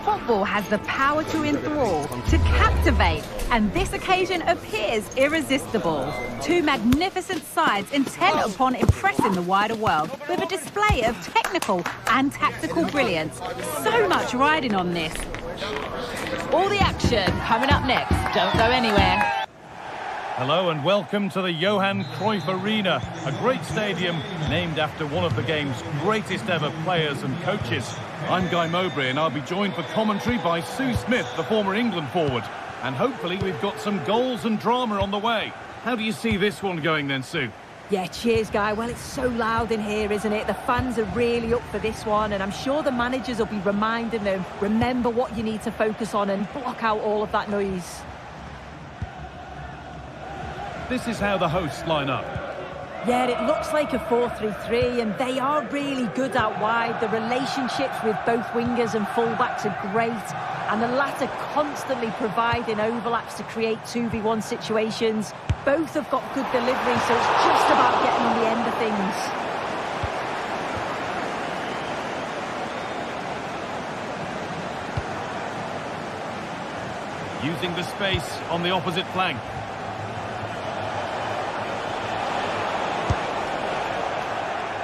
Football has the power to enthrall, to captivate, and this occasion appears irresistible. Two magnificent sides intent upon impressing the wider world with a display of technical and tactical brilliance. So much riding on this. All the action coming up next. Don't go anywhere. Hello and welcome to the Johan Cruyff Arena, a great stadium named after one of the game's greatest ever players and coaches. I'm Guy Mowbray and I'll be joined for commentary by Sue Smith, the former England forward. And hopefully we've got some goals and drama on the way. How do you see this one going then, Sue? Yeah, cheers, Guy. Well, it's so loud in here, isn't it? The fans are really up for this one, and I'm sure the managers will be reminding them, remember what you need to focus on and block out all of that noise. This is how the hosts line up. Yeah, it looks like a 4-3-3, and they are really good out wide. The relationships with both wingers and fullbacks are great, and the latter constantly providing overlaps to create 2v1 situations. Both have got good delivery, so it's just about getting on the end of things. Using the space on the opposite flank.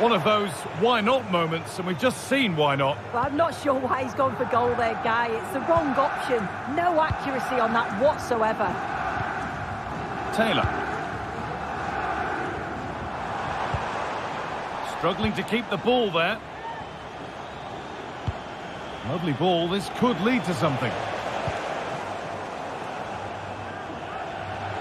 One of those why not moments, and we've just seen why not. Well, I'm not sure why he's gone for goal there, Guy. It's the wrong option. No accuracy on that whatsoever. Taylor. Struggling to keep the ball there. Lovely ball. This could lead to something.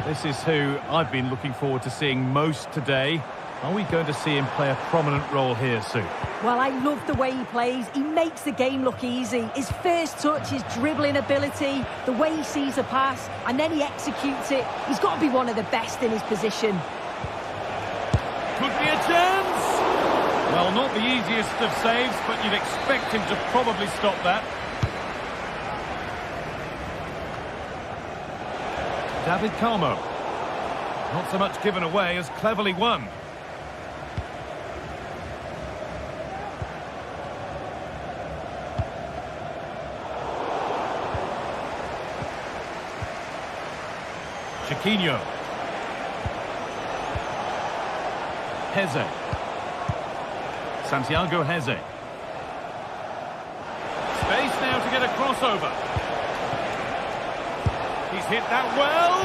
This is who I've been looking forward to seeing most today. Are we going to see him play a prominent role here, Sue? Well, I love the way he plays. He makes the game look easy. His first touch, his dribbling ability, the way he sees a pass, and then he executes it. He's got to be one of the best in his position. Could be a chance! Well, not the easiest of saves, but you'd expect him to probably stop that. David Calmo. Not so much given away as cleverly won. Chiquinho. Heze. Santiago Heze. Space now to get a crossover. He's hit that well.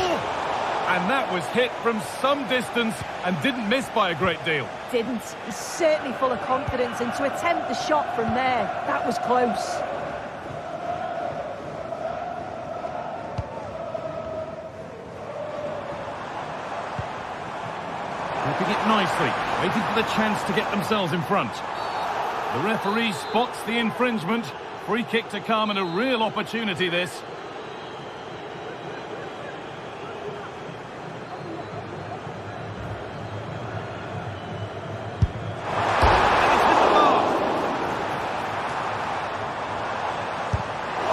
And that was hit from some distance and didn't miss by a great deal. Didn't. He's certainly full of confidence, and to attempt the shot from there, that was close. Whipping it nicely, waiting for the chance to get themselves in front. The referee spots the infringement. Free kick to come and a real opportunity this.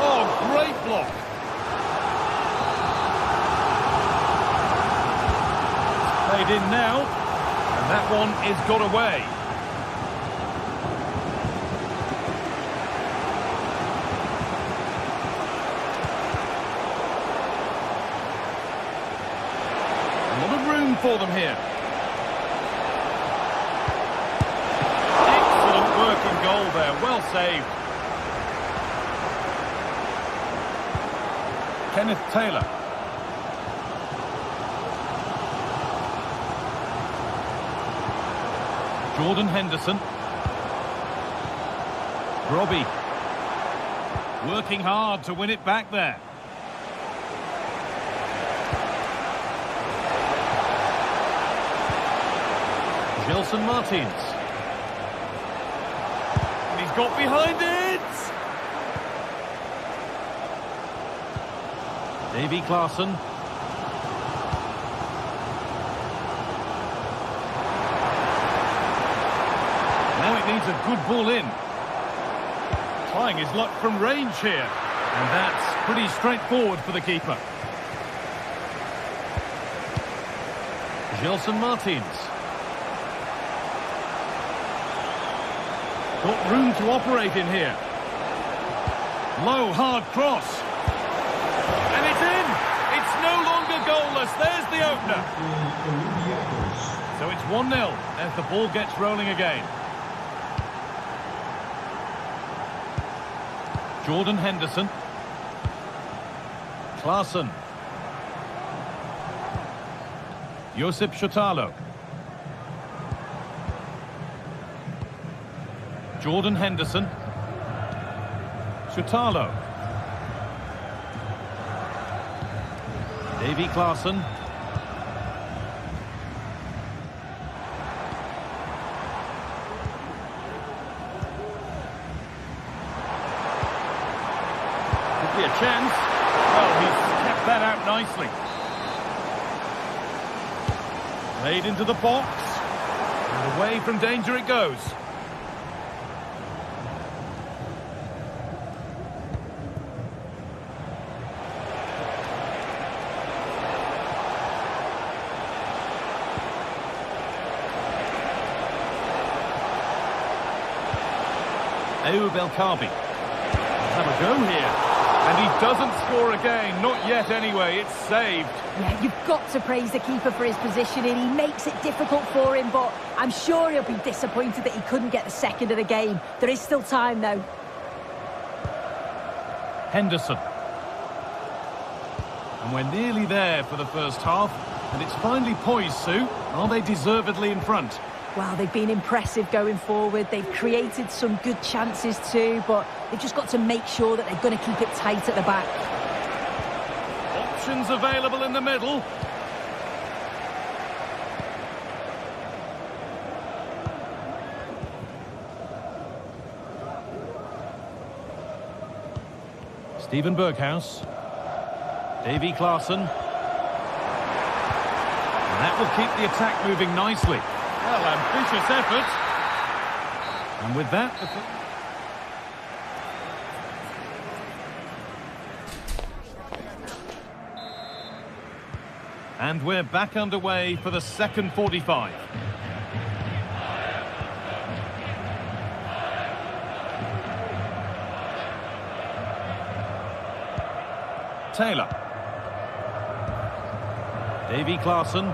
Oh, great block. Played in now. That one is got away. A lot of room for them here. Excellent work in goal there. Well saved. Kenneth Taylor. Jordan Henderson. Robbie. Working hard to win it back there. Gelson Martins. And he's got behind it! Davy Klaassen. Now it needs a good ball in. Trying his luck from range here. And that's pretty straightforward for the keeper. Gelson Martins. Got room to operate in here. Low, hard cross. And it's in! It's no longer goalless. There's the opener. So it's 1-0 as the ball gets rolling again. Jordan Henderson. Klaassen. Josip Shutalo. Jordan Henderson. Shutalo. Davy Klaassen. Could be a chance. Well, he's kept that out nicely. Played into the box. And away from danger it goes. Ayoub El Kaabi. Have a go here. And he doesn't score again. Not yet anyway. It's saved. Yeah, you've got to praise the keeper for his positioning. He makes it difficult for him, but I'm sure he'll be disappointed that he couldn't get the second of the game. There is still time, though. Henderson. And we're nearly there for the first half. And it's finally poised, Sue. Are they deservedly in front? Well, they've been impressive going forward. They've created some good chances too, but they've just got to make sure that they're going to keep it tight at the back. Options available in the middle. Steven Berghuis. Davy Klaassen. And that will keep the attack moving nicely. Well, ambitious effort. And with that... And we're back underway for the second 45. Taylor. Davy Klaassen.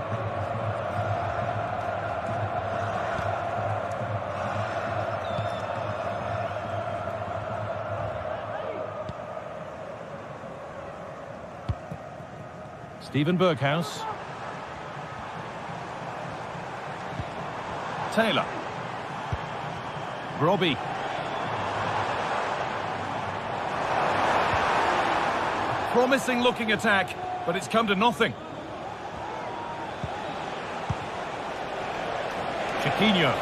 Steven Berghuis. Taylor. Robbie. Promising looking attack, but it's come to nothing. Chiquinho.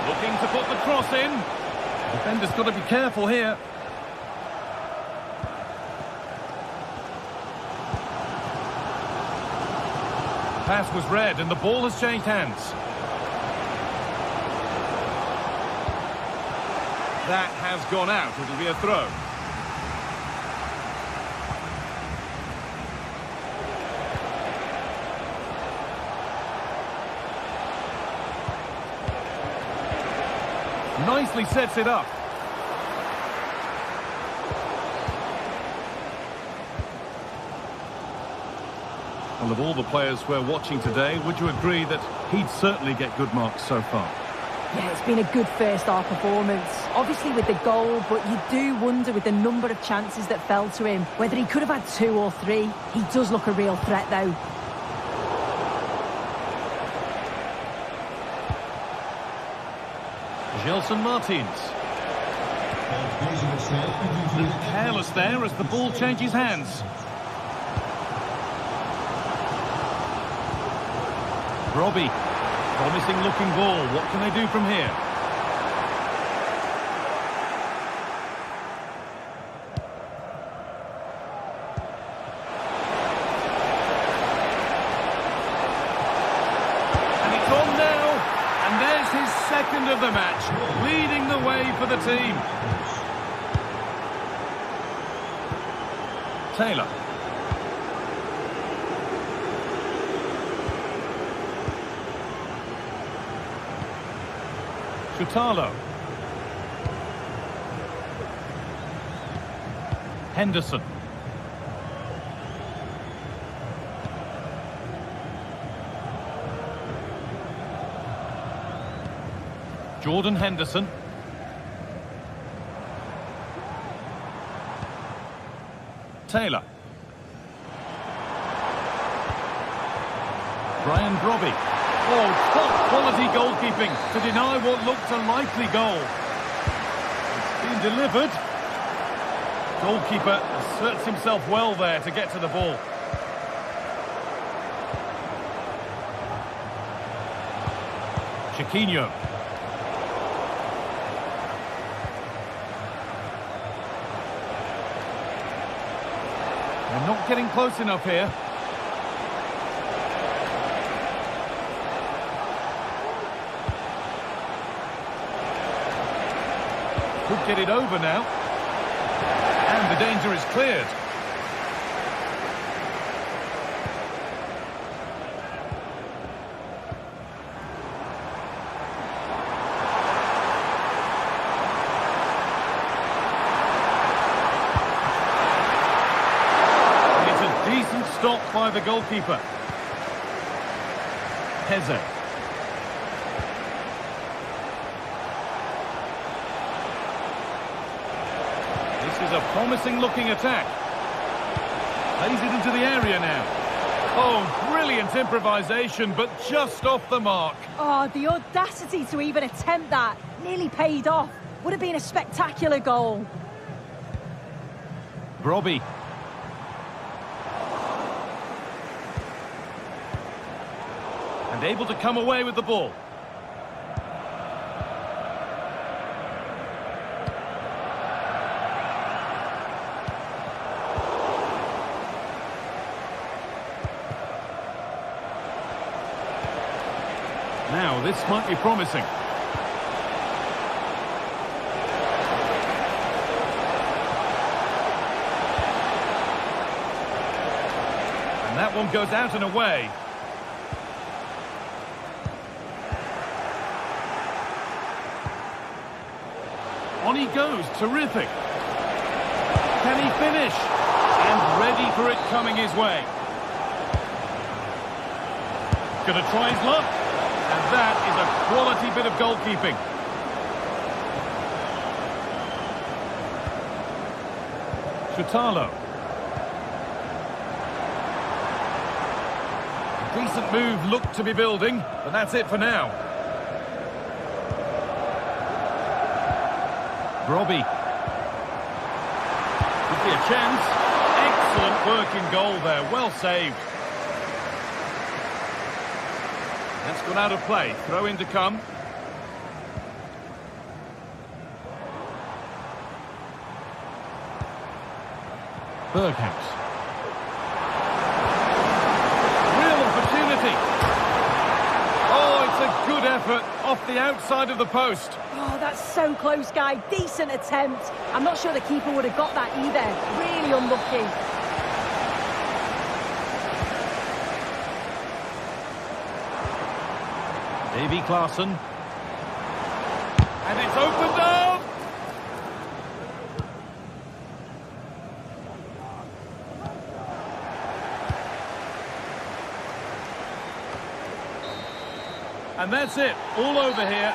Looking to put the cross in. Defender's got to be careful here. Pass was read and the ball has changed hands. That has gone out. It'll be a throw. Nicely sets it up. Well, of all the players we're watching today, would you agree that he'd certainly get good marks so far? Yeah, it's been a good first half performance. Obviously with the goal, but you do wonder with the number of chances that fell to him, whether he could have had 2 or 3. He does look a real threat, though. Gelson Martins. Careless there as the ball changes hands. Robbie. Promising looking ball. What can they do from here? And it's on now. And there's his second of the match, leading the way for the team. Taylor. Shutalo. Henderson. Jordan Henderson. Taylor. Brian Brobby. Oh, top quality goalkeeping to deny what looked a likely goal. It's been delivered. Goalkeeper asserts himself well there to get to the ball. Chiquinho. They're not getting close enough here. Could get it over now. And the danger is cleared. It's a decent stop by the goalkeeper. Heze. This is a promising looking attack. Plays it into the area now. Oh, brilliant improvisation, but just off the mark. Oh, the audacity to even attempt that. Nearly paid off. Would have been a spectacular goal. Brobby. And able to come away with the ball. Now, this might be promising. And that one goes out and away. On he goes, terrific. Can he finish? And ready for it coming his way. Gonna try his luck. And that is a quality bit of goalkeeping. Chutalo. A decent move looked to be building, but that's it for now. Brobby. Could be a chance. Excellent work in goal there. Well saved. That's gone out of play. Throw in to come. Berghaus. Real opportunity. Oh, it's a good effort off the outside of the post. Oh, that's so close, guy. Decent attempt. I'm not sure the keeper would have got that either. Really unlucky. Davy Klaassen. And it's opened up! And that's it. All over here.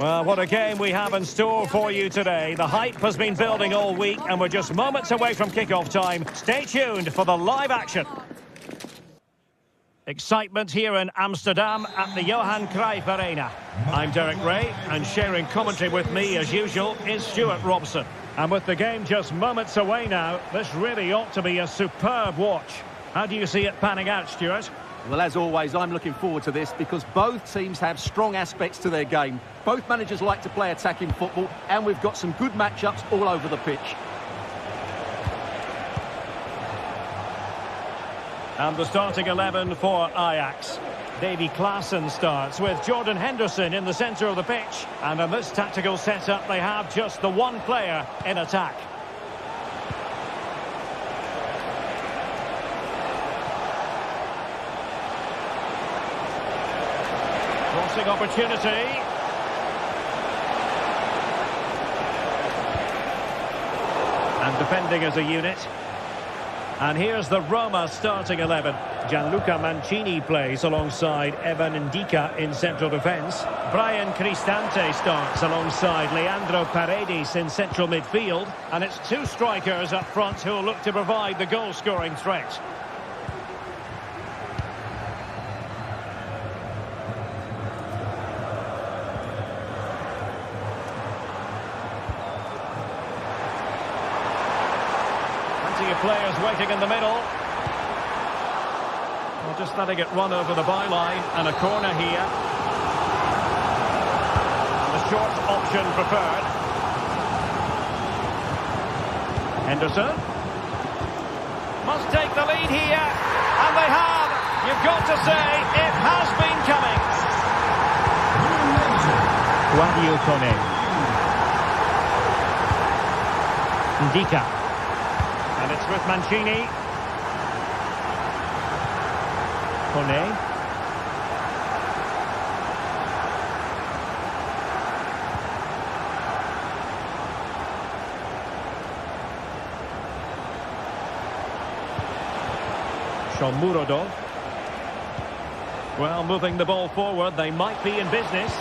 Well, what a game we have in store for you today. The hype has been building all week, and we're just moments away from kick-off time. Stay tuned for the live action. Excitement here in Amsterdam at the Johan Cruyff Arena. I'm Derek Ray, and sharing commentary with me, as usual, is Stuart Robson. And with the game just moments away now, this really ought to be a superb watch. How do you see it panning out, Stuart? Well, as always, I'm looking forward to this because both teams have strong aspects to their game. Both managers like to play attacking football, and we've got some good matchups all over the pitch. And the starting 11 for Ajax. Davy Klaassen starts with Jordan Henderson in the centre of the pitch. And in this tactical setup, they have just the one player in attack. Crossing opportunity. And defending as a unit. And here's the Roma starting 11. Gianluca Mancini plays alongside Evan Ndika in central defence. Brian Cristante starts alongside Leandro Paredes in central midfield. And it's two strikers up front who will look to provide the goal-scoring threat. Players waiting in the middle. Well, just letting it run over the byline, and a corner here. The short option preferred. Henderson must take the lead here, and they have. You've got to say it has been coming. Guadio Kone. Ndika. And it's with Mancini. Kone. Shomurodov. Well, moving the ball forward, they might be in business.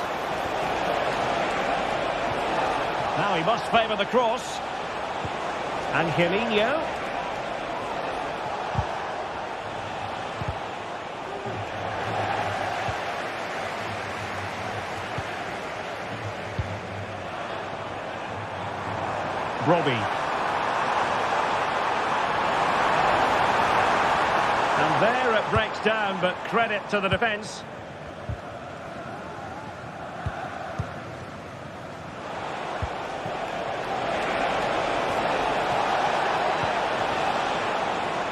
Now he must favour the cross. Angelino. Robbie. And there it breaks down, but credit to the defence.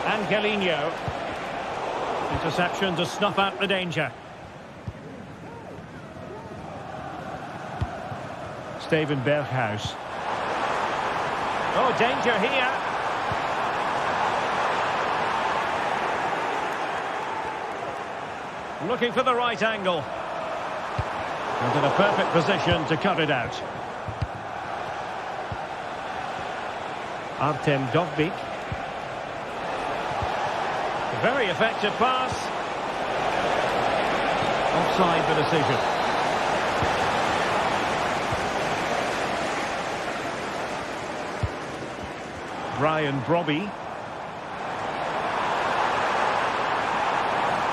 Angelino. Interception to snuff out the danger. Steven Berghuis. Oh, danger here. Looking for the right angle. And in a perfect position to cut it out. Artem Dovbyk. Very effective pass. Offside the decision. Brian Brobby.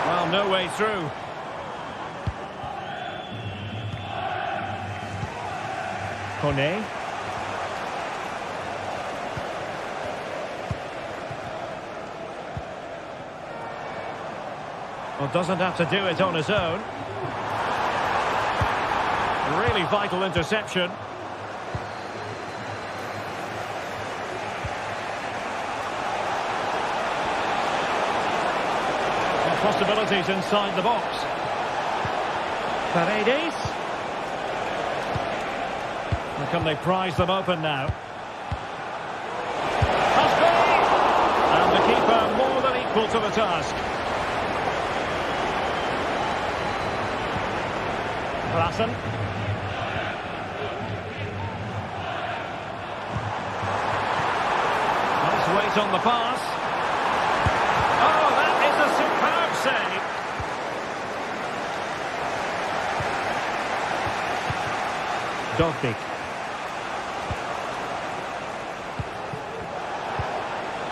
Well, no way through. Kone. Well, doesn't have to do it on his own. Really vital interception. And possibilities inside the box. Paredes. And can they prise them open now? Must be! And the keeper more than equal to the task. Klaassen. Nice weight on the pass. Oh, that is a superb save. Dovbik.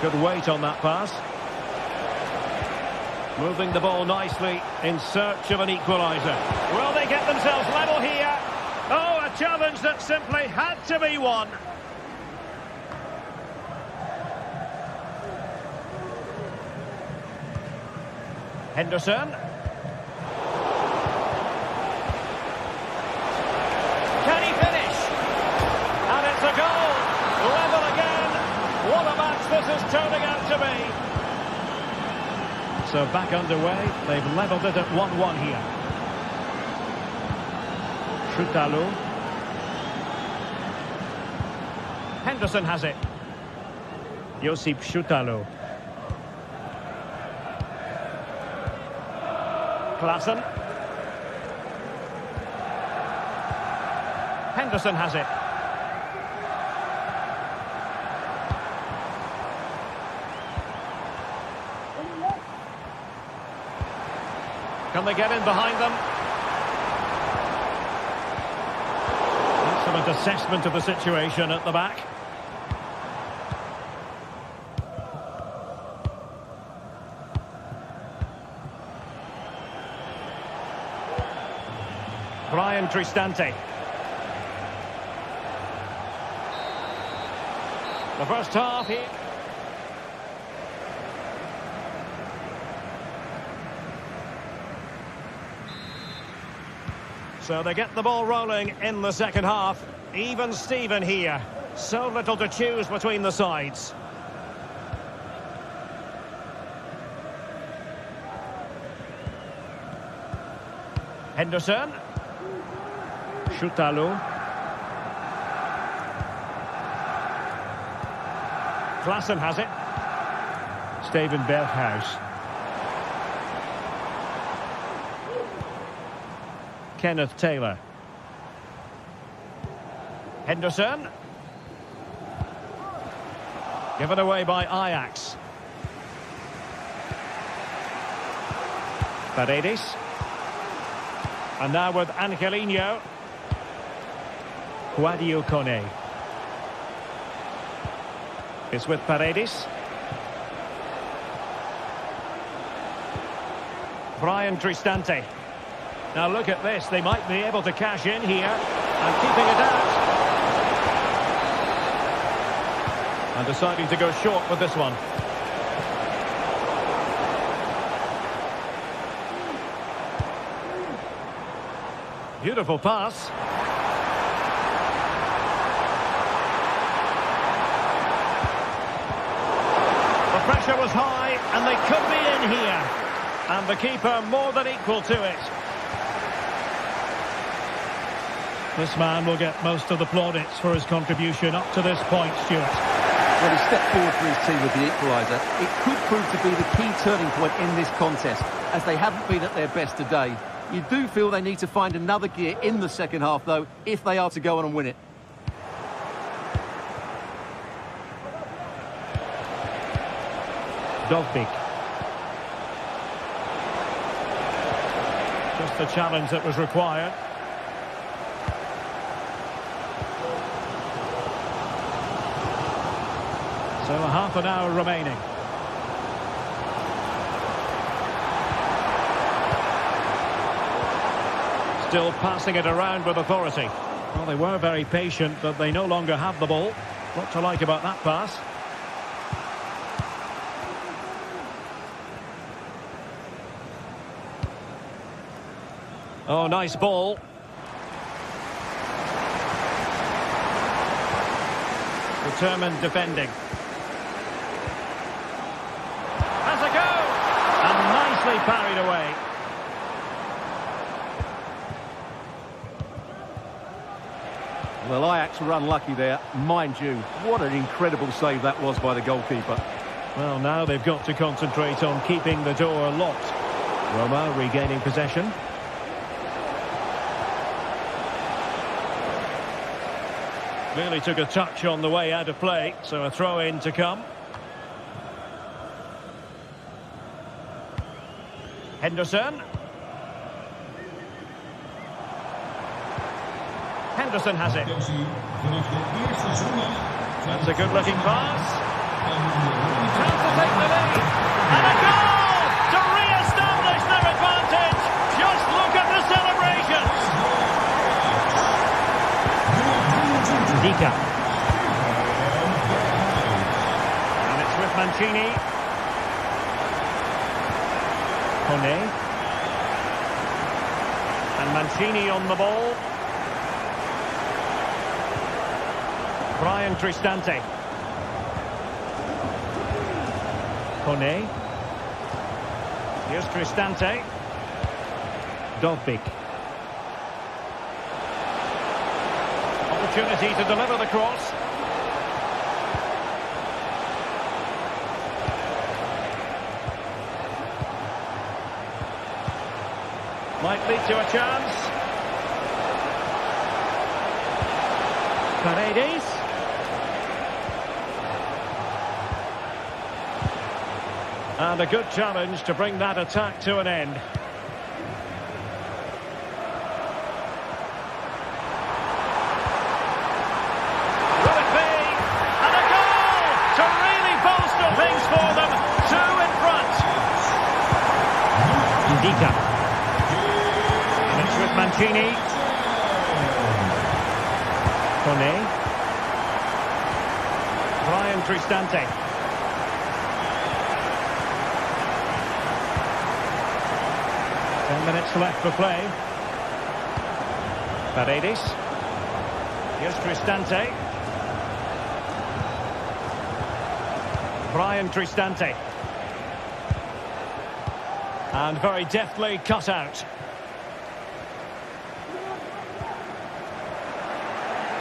Good weight on that pass. Moving the ball nicely in search of an equaliser. Will they get themselves level here? Oh, a challenge that simply had to be won. Henderson. Can he finish? And it's a goal. Level again. What a match this is turning out to be. So back underway. They've levelled it at 1-1 here. Shutalu. Henderson has it. Josip Shutalu. Klaassen. Henderson has it. Can they get in behind them? Excellent assessment of the situation at the back. Brian Cristante. The first half here. So they get the ball rolling in the second half. Even Steven here. So little to choose between the sides. Henderson. Shutalu. Klaassen has it. Steven Berghuis. Kenneth Taylor. Henderson. Given away by Ajax. Paredes. And now with Angelino. Guadio Kone. It's with Paredes. Brian Cristante. Now look at this. They might be able to cash in here. And keeping it out. And deciding to go short with this one. Beautiful pass. The pressure was high, and they could be in here. And the keeper more than equal to it. This man will get most of the plaudits for his contribution up to this point, Stuart. Well, he stepped forward for his team with the equaliser. It could prove to be the key turning point in this contest, as they haven't been at their best today. You do feel they need to find another gear in the second half, though, if they are to go on and win it. Dovbik. Just the challenge that was required. So a half an hour remaining. Still passing it around with authority. Well, they were very patient, but they no longer have the ball. What to like about that pass? Oh, nice ball. Determined defending. Has a go! And nicely parried away. Well, Ajax were unlucky there, mind you. What an incredible save that was by the goalkeeper. Well, now they've got to concentrate on keeping the door locked. Roma regaining possession. Really took a touch on the way out of play, so a throw-in to come. Henderson. Henderson has it. That's a good-looking pass. Chance to take the lead. And a goal to re-establish their advantage. Just look at the celebrations. Dika. And it's with Mancini. Kone. And Mancini on the ball. Brian Cristante. Kone. Here's Cristante. Dovbik. Opportunity to deliver the cross. Might lead to a chance. Paredes. And a good challenge to bring that attack to an end. Will it be? And a goal to really bolster things for them. 2 in front. Dika. And it's with Mancini. Kone. Brian Cristante. 10 minutes left for play. Paredes. Here's Cristante. Brian Cristante. And very deftly cut out.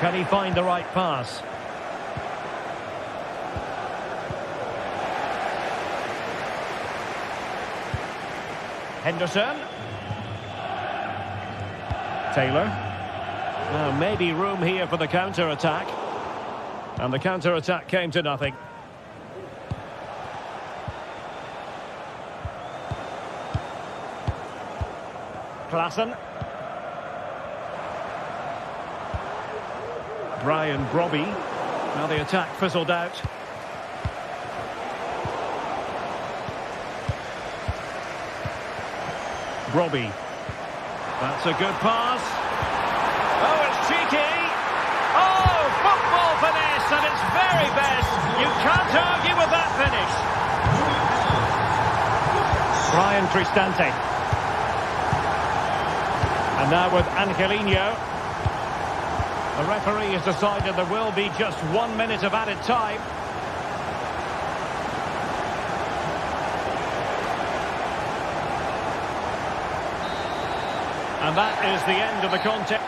Can he find the right pass? Henderson. Taylor. Now maybe room here for the counter-attack. And the counter-attack came to nothing. Klaassen. Brian Brobby. Now the attack fizzled out. Brobby. That's a good pass. Oh, it's cheeky. Oh, football finesse at its very best. You can't argue with that finish. Brian Cristante. And now with Angelino. The referee has decided there will be just 1 minute of added time. And that is the end of the contest.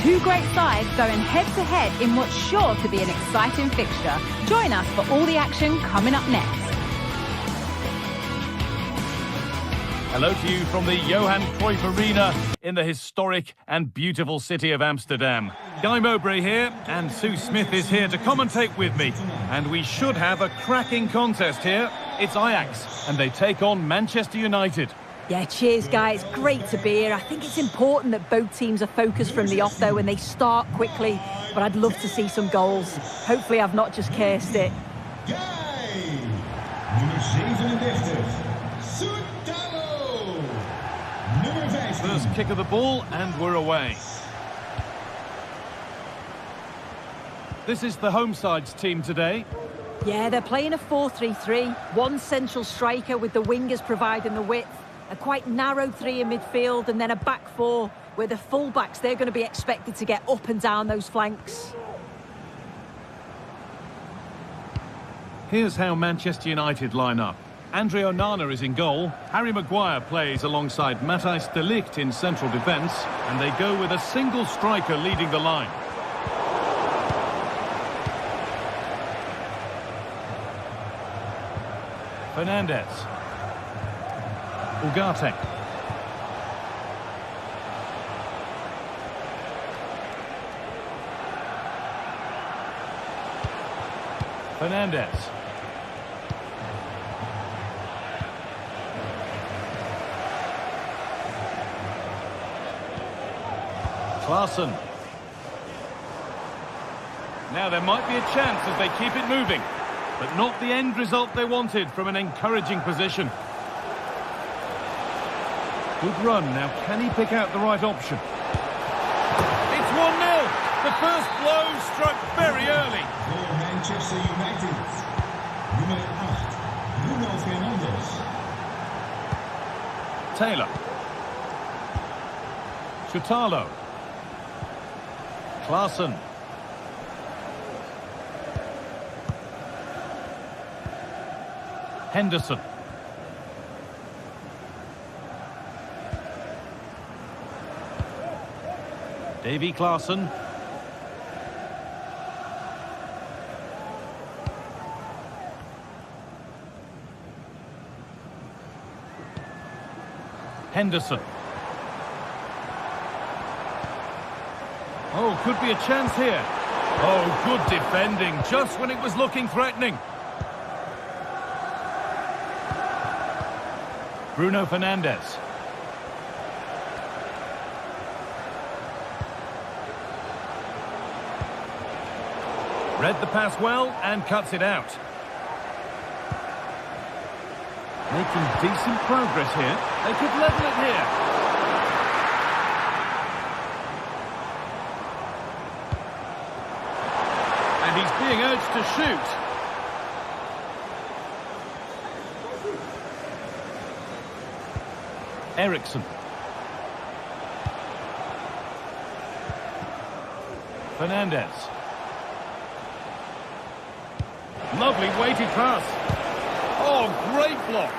Two great sides going head-to-head in what's sure to be an exciting fixture. Join us for all the action coming up next. Hello to you from the Johan Cruyff Arena in the historic and beautiful city of Amsterdam. Guy Mowbray here, and Sue Smith is here to commentate with me. And we should have a cracking contest here. It's Ajax, and they take on Manchester United. Yeah, cheers, guys. Great to be here. I think it's important that both teams are focused from the off, though, and they start quickly. But I'd love to see some goals. Hopefully I've not just cursed it. First kick of the ball, and we're away. This is the home side's team today. Yeah, they're playing a 4-3-3. One central striker with the wingers providing the width. A quite narrow three in midfield, and then a back four where the full-backs, they're going to be expected to get up and down those flanks. Here's how Manchester United line up. Andre Onana is in goal. Harry Maguire plays alongside Matthijs de Ligt in central defence, and they go with a single striker leading the line. Fernandez. Ugarte. Fernandez. Klaassen. Now there might be a chance as they keep it moving, but not the end result they wanted from an encouraging position. Good run. Now, can he pick out the right option? It's 1-0. The first blow struck very early. Voor Manchester United. Nummer 8, Bruno Fernandes. Taylor. Chutalo. Klaassen. Henderson. Davy Klaassen. Henderson. Oh, could be a chance here. Oh, good defending, just when it was looking threatening. Bruno Fernandes. Read the pass well and cuts it out. Making decent progress here. They could level it here. And he's being urged to shoot. Eriksson. Fernandez. Lovely weighted pass. Oh, great block.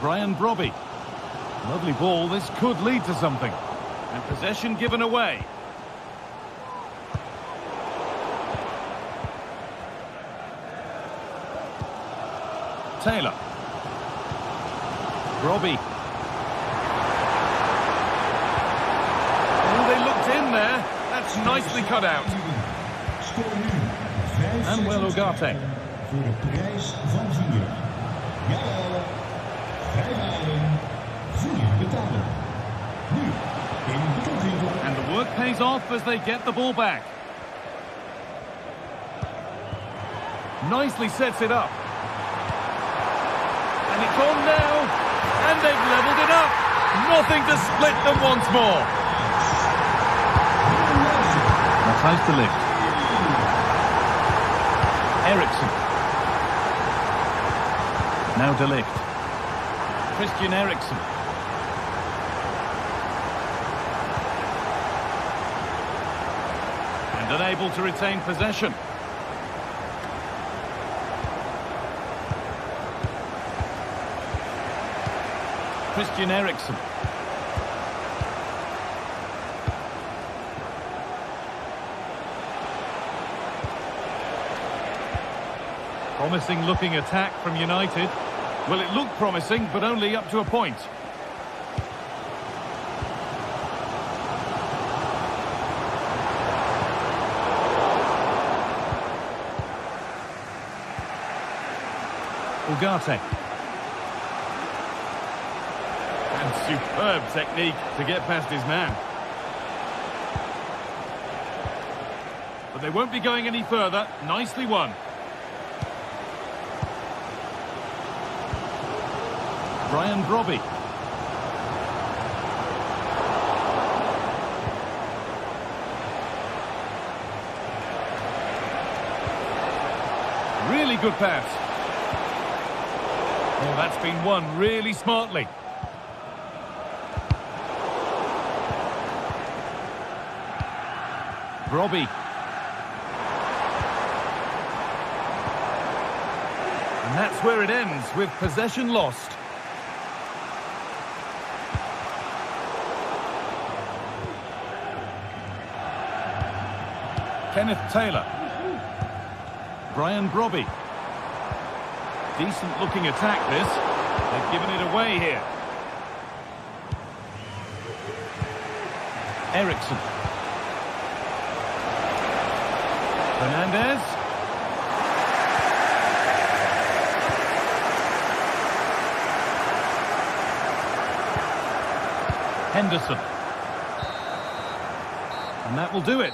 Brian Brobby. Lovely ball. This could lead to something. And possession given away. Taylor. Brobby. Oh, they looked in there. That's nicely cut out. And well, Ugarte. Voor de prijs van 4. Jawel. Vrijhalen. 4 betalen. Nu in de toegeven. And the work pays off as they get the ball back. Nicely sets it up. And it's on now. And they've levelled it up. Nothing to split them once more. Matthijs de Ligt. Eriksson. Now de Ligt. Christian Eriksson. And unable to retain possession. Christian Eriksson. Promising looking attack from United. Well, it looked promising, but only up to a point. Ugarte. And superb technique to get past his man. But they won't be going any further. Nicely won. Brian Brobby. Really good pass. Oh, that's been won really smartly. Brobby. And that's where it ends, with possession lost. Kenneth Taylor. Brian Brobby. Decent looking attack this. They've given it away here. Eriksson. Fernandez. Henderson. And that will do it.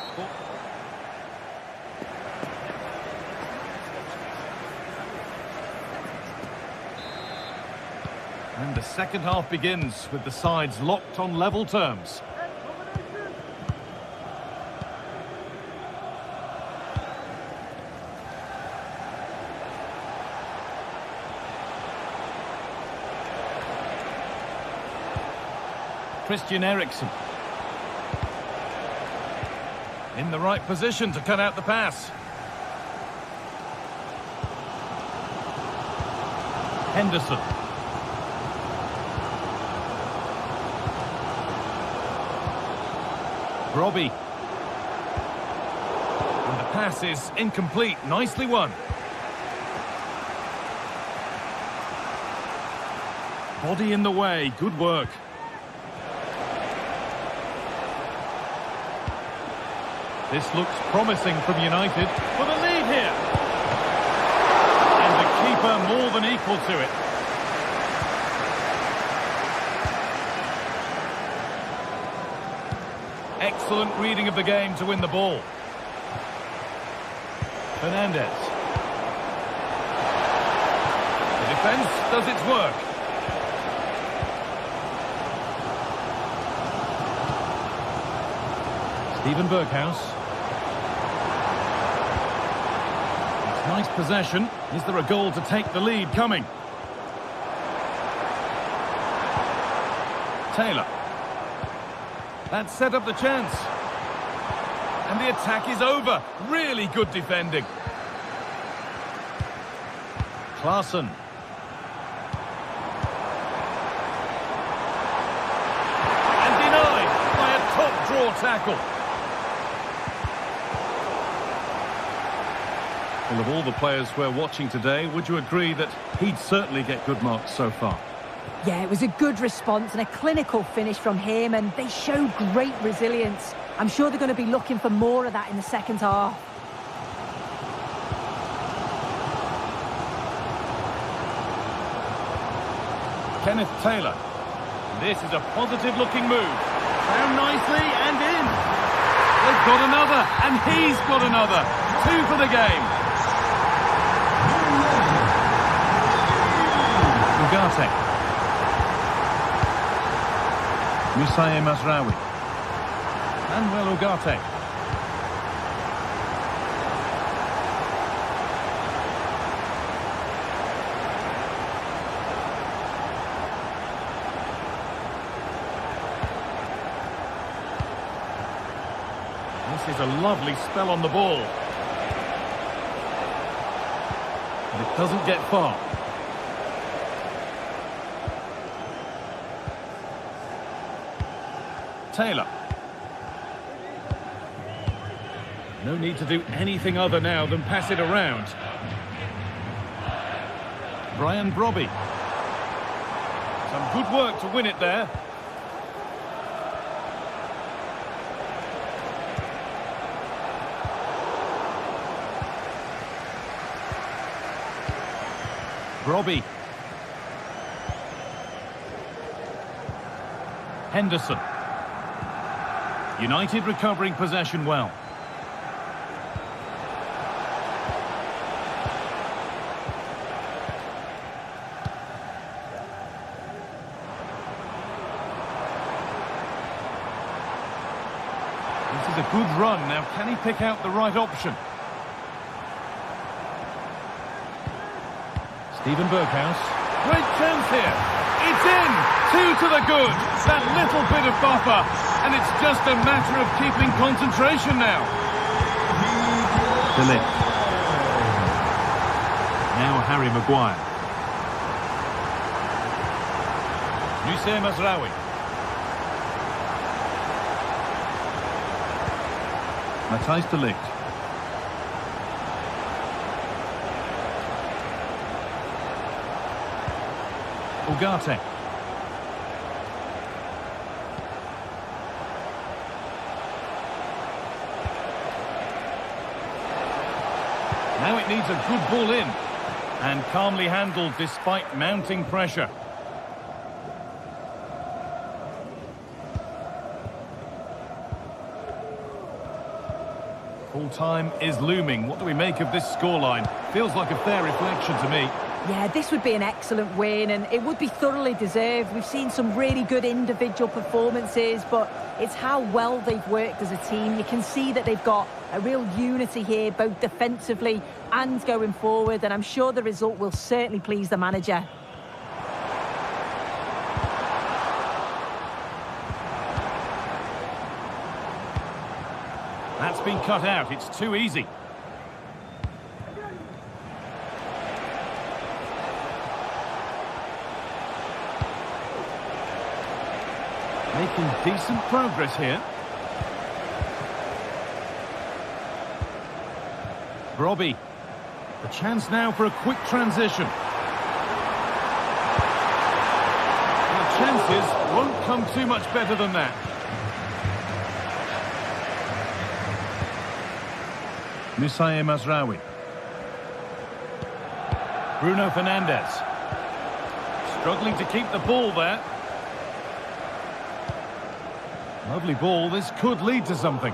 And the second half begins with the sides locked on level terms. Christian Eriksen. In the right position to cut out the pass. Henderson. Brobby. And the pass is incomplete. Nicely won. Body in the way. Good work. This looks promising from United for the lead here. And the keeper more than equal to it. Excellent reading of the game to win the ball. Fernandez. The defence does its work. Steven Berghuis. It's nice possession. Is there a goal to take the lead coming? Taylor. That set up the chance. And the attack is over. Really good defending. Klaassen. And denied by a top draw tackle. Well, of all the players we're watching today, would you agree that he'd certainly get good marks so far? Yeah, it was a good response and a clinical finish from him, and they showed great resilience. I'm sure they're going to be looking for more of that in the second half. Kenneth Taylor. This is a positive-looking move. Found nicely and in. They've got another, and he's got another. 2 for the game. Ugarte. Musaye Mazraoui. Manuel Ugarte. This is a lovely spell on the ball. But it doesn't get far. Taylor. No need to do anything other now than pass it around. Brian Brobby. Some good work to win it there. Robbie. Henderson. United recovering possession well. This is a good run. Now, can he pick out the right option? Steven Berghuis. Great chance here. It's in. 2 to the good. That little bit of buffer. And it's just a matter of keeping concentration now. Philip. Now Harry Maguire. Hussein Mazraoui. Matthijs de Ligt. Ugarte. Now it needs a good ball in. And calmly handled despite mounting pressure. Full time is looming. What do we make of this scoreline? Feels like a fair reflection to me. Yeah, this would be an excellent win, and it would be thoroughly deserved. We've seen some really good individual performances, but it's how well they've worked as a team. You can see that they've got a real unity here, both defensively and going forward, and I'm sure the result will certainly please the manager. That's been cut out. It's too easy. Making decent progress here. Robbie. A chance now for a quick transition. The chances won't come too much better than that. Hussein Mazraoui. Bruno Fernandes. Struggling to keep the ball there. Lovely ball. This could lead to something.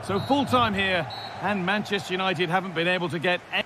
So full time here, and Manchester United haven't been able to get any.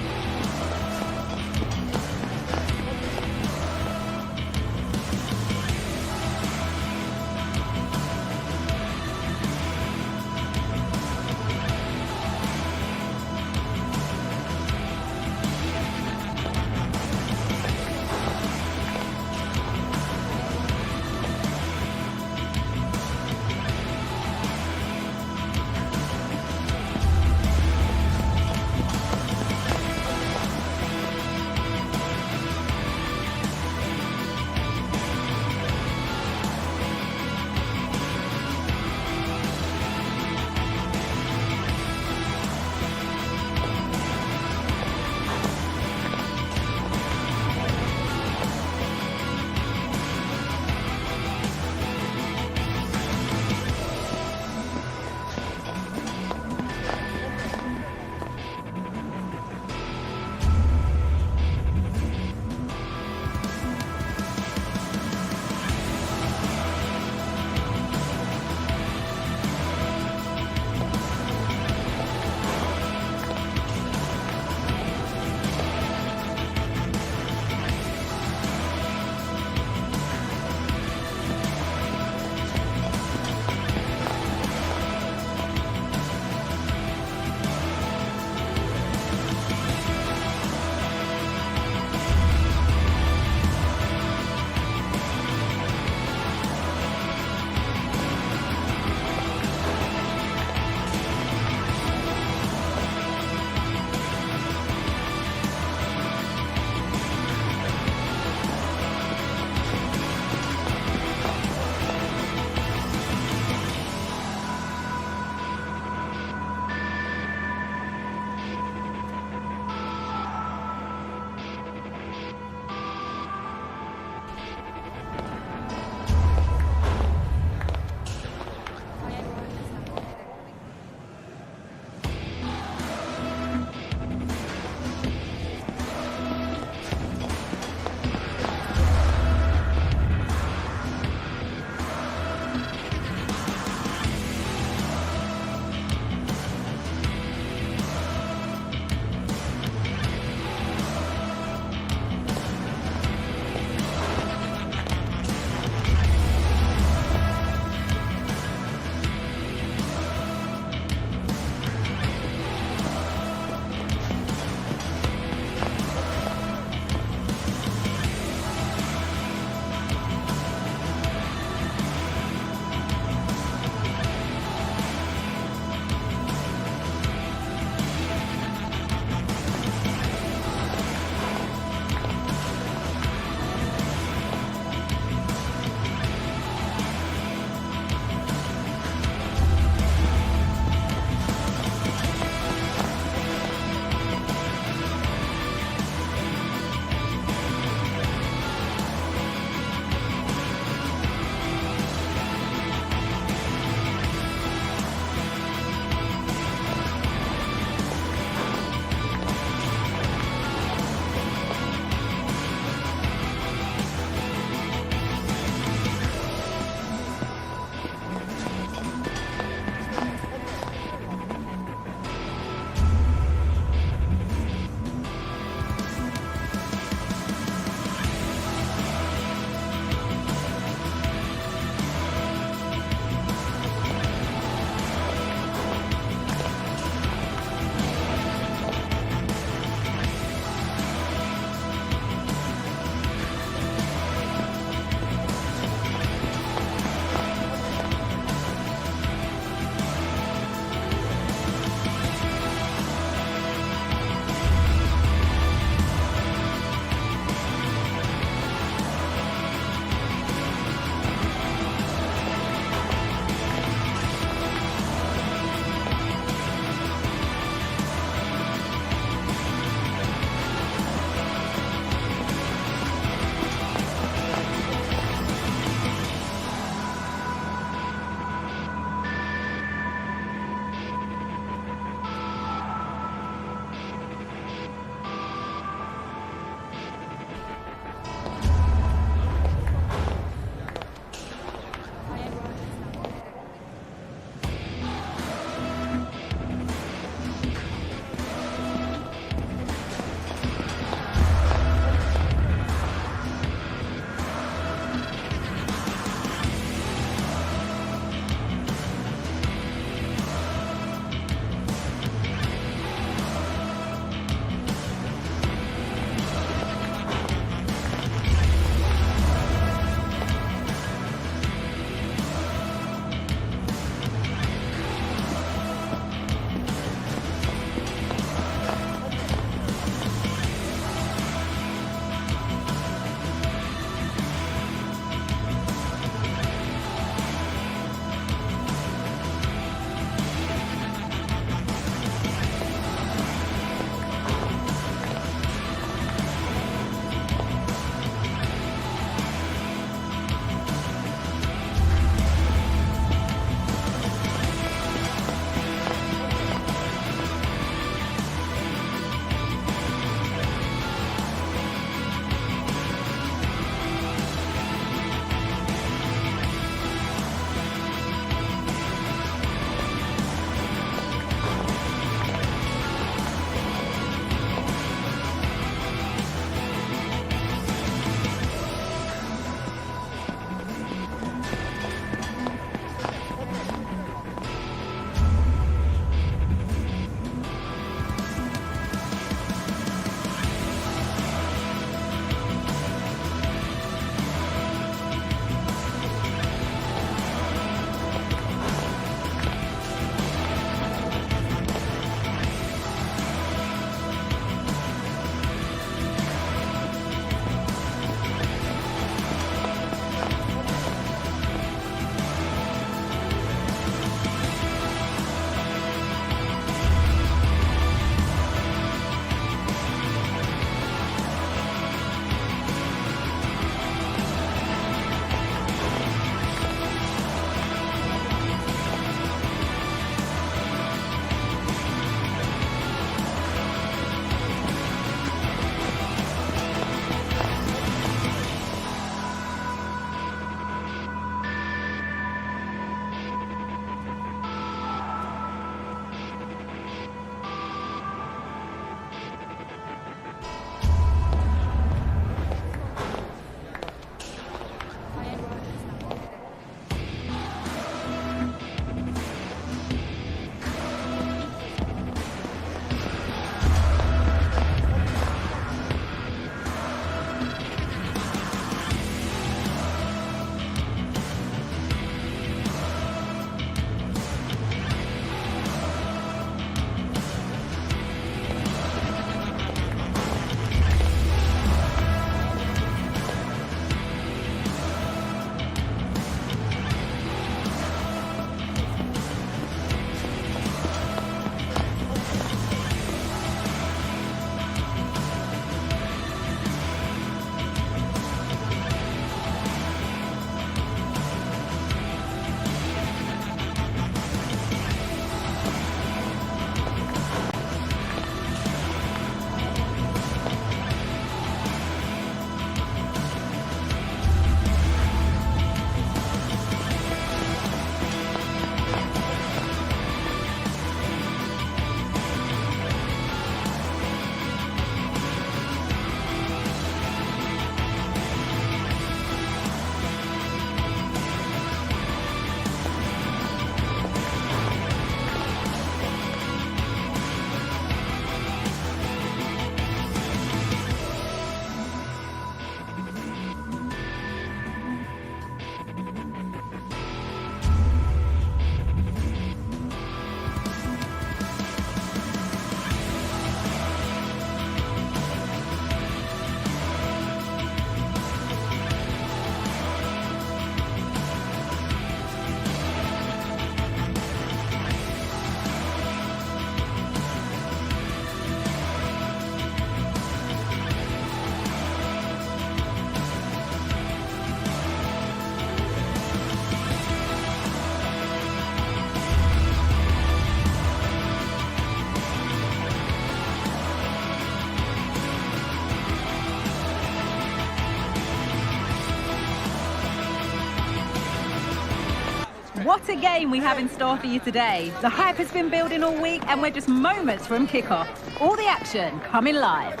what a game we have in store for you today. The hype has been building all week and we're just moments from kickoff. All the action coming live.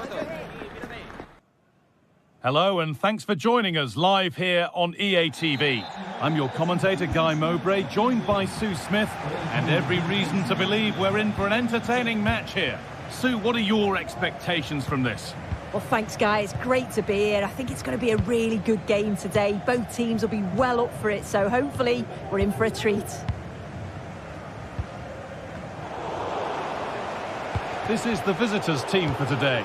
Hello and thanks for joining us live here on EA TV. I'm your commentator Guy Mowbray, joined by Sue Smith, and every reason to believe we're in for an entertaining match here. Sue, what are your expectations from this? Well, thanks, Guy. It's great to be here. I think it's going to be a really good game today. Both teams will be well up for it, so hopefully we're in for a treat. This is the visitors' team for today.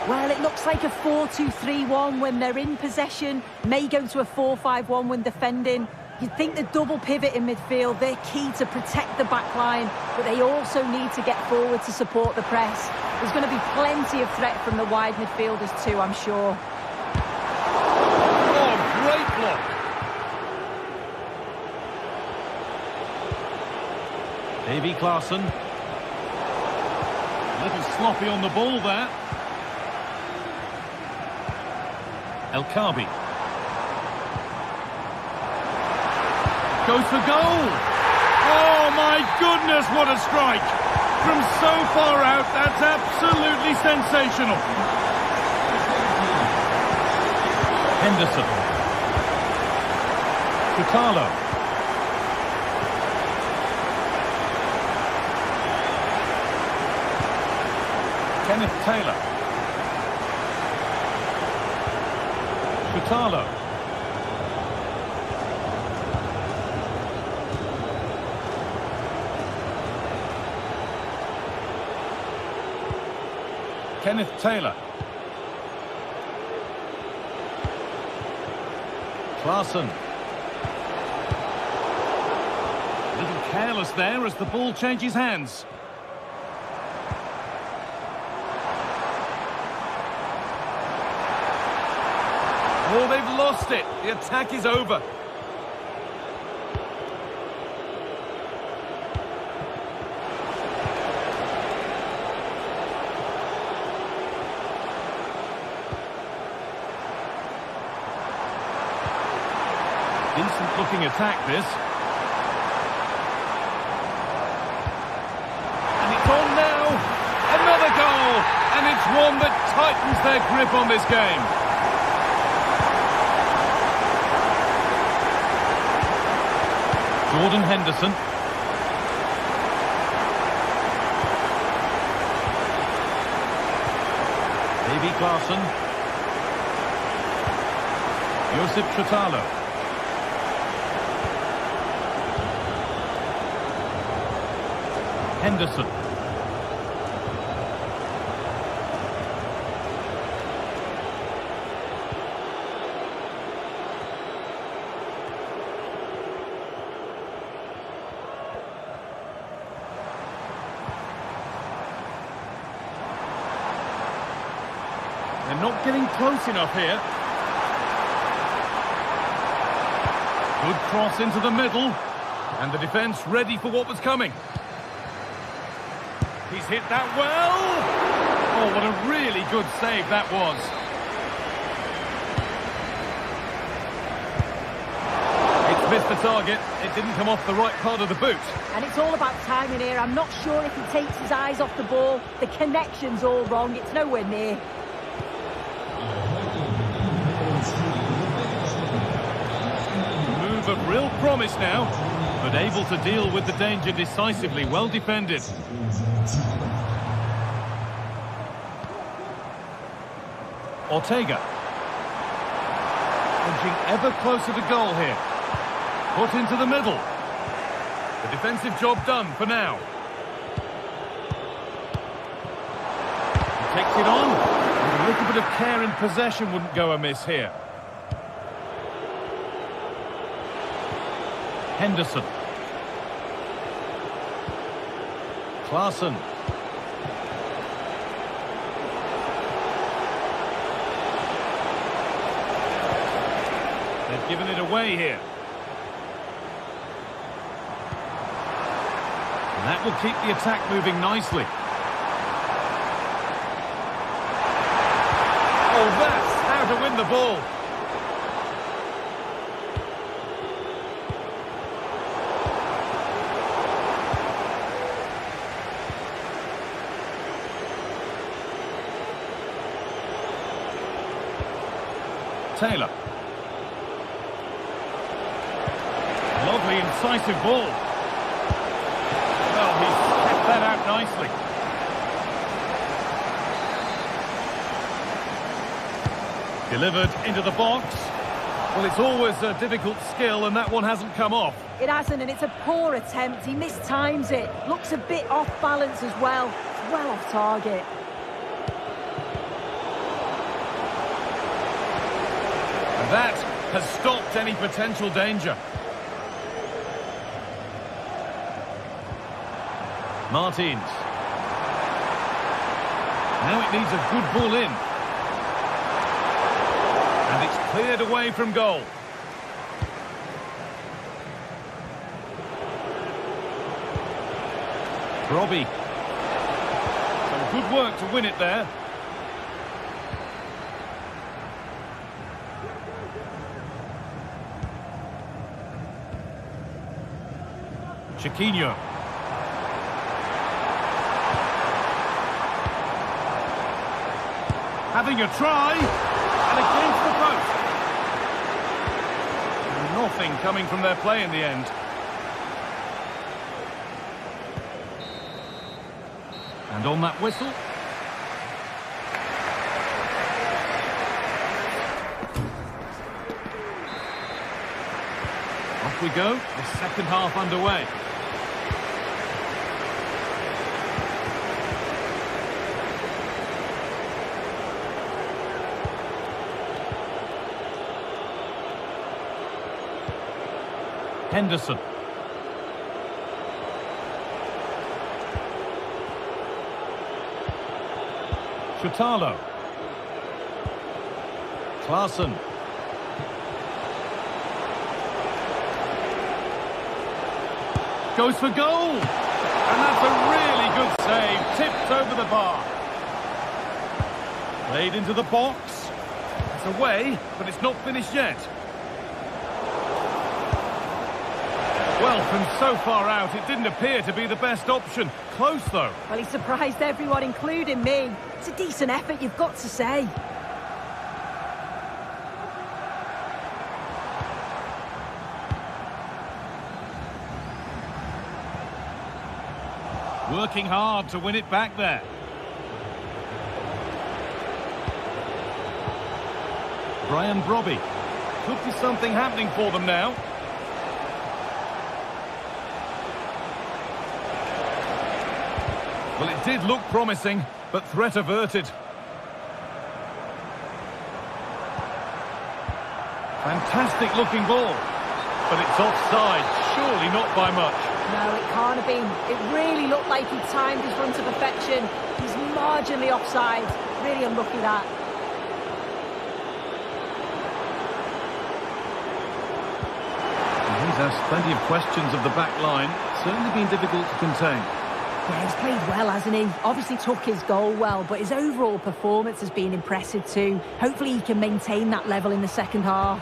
Well, it looks like a 4-2-3-1 when they're in possession. May go to a 4-5-1 when defending. You'd think the double pivot in midfield, they're key to protect the back line, but they also need to get forward to support the press. There's going to be plenty of threat from the wide midfielders too, I'm sure. Oh, great block! Davy Klaassen. A little sloppy on the ball there. El Kaabi. Goes for goal! Oh my goodness, what a strike! From so far out, that's absolutely sensational. Henderson. Tutalo. Kenneth Taylor. Tutalo. Kenneth Taylor. Klaassen. A little careless there as the ball changes hands. Oh, they've lost it. The attack is over. Decent looking attack, this. And it's on now. Another goal. And it's one that tightens their grip on this game. Jordan Henderson. Davy Klaassen. Josip Tutalo. Henderson. They're not getting close enough here. Good cross into the middle. And the defence ready for what was coming. He's hit that well. Oh, what a really good save that was. It's missed the target. It didn't come off the right part of the boot. And it's all about timing here. I'm not sure if he takes his eyes off the ball. The connection's all wrong. It's nowhere near. Move of real promise now, but able to deal with the danger decisively. Well defended. Ortega. Edging ever closer to goal here. Put into the middle. The defensive job done for now. He takes it on. With a little bit of care in possession wouldn't go amiss here. Henderson. Klaassen. They've given it away here. And that will keep the attack moving nicely. Oh, that's how to win the ball. Taylor. Lovely, incisive ball. Well, he's kept that out nicely. Delivered into the box. Well, it's always a difficult skill, and that one hasn't come off. It hasn't, and it's a poor attempt. He mistimes it. Looks a bit off balance as well. It's well off target. And that has stopped any potential danger. Martins. Now it needs a good ball in. And it's cleared away from goal. Robbie. Some good work to win it there. Chiquinho. Having a try, and against the post. Nothing coming from their play in the end. And on that whistle. Off we go, the second half underway. Henderson. Chutalo. Klaassen. Goes for goal! And that's a really good save. Tipped over the bar. Played into the box. It's away, but it's not finished yet. Well, from so far out, it didn't appear to be the best option. Close, though. Well, he surprised everyone, including me. It's a decent effort, you've got to say. Working hard to win it back there. Brian Brobby. Could be something happening for them now. Well, it did look promising, but threat averted. Fantastic looking ball. But it's offside, surely not by much. No, it can't have been. It really looked like he timed his run to perfection. He's marginally offside. Really unlucky that. He's asked plenty of questions of the back line. Certainly been difficult to contain. Yeah, he's played well, hasn't he? Obviously took his goal well, but his overall performance has been impressive too. Hopefully he can maintain that level in the second half.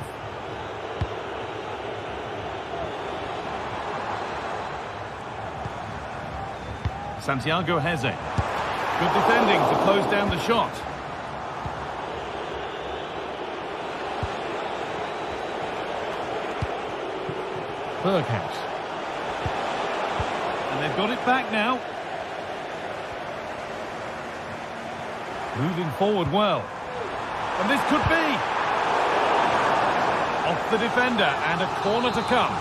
Santiago Heze. Good defending to close down the shot. Berghouse. And they've got it back now. Moving forward well. And this could be. Off the defender and a corner to come.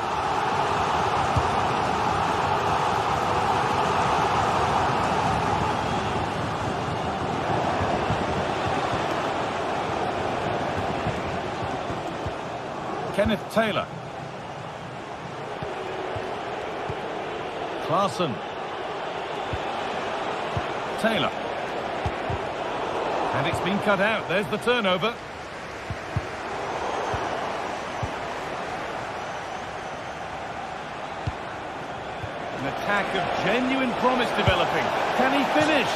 Kenneth Taylor. Klaassen. Taylor. And it's been cut out. There's the turnover. An attack of genuine promise developing. Can he finish?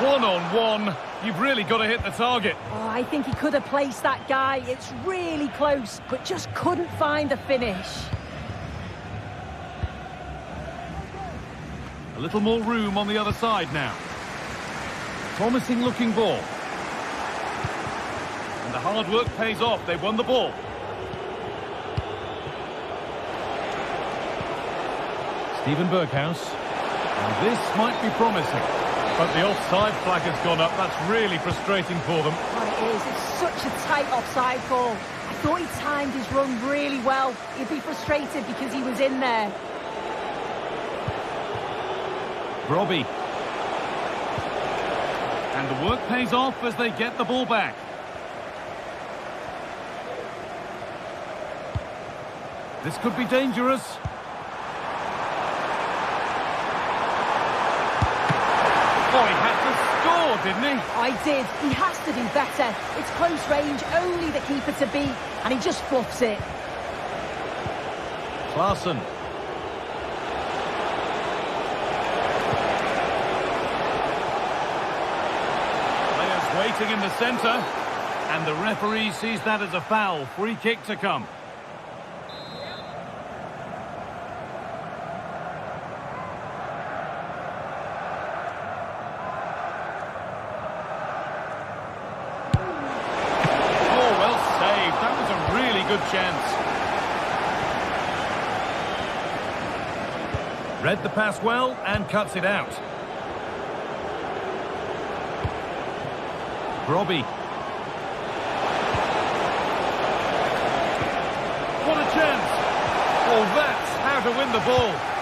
One-on-one. You've really got to hit the target. Oh, I think he could have placed that guy. It's really close, but just couldn't find the finish. A little more room on the other side now. Promising looking ball. And the hard work pays off. They won the ball. Steven Berghaus. And this might be promising. But the offside flag has gone up. That's really frustrating for them. Oh, it is. It's such a tight offside call. I thought he timed his run really well. He'd be frustrated because he was in there. Robbie. And the work pays off as they get the ball back. This could be dangerous. Oh, he had to score, didn't he? I did. He has to do better. It's close range, only the keeper to beat, and he just fluffs it. Klaassen. Players waiting in the centre, and the referee sees that as a foul. Free kick to come. Good chance. Read the pass well and cuts it out. Robbie. What a chance. Oh, that's how to win the ball.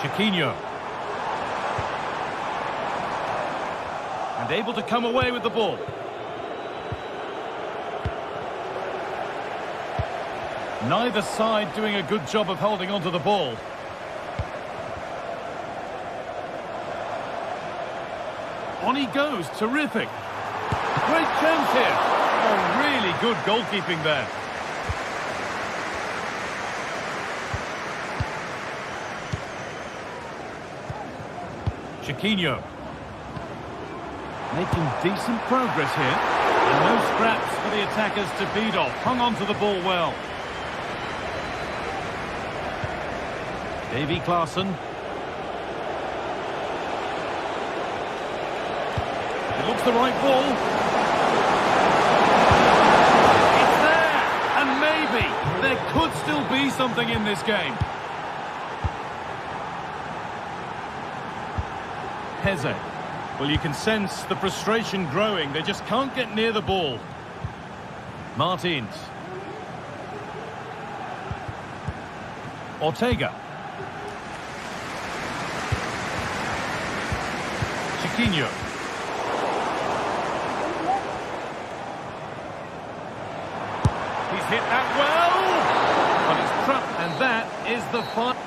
Chiquinho. And able to come away with the ball. Neither side doing a good job of holding onto the ball. On he goes, terrific. Great chance here. Oh, really good goalkeeping there. Chiquinho. Making decent progress here. And no scraps for the attackers to beat off. Hung on to the ball well. Davy Klaassen. It looks the right ball. It's there! And maybe there could still be something in this game. Heze. Well, you can sense the frustration growing. They just can't get near the ball. Martins. Ortega. Chiquinho. He's hit that well. But it's trapped, and that is the final.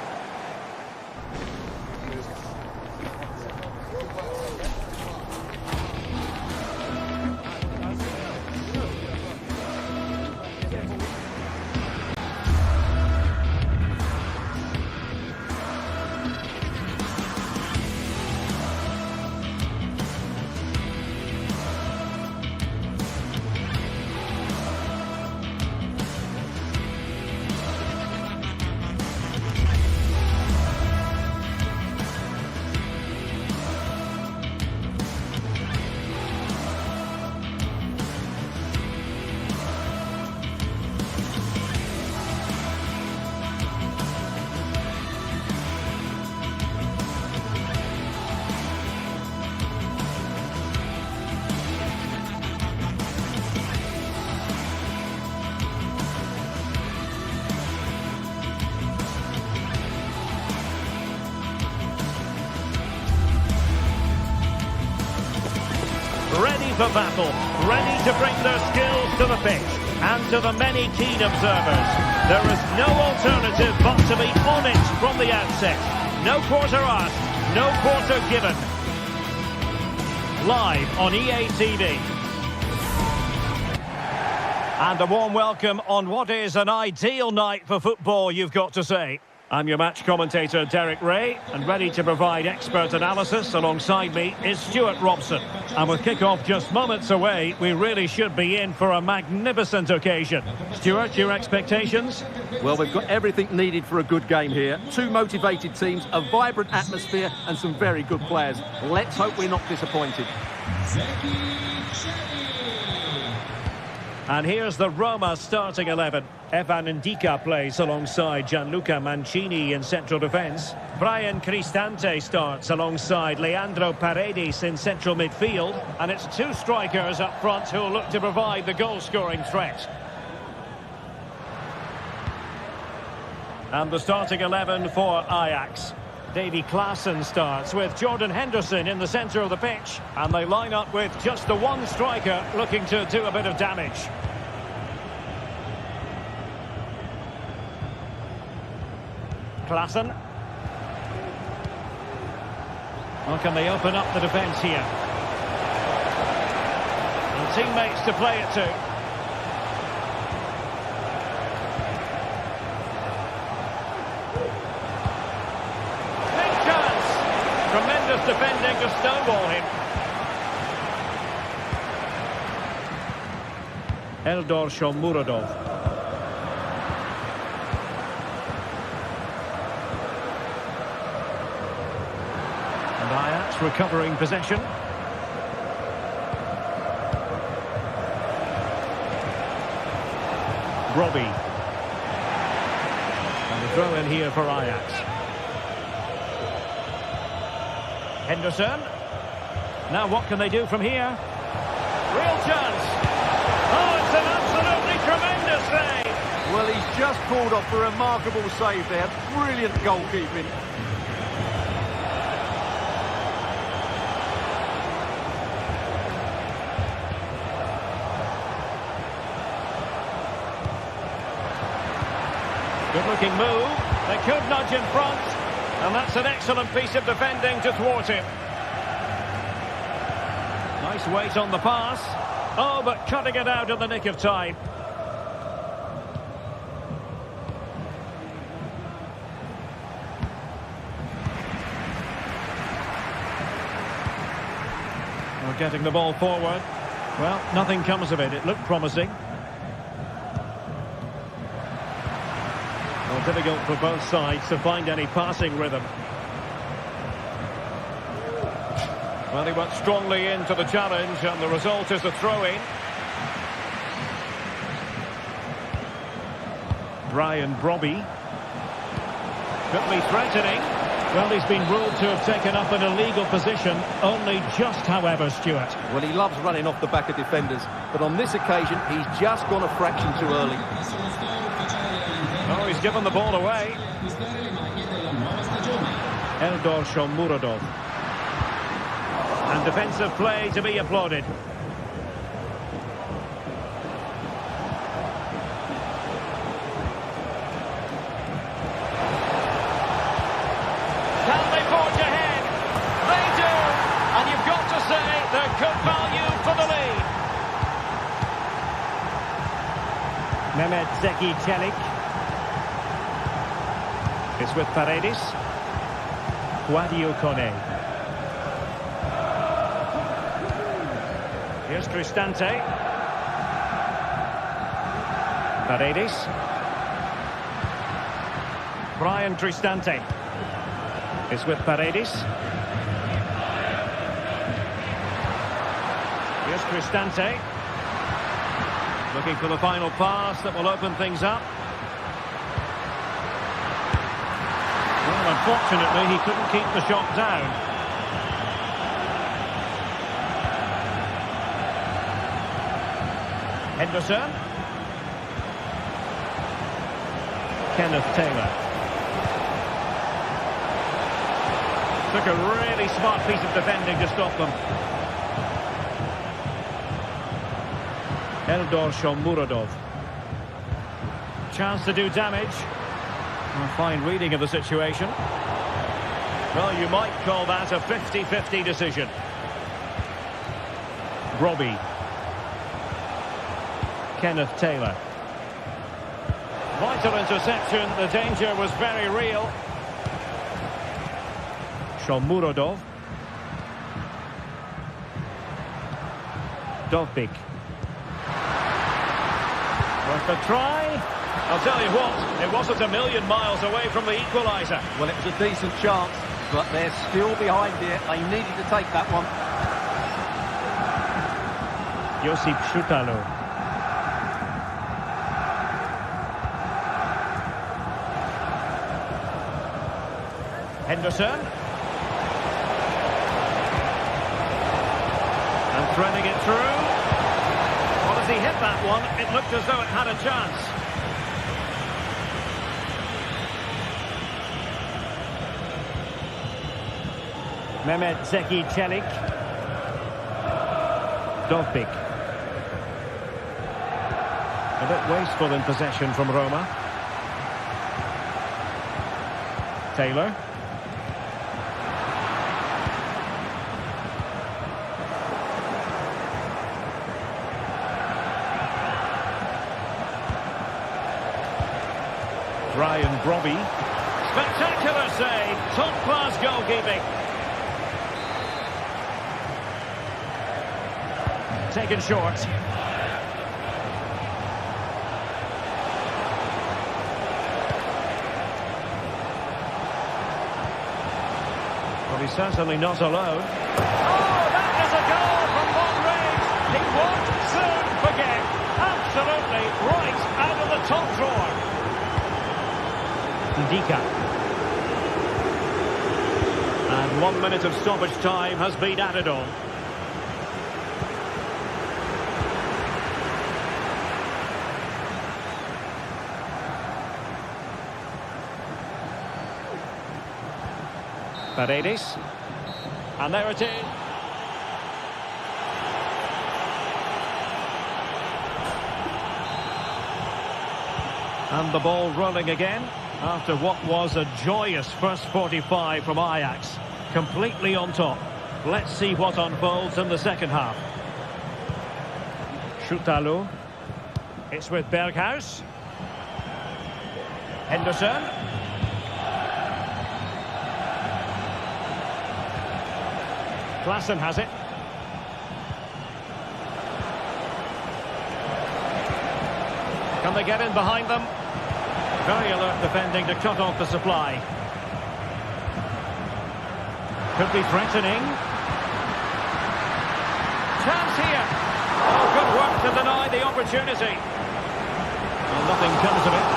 Ready for battle, ready to bring their skills to the pitch. And to the many keen observers, there is no alternative but to be on it from the outset. No quarter asked, no quarter given. Live on EA TV. And a warm welcome on what is an ideal night for football, you've got to say. I'm your match commentator, Derek Ray, and ready to provide expert analysis alongside me is Stuart Robson. And with kick-off just moments away, we really should be in for a magnificent occasion. Stuart, your expectations? Well, we've got everything needed for a good game here. Two motivated teams, a vibrant atmosphere, and some very good players. Let's hope we're not disappointed. And here's the Roma starting 11. Evan Ndika plays alongside Gianluca Mancini in central defence. Brian Cristante starts alongside Leandro Paredes in central midfield. And it's two strikers up front who'll look to provide the goal-scoring threat. And the starting 11 for Ajax. Davy Klaassen starts with Jordan Henderson in the centre of the pitch. And they line up with just the one striker looking to do a bit of damage. Klaassen. Well, can they open up the defence here? And teammates to play it to. Tremendous defending to stonewall him. Eldor Shomurodov. And Ajax recovering possession. Robbie. And the throw in here for Ajax. Henderson. Now what can they do from here? Real chance. Oh, it's an absolutely tremendous save. Well, he's just pulled off a remarkable save there. Brilliant goalkeeping. Good-looking move. They could nudge in front. And that's an excellent piece of defending to thwart him. Nice weight on the pass. Oh, but cutting it out in the nick of time. We're getting the ball forward. Well, nothing comes of it. It looked promising. Well, difficult for both sides to find any passing rhythm. Well, he went strongly into the challenge, and the result is a throw-in. Brian Brobby. Could be threatening. Well, he's been ruled to have taken up an illegal position, only just, however, Stuart. Well, he loves running off the back of defenders, but on this occasion, he's just gone a fraction too early. Oh, he's given the ball away. Eldor Shomurodov. And defensive play to be applauded. Can they forge ahead? They do! And you've got to say they're good value for the lead. Mehmet Zeki Çelik. It's with Paredes. Guadio Kone. Here's Cristante. Paredes. Brian Cristante. It's with Paredes. Here's Cristante. Looking for the final pass that will open things up. Well, unfortunately, he couldn't keep the shot down. Henderson. Kenneth Taylor. Took a really smart piece of defending to stop them. Eldor Shomurodov. Chance to do damage. A fine reading of the situation. Well, you might call that a 50-50 decision. Robbie. Kenneth Taylor. Vital Vital interception. The danger was very real. Shomurodov. Dovbik. Worth a try. I'll tell you what, it wasn't a million miles away from the equaliser. Well, it was a decent chance, but they're still behind here. They needed to take that one. Josip Šutalo. Henderson. And threading it through. Well, as he hit that one, it looked as though it had a chance. Mehmet Zeki Çelik. Dovbik. A bit wasteful in possession from Roma. Taylor. Ryan Brobby. Spectacular save. Top-class goalkeeping. Taken short. Well, he's certainly not alone. Oh, that is a goal from long range. He won't soon forget. Absolutely right out of the top drawer. Ndika. And 1 minute of stoppage time has been added on. Paredes. And there it is. And the ball rolling again after what was a joyous first 45 from Ajax. Completely on top. Let's see what unfolds in the second half. Šutalo. It's with Berghuis. Henderson. Klaassen has it. Can they get in behind them? Very alert defending to cut off the supply. Could be threatening. Chance here. Oh, good work to deny the opportunity. Well, nothing comes of it.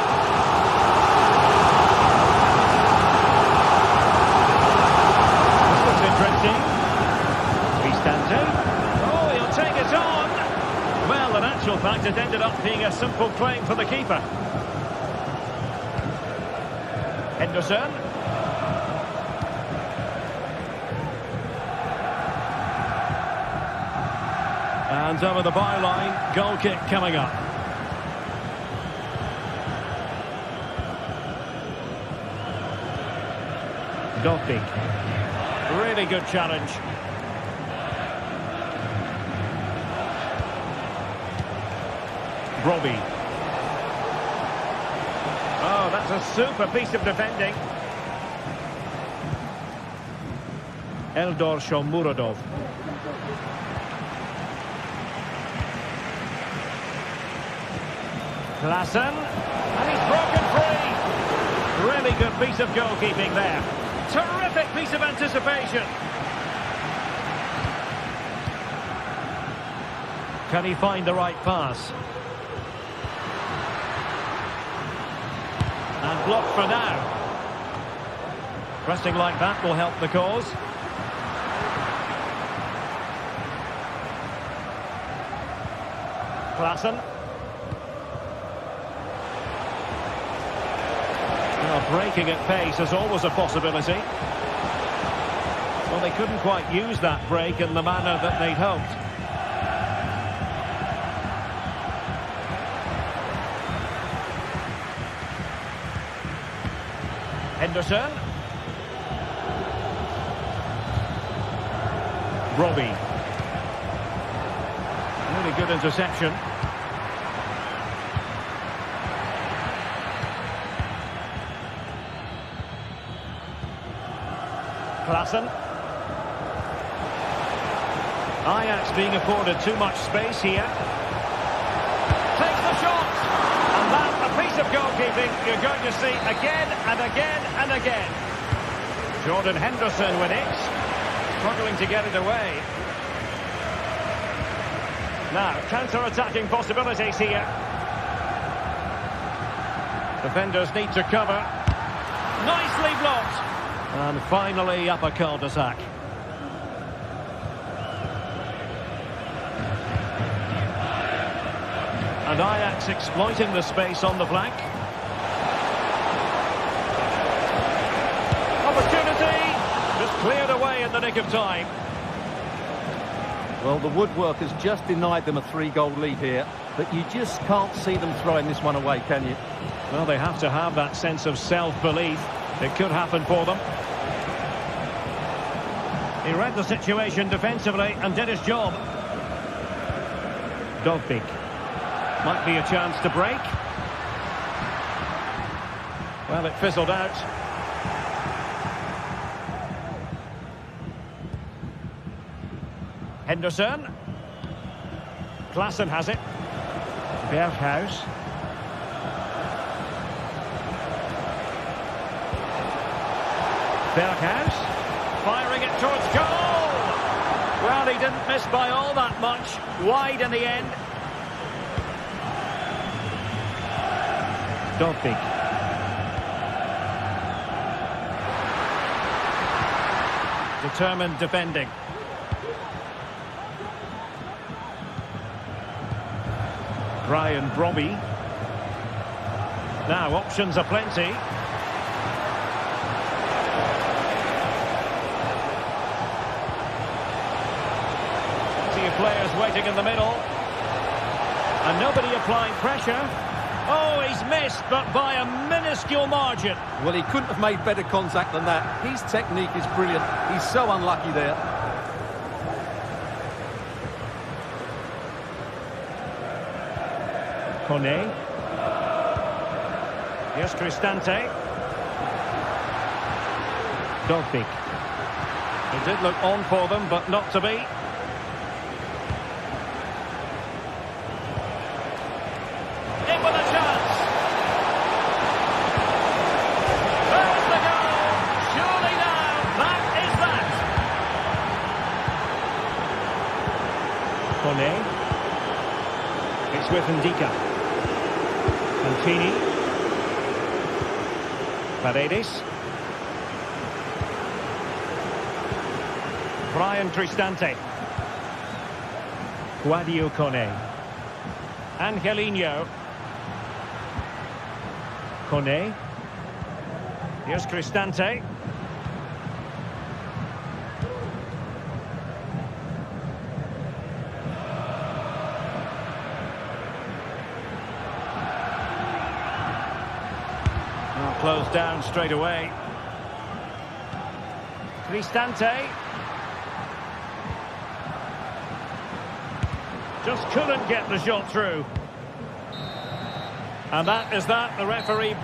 This looks interesting. Oh, he'll take it on. Well, in actual fact, it ended up being a simple claim for the keeper. Henderson. And over the byline, goal kick coming up. Dovbik. Really good challenge. Robbie. Oh, that's a super piece of defending. Eldor Shomurodov. Klaassen. And he's broken free. Really good piece of goalkeeping there. Terrific piece of anticipation. Can he find the right pass? And blocked for now. Pressing like that will help the cause. Klaassen. Now breaking at pace is always a possibility. Well, they couldn't quite use that break in the manner that they'd hoped. Henderson. Robbie. Really good interception. Klaassen. Ajax being afforded too much space here. Takes the shot! And that's a piece of goalkeeping you're going to see again and again and again. Jordan Henderson with it. Struggling to get it away. Now, counter-attacking possibilities here. Defenders need to cover. Nicely blocked. And finally up a cul-de-sac. And Ajax exploiting the space on the flank. Opportunity! Just cleared away in the nick of time. Well, the woodwork has just denied them a 3-goal lead here, but you just can't see them throwing this one away, can you? Well, they have to have that sense of self-belief. It could happen for them. He read the situation defensively and did his job. Dovbyk. Might be a chance to break. Well, it fizzled out. Henderson. Klaassen has it. Berghuis. Berghuis. Firing it towards goal. Well, he didn't miss by all that much. Wide in the end. Dovbyk. Determined defending. Brian Brobby. Now options are plenty. See players waiting in the middle. And nobody applying pressure. Oh, he's missed, but by a minuscule margin. Well, he couldn't have made better contact than that. His technique is brilliant. He's so unlucky there. Kone. Here's Cristante. Dovbyk. It did look on for them, but not to be. In with a chance. There's the goal. Surely now, that is that. Kone. It's with Ndika. Mancini. Paredes. Brian Cristante. Guadio Kone. Angelino. Kone. Here's Cristante. Closed down straight away. Cristante. Just couldn't get the shot through. And that is that. The referee.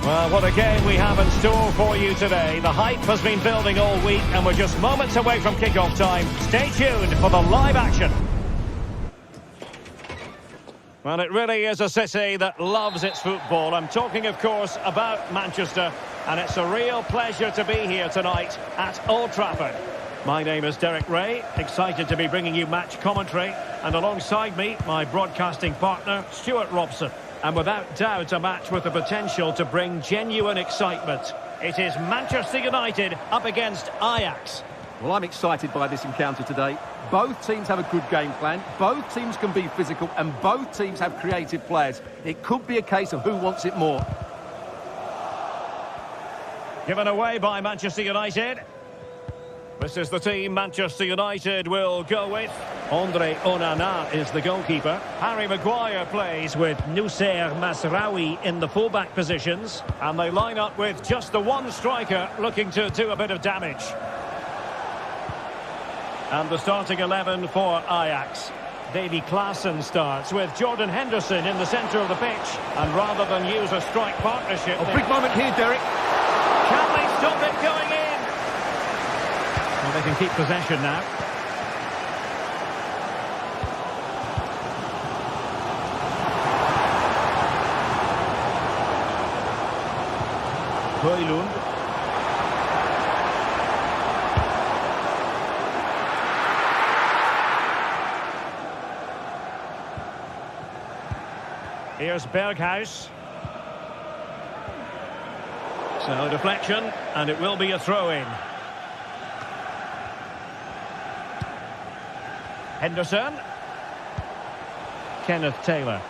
Well, what a game we have in store for you today. The hype has been building all week and we're just moments away from kick-off time. Stay tuned for the live action. Well, it really is a city that loves its football. I'm talking, of course, about Manchester, and it's a real pleasure to be here tonight at Old Trafford. My name is Derek Ray, excited to be bringing you match commentary, and alongside me, my broadcasting partner, Stuart Robson. And without doubt, a match with the potential to bring genuine excitement. It is Manchester United up against Ajax. Well, I'm excited by this encounter today. Both teams have a good game plan, both teams can be physical, and both teams have creative players. It could be a case of who wants it more. Given away by Manchester United. This is the team Manchester United will go with. Andre Onana is the goalkeeper. Harry Maguire plays with Noussair Mazraoui in the fullback positions. And they line up with just the one striker looking to do a bit of damage. And the starting 11 for Ajax. Davy Klaassen starts with Jordan Henderson in the centre of the pitch. And rather than use a strike partnership... A big moment here, Derek. Can they stop it going in? Well, they can keep possession now. Højlund. Here's Berghuis. So deflection, and it will be a throw-in. Henderson. Kenneth Taylor.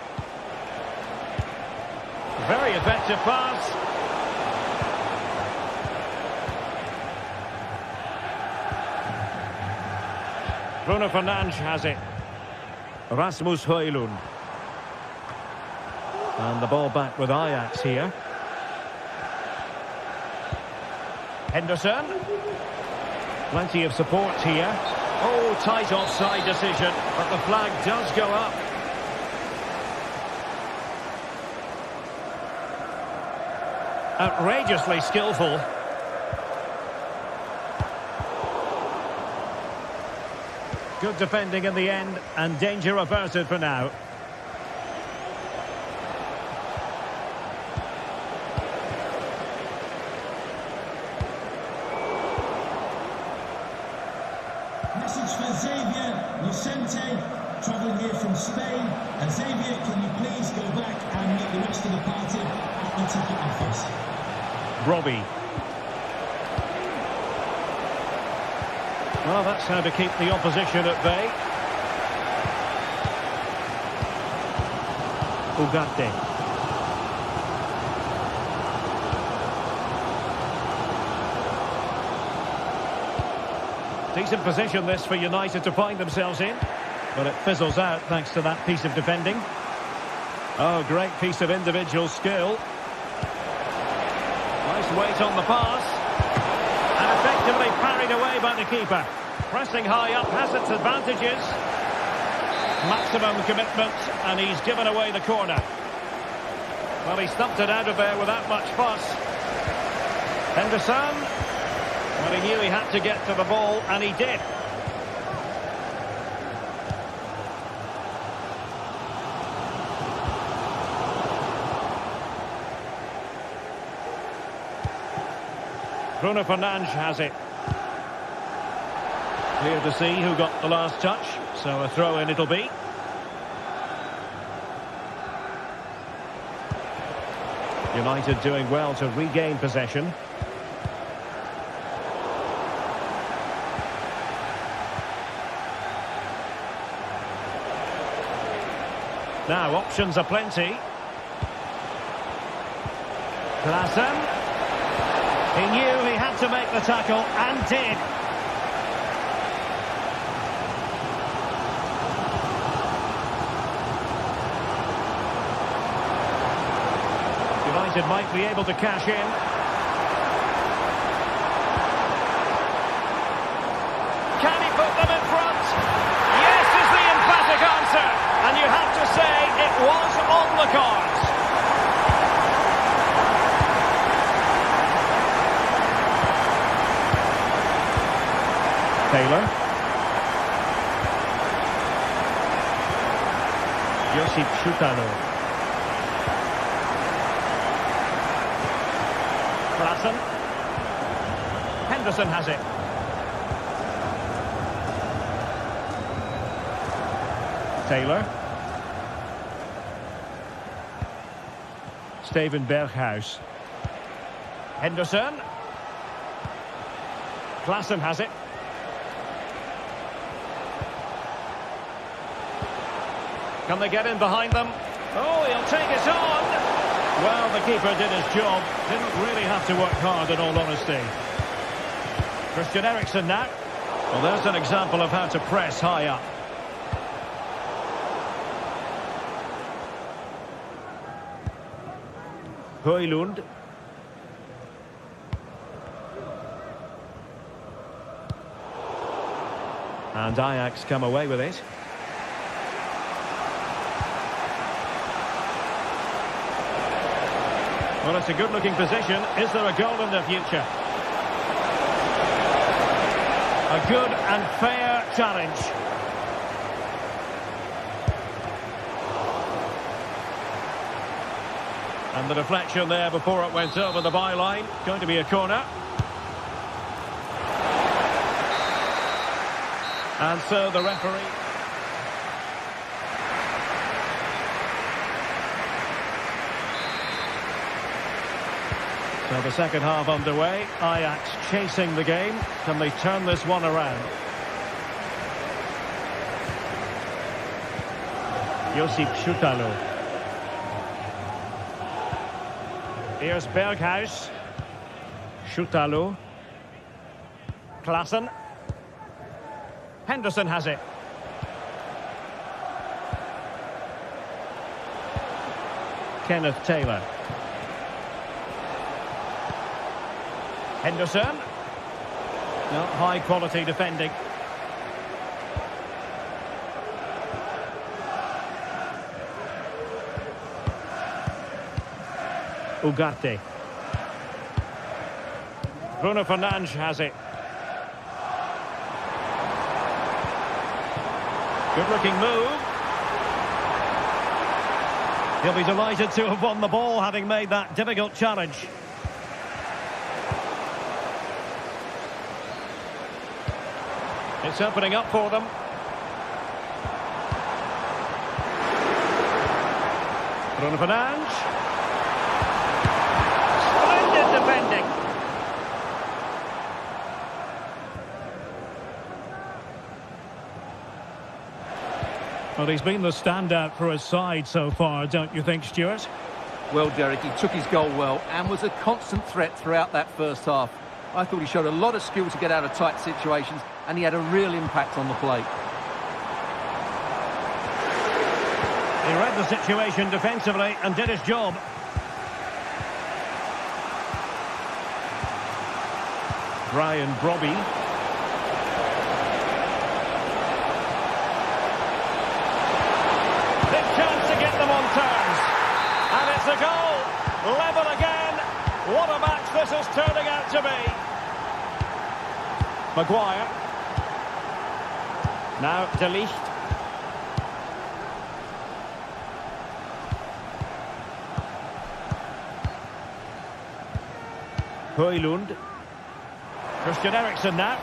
Very effective pass. Bruno Fernandes has it. Rasmus Højlund. And the ball back with Ajax here. Henderson. Plenty of support here. Oh, tight offside decision, but the flag does go up. Outrageously skillful. Good defending in the end, and danger averted for now. Message for Xavier Lucente, travelling here from Spain. Xavier, can you please go back and meet the rest of the party at the ticket office? Robbie. Well, that's how to keep the opposition at bay. Ugarte. Decent position this for United to find themselves in, but it fizzles out thanks to that piece of defending. Oh, great piece of individual skill. Nice weight on the pass. And effectively parried away by the keeper. Pressing high up has its advantages. Maximum commitment, and he's given away the corner. Well, he stumped it out of there without much fuss. Henderson. Well, he knew he had to get to the ball, and he did. Bruno Fernandes has it. Clear to see who got the last touch, so a throw-in it'll be. United doing well to regain possession. Now, options are plenty. Klaassen. He knew he had to make the tackle, and did. United might be able to cash in. Can he put them in front? Yes is the emphatic answer. And you have to say, it was on the cards. Taylor. Josip Szutalo. Klassen. Henderson has it. Taylor. Steven Berghuis. Henderson. Klassen has it. Can they get in behind them? Oh, he'll take it on. Well, the keeper did his job. Didn't really have to work hard, in all honesty. Christian Eriksen now. Well, there's an example of how to press high up. Højlund. And Ajax come away with it. Well, it's a good-looking position. Is there a goal in the future? A good and fair challenge. And the deflection there before it went over the byline. Going to be a corner. And so the referee... So the second half underway. Ajax chasing the game. Can they turn this one around? Josip Szutalo. Here's Berghuis. Szutalo. Klassen. Henderson has it. Kenneth Taylor. Henderson. No, high quality defending. Ugarte. Bruno Fernandes has it. Good looking move. He'll be delighted to have won the ball, having made that difficult challenge. It's opening up for them. Bruno Fernandes. Splendid defending. Well, he's been the standout for his side so far, don't you think, Stuart? Well, Derek, he took his goal well and was a constant threat throughout that first half. I thought he showed a lot of skill to get out of tight situations, and he had a real impact on the plate. He read the situation defensively and did his job. Brian Brobby. Big chance to get them on terms. And it's a goal. Level again. What a match this is turning out to be. Maguire. Now De Ligt. Højlund. Christian Eriksen now.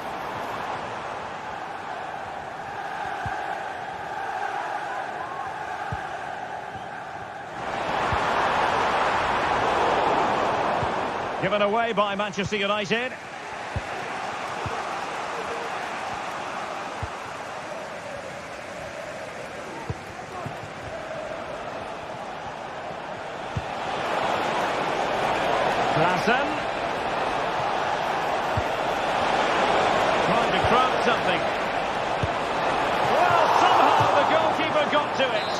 Given away by Manchester United. Klassen. Trying to craft something. Well, somehow the goalkeeper got to it.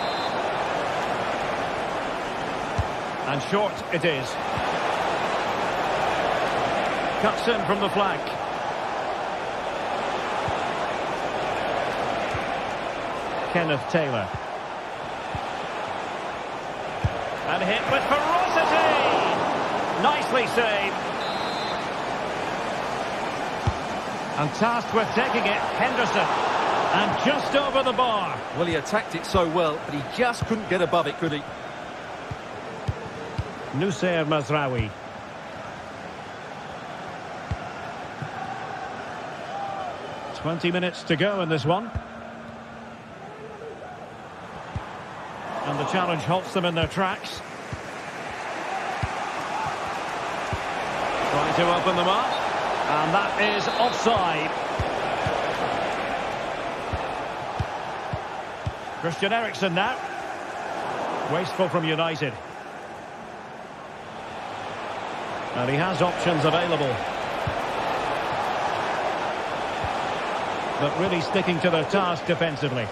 And short it is. Cuts in from the flank. Kenneth Taylor. And hit with ferocity. Nicely saved. And tasked with taking it, Henderson. And just over the bar. Well, he attacked it so well, but he just couldn't get above it, could he? Nusayr Mazraoui. "20 minutes to go in this one. And the challenge halts them in their tracks. Trying to open them up. And that is offside. Christian Eriksen now. Wasteful from United. And he has options available. But really sticking to their task defensively.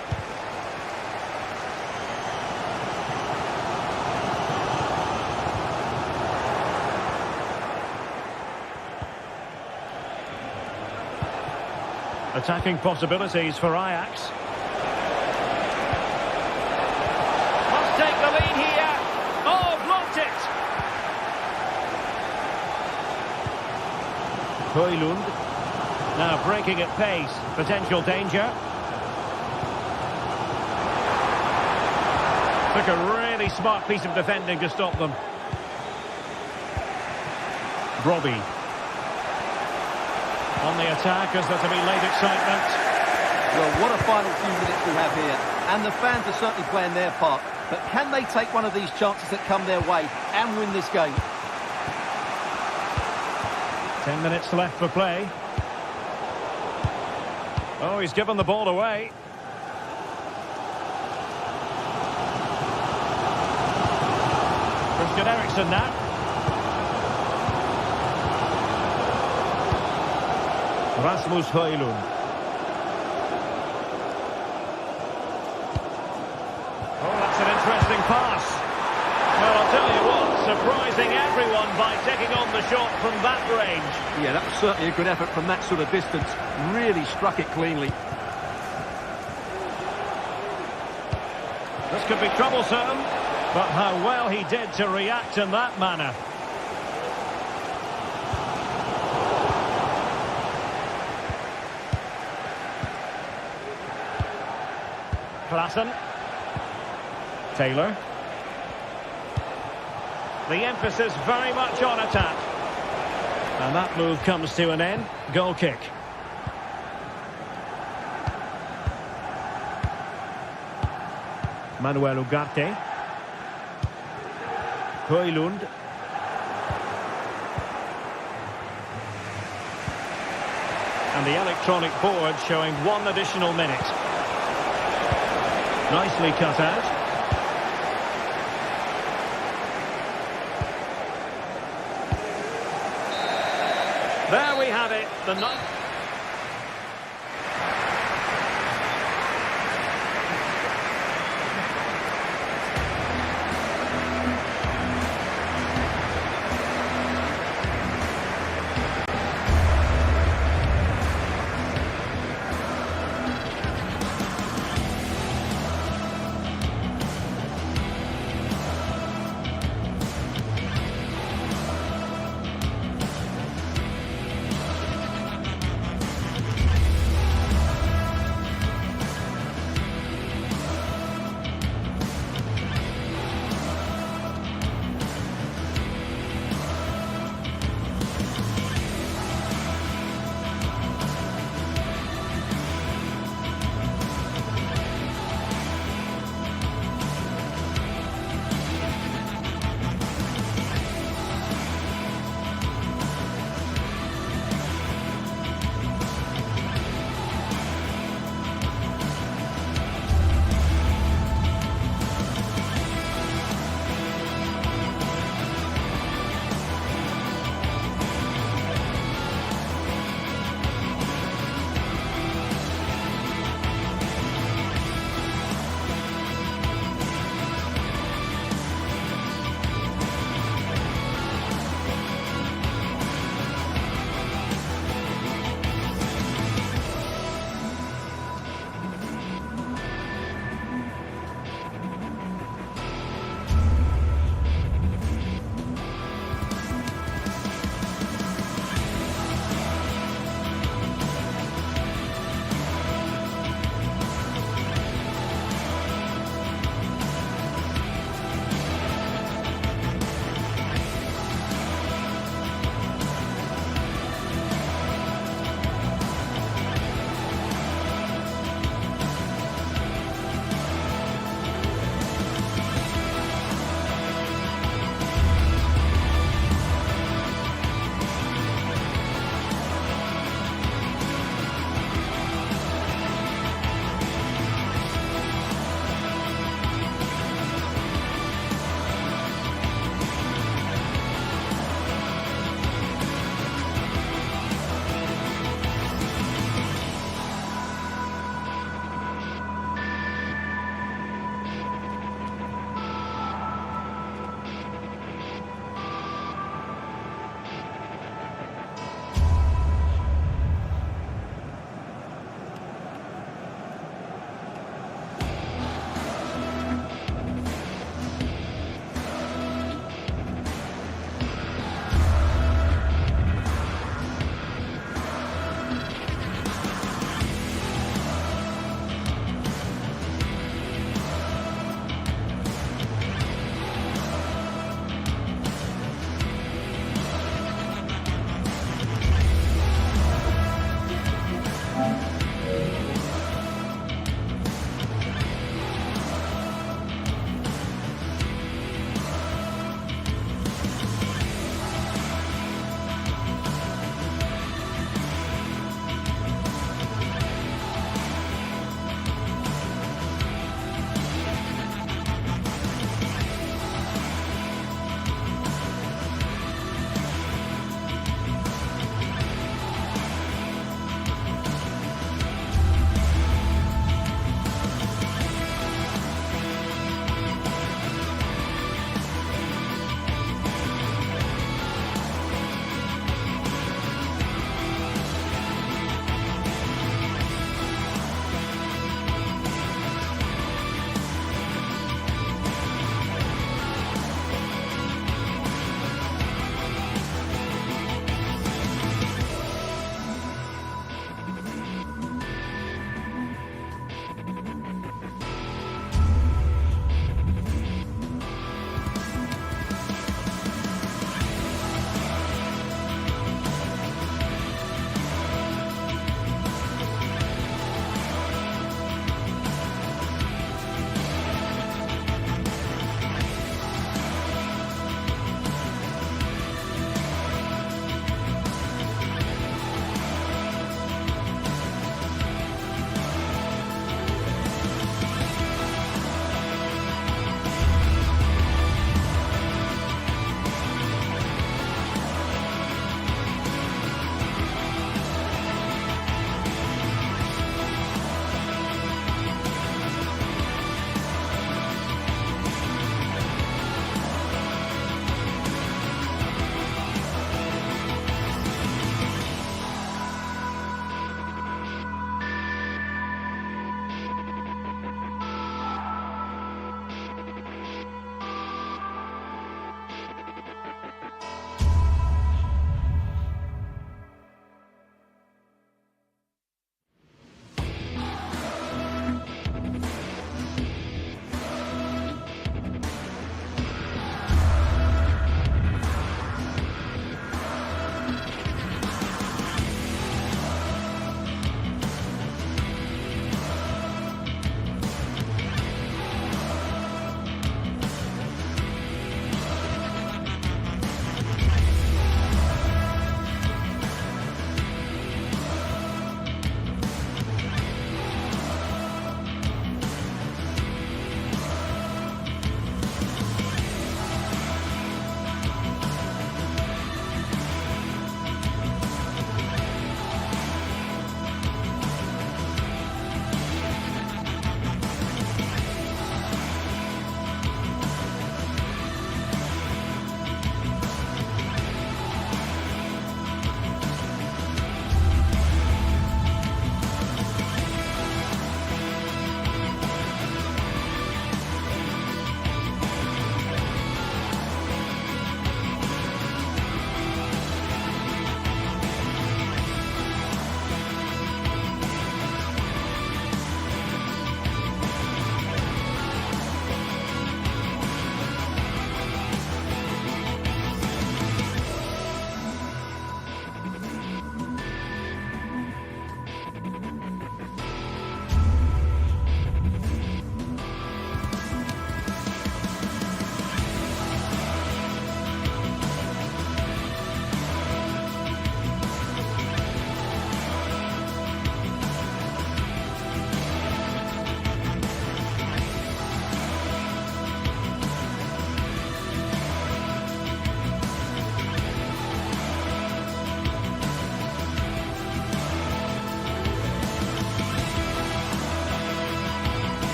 Attacking possibilities for Ajax. Must take the lead here. Oh, blocked it. Højlund. Now breaking at pace. Potential danger. Took a really smart piece of defending to stop them. Robbie. On the attack, as there to be late excitement. Well, what a final few minutes we have here. And the fans are certainly playing their part. But can they take one of these chances that come their way and win this game? 10 minutes left for play. Oh, he's given the ball away. Christian Eriksen now. Rasmus Højlund. Oh, that's an interesting pass. Well, I'll tell you what, surprising everyone by taking on the shot from that range. Yeah, that was certainly a good effort from that sort of distance. Really struck it cleanly. This could be troublesome, but how well he did to react in that manner. Klassen. Taylor. The emphasis very much on attack. And that move comes to an end. Goal kick. Manuel Ugarte. Højlund. And the electronic board showing 1 additional minute. Nicely cut out. There we have it. The ninth.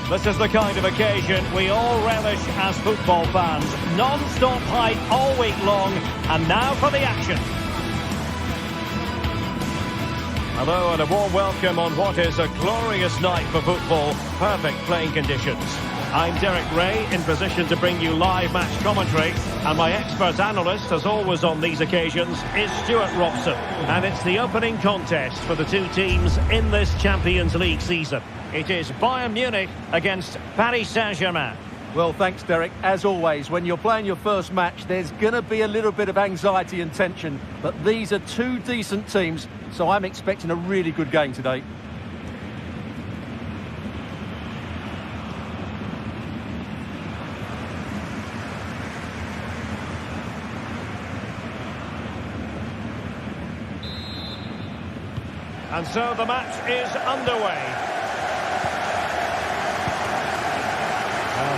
This is the kind of occasion we all relish as football fans. Non-stop hype all week long, and now for the action. Hello and a warm welcome on what is a glorious night for football. Perfect playing conditions. I'm Derek Ray, in position to bring you live match commentary, and my expert analyst, as always on these occasions, is Stuart Robson. And it's the opening contest for the two teams in this Champions League season. It is Bayern Munich against Paris Saint-Germain. Well, thanks, Derek. As always, when you're playing your first match, there's going to be a little bit of anxiety and tension. But these are two decent teams, so I'm expecting a really good game today. And so the match is underway.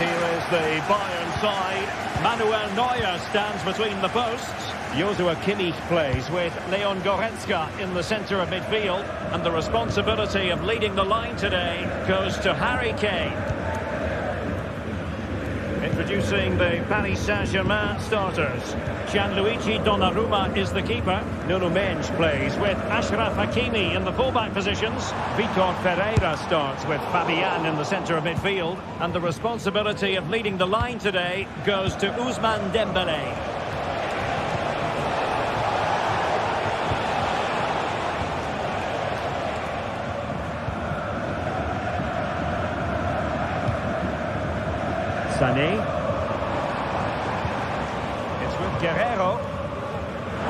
Here is the Bayern side. Manuel Neuer stands between the posts. Joshua Kimmich plays with Leon Goretzka in the centre of midfield. And the responsibility of leading the line today goes to Harry Kane. Introducing the Paris Saint-Germain starters. Gianluigi Donnarumma is the keeper. Nuno Mendes plays with Achraf Hakimi in the fullback positions. Vitor Ferreira starts with Fabian in the centre of midfield. And the responsibility of leading the line today goes to Ousmane Dembélé. Sané. Guerrero.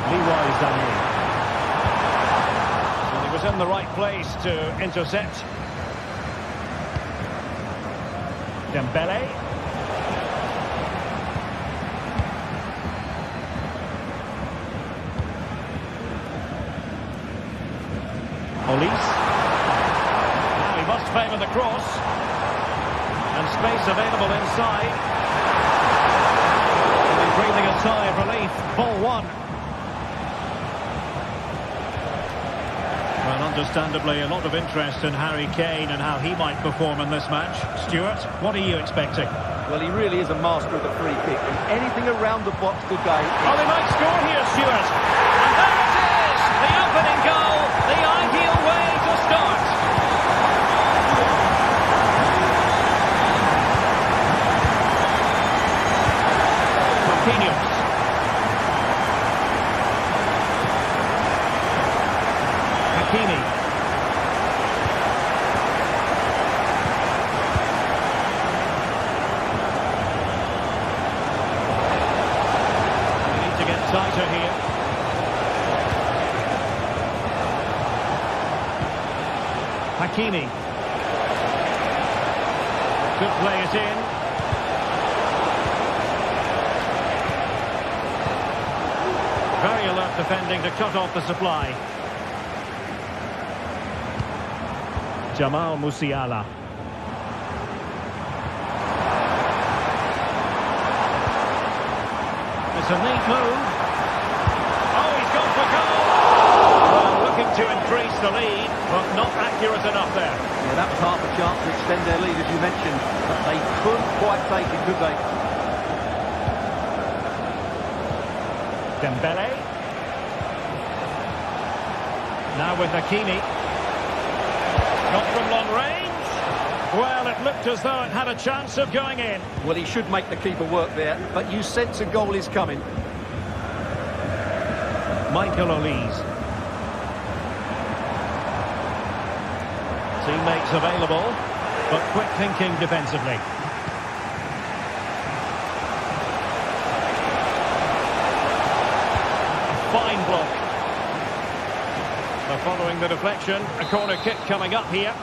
Leroy Sané. And he was in the right place to intercept. Dembélé. Olise. Now he must favour the cross. And space available inside. Breathing a sigh of relief. Ball one. Well, understandably, a lot of interest in Harry Kane and how he might perform in this match. Stuart, what are you expecting? Well, he really is a master of the free kick. And anything around the box today... Oh, they might score here, Stuart. And there it is! The opening goal. The ideal way to start. Hakimi. We need to get tighter here. Hakimi. Could play it in. Very alert defending to cut off the supply. Jamal Musiala. It's a neat move. Oh, he's gone for goal! Well, looking to increase the lead, but not accurate enough there. Yeah, that was half a chance to extend their lead, as you mentioned. But they couldn't quite take it, could they? Dembélé. Now with Hakimi. Not from long range. Well, it looked as though it had a chance of going in. Well, he should make the keeper work there, but you sense a goal is coming. Michael Olise. Teammates available, but quick thinking defensively. Fine block. Following the deflection, a corner kick coming up here.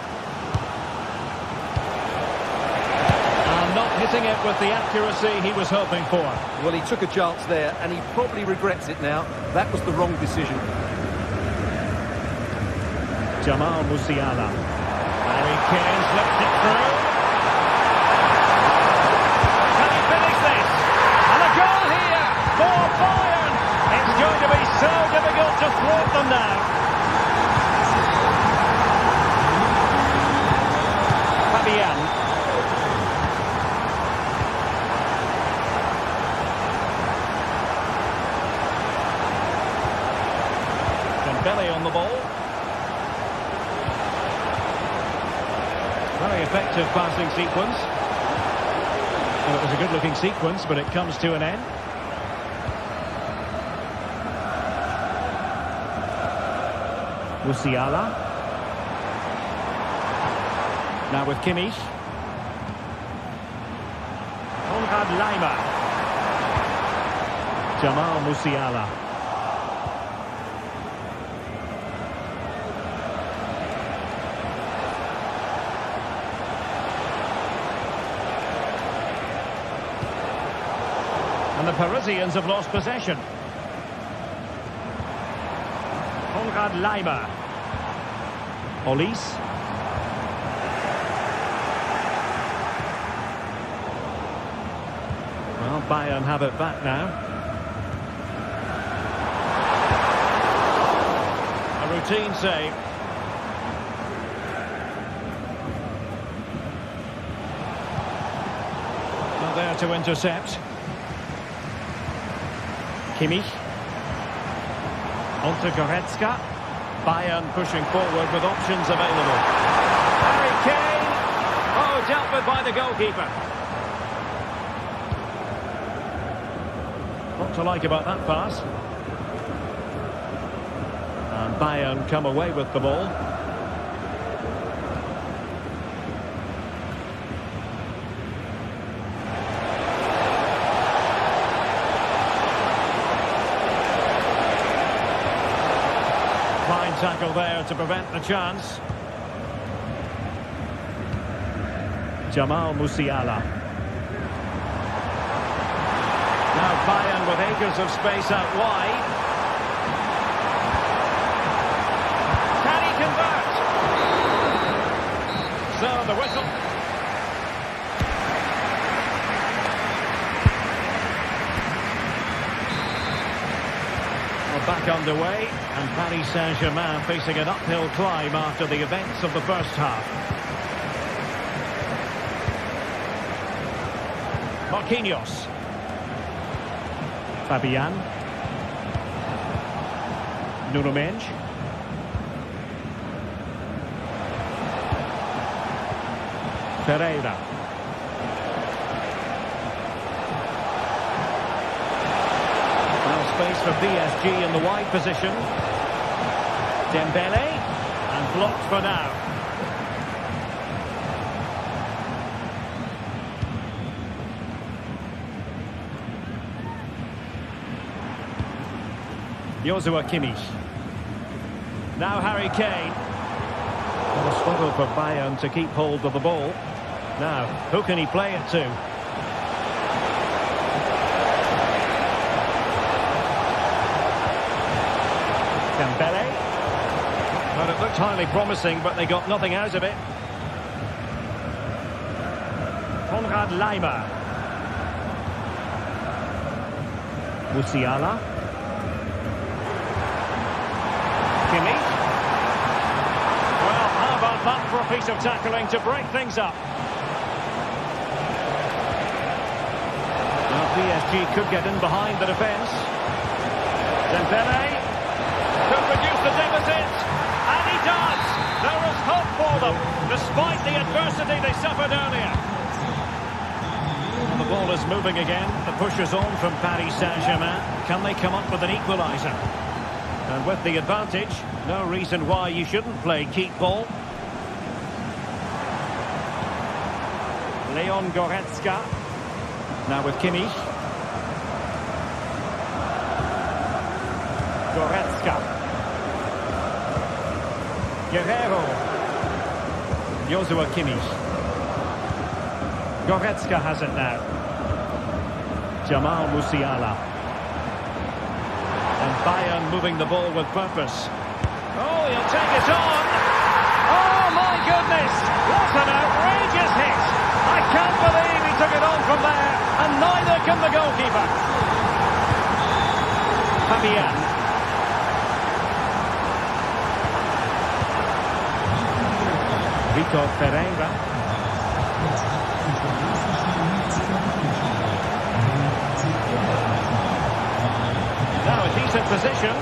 And not hitting it with the accuracy he was hoping for. Well, he took a chance there, and he probably regrets it now. That was the wrong decision. Jamal Musiala. Harry Kane slipped it through. Can he finish this? And a goal here for Bayern. It's going to be so difficult to thwart them now. Fabian. Very effective passing sequence. Well, it was a good-looking sequence, but it comes to an end. Musiala. Now with Kimmich. Konrad Laimer. Jamal Musiala. And the Parisians have lost possession. Konrad Laimer. Olise. Well, Bayern have it back now. A routine save. Not there to intercept. Kimmich. On to Goretzka. Bayern pushing forward with options available. Harry Kane. Oh, dealt with by the goalkeeper. What to like about that pass. And Bayern come away with the ball. Fine tackle there to prevent the chance. Jamal Musiala. Now Bayern with acres of space out wide. Can he convert? So the whistle. Well, back underway, and Paris Saint-Germain facing an uphill climb after the events of the first half. Marquinhos. Fabian. Nuno Mendes. Pereira. Now space for PSG in the wide position. Dembele. And blocked for now. Joshua Kimmich. Now Harry Kane. And a struggle for Bayern to keep hold of the ball. Now, who can he play it to? Dembele. Well, it looked highly promising, but they got nothing out of it. Konrad Laimer. Musiala. Kimmich. Well, how about that for a piece of tackling to break things up? Now PSG could get in behind the defence. Dembele could reduce the deficit, and he does. There is hope for them, despite the adversity they suffered earlier. And the ball is moving again. The push is on from Paris Saint-Germain. Can they come up with an equaliser? And with the advantage, no reason why you shouldn't play keep ball. Leon Goretzka. Now with Kimmich. Goretzka. Guerrero. Joshua Kimmich. Goretzka has it now. Jamal Musiala. And Bayern moving the ball with purpose. Oh, he'll take it on. Oh, my goodness. What an outrageous hit. I can't believe he took it on from there. And neither can the goalkeeper. Fabian. Rico Pereira. Now a decent position.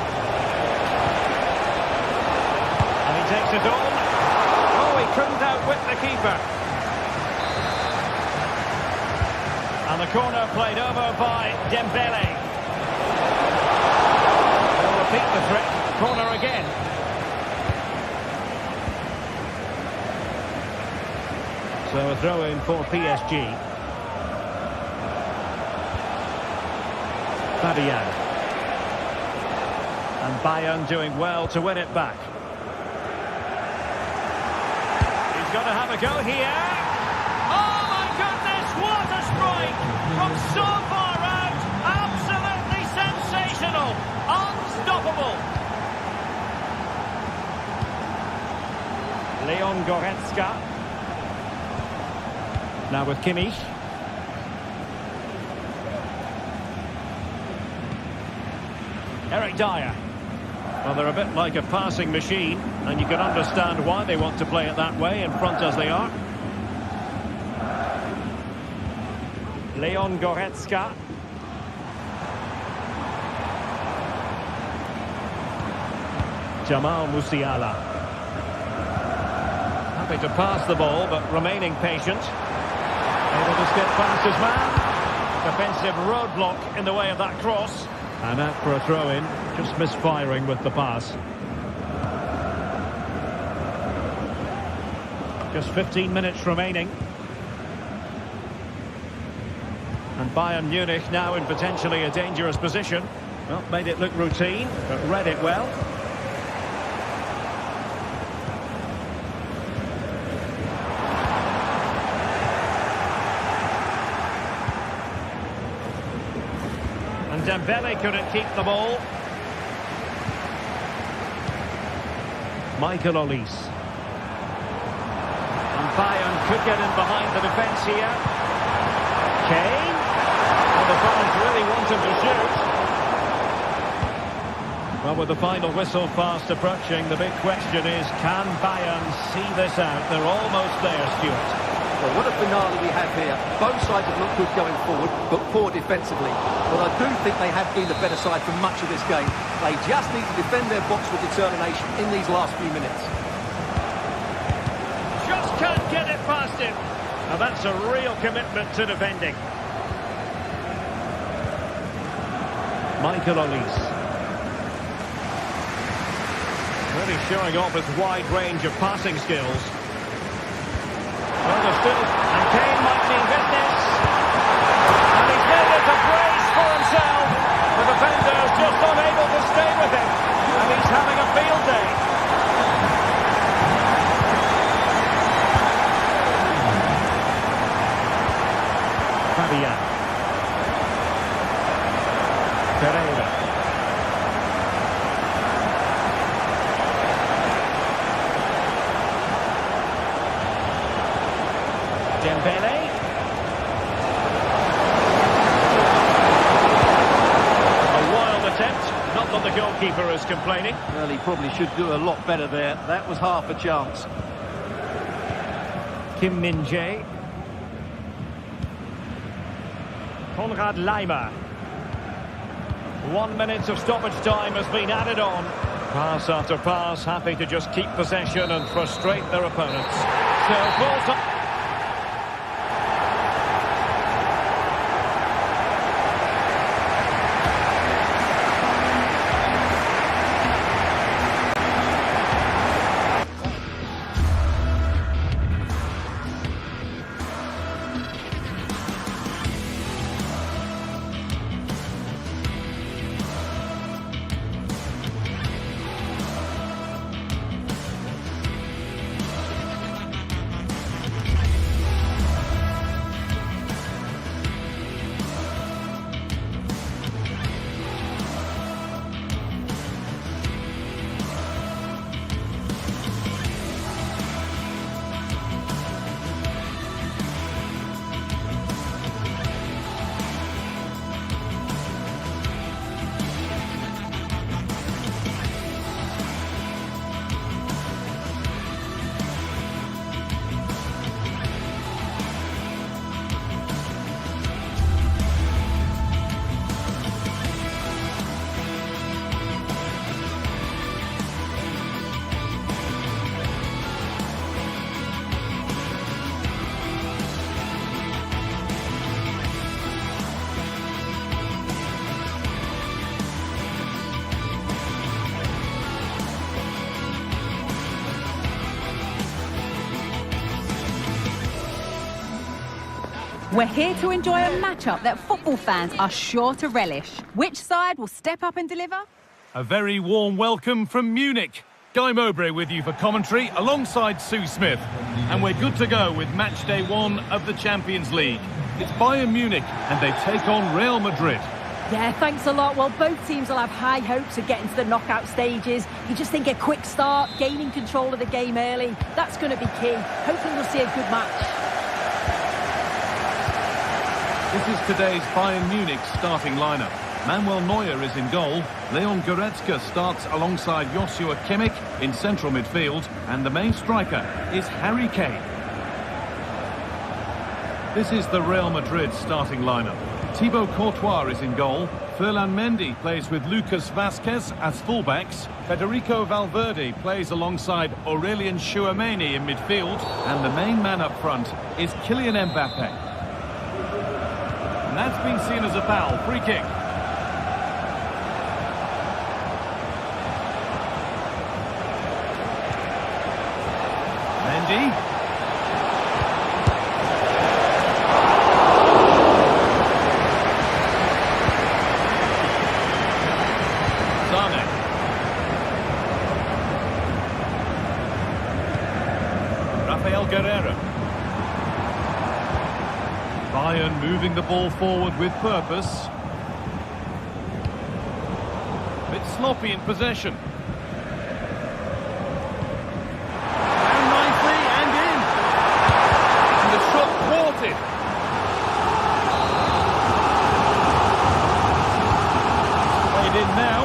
And he takes it on. Oh, he couldn't outwit the keeper. the corner played over by Dembele. They'll repeat the trick. Corner again. So a throw in for PSG. Fabian. And Bayern doing well to win it back. He's going to have a go here. Oh my goodness, what a strike! From so far out, absolutely sensational, unstoppable. Leon Goretzka. Now with Kimmich. Eric Dyer. Well, they're a bit like a passing machine, and you can understand why they want to play it that way, in front as they are. Leon Goretzka. Jamal Musiala. Happy to pass the ball, but remaining patient. Able to skip past his man. Defensive roadblock in the way of that cross. And out for a throw-in, just misfiring with the pass. Just 15 minutes remaining. And Bayern Munich now in potentially a dangerous position. Well, made it look routine, but read it well. And Dembele couldn't keep the ball. Michael Olise. And Bayern could get in behind the defence here. Kane. And the fans really want him to shoot. Well, with the final whistle fast approaching, the big question is, can Bayern see this out? They're almost there, Stuart. Well, what a finale we have here. Both sides have looked good going forward, but poor defensively. But I do think they have been the better side for much of this game. They just need to defend their box with determination in these last few minutes. Just can't get it past him. Now that's a real commitment to defending. Michael Olise. Really showing off his wide range of passing skills. Well, there's still... And Kane might mean business. And he's made it a brace for himself. The defender's just unable to stay with him. And he's having a field day. Fabian. Pereira. Dembele. A wild attempt. Not that the goalkeeper is complaining. Well, he probably should do a lot better there. That was half a chance. Kim Min-jae. Konrad Laimer. 1 minute of stoppage time has been added on. Pass after pass, happy to just keep possession and frustrate their opponents. So, full time. We're here to enjoy a matchup that football fans are sure to relish. Which side will step up and deliver? A very warm welcome from Munich. Guy Mowbray with you for commentary alongside Sue Smith. And we're good to go with match day 1 of the Champions League. It's Bayern Munich and they take on Real Madrid. Yeah, thanks a lot. Well, both teams will have high hopes of getting to the knockout stages. You just think a quick start, gaining control of the game early, that's going to be key. Hopefully we'll see a good match. This is today's Bayern Munich starting lineup. Manuel Neuer is in goal. Leon Goretzka starts alongside Joshua Kimmich in central midfield. And the main striker is Harry Kane. This is the Real Madrid starting lineup. Thibaut Courtois is in goal. Ferland Mendy plays with Lucas Vazquez as fullbacks. Federico Valverde plays alongside Aurelien Tchouameni in midfield. And the main man up front is Kylian Mbappe. And that's been seen as a foul. Free kick. Mendy. Bayern moving the ball forward with purpose. A bit sloppy in possession. And nicely and in. And the shot thwarted. Played in now.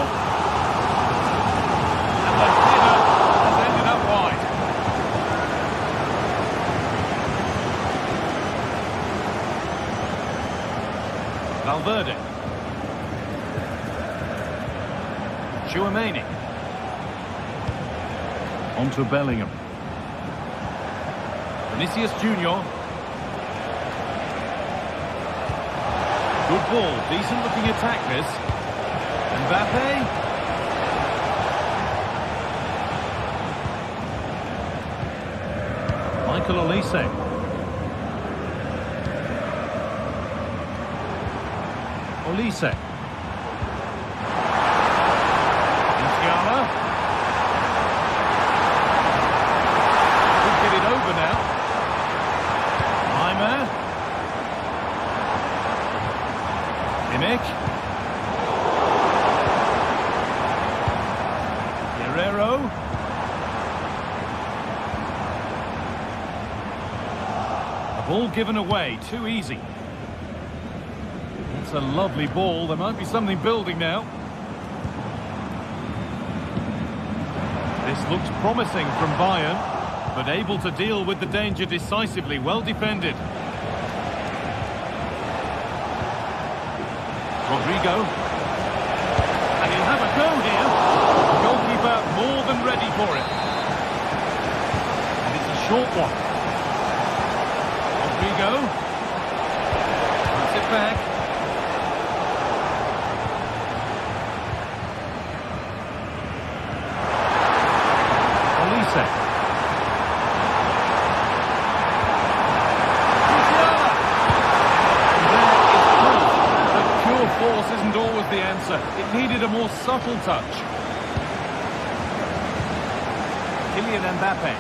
And the header has ended up wide. Valverde. Tchouameni. On to Bellingham. Vinicius Junior. Good ball, decent looking attack this. Mbappe. Michael Olise. Olise. Musiala. Could get it over now. Reimer. Kimmich. Guerrero. A ball given away, too easy. It's a lovely ball. There might be something building now. This looks promising from Bayern, but able to deal with the danger decisively. Well defended. Rodrigo. And he'll have a go here. The goalkeeper more than ready for it. And it's a short one. Rodrigo. Puts it back. The answer. It needed a more subtle touch. Kylian Mbappe.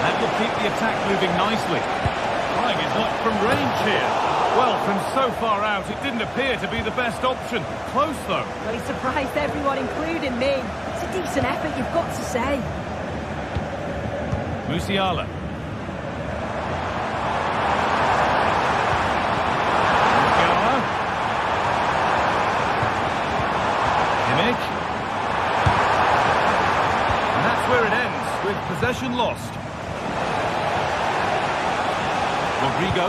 That will keep the attack moving nicely. Trying his luck from range here. Well, from so far out, it didn't appear to be the best option. Close, though. Well, he surprised everyone, including me. It's a decent effort, you've got to say. Musiala. And that's where it ends, with possession lost. Rodrigo.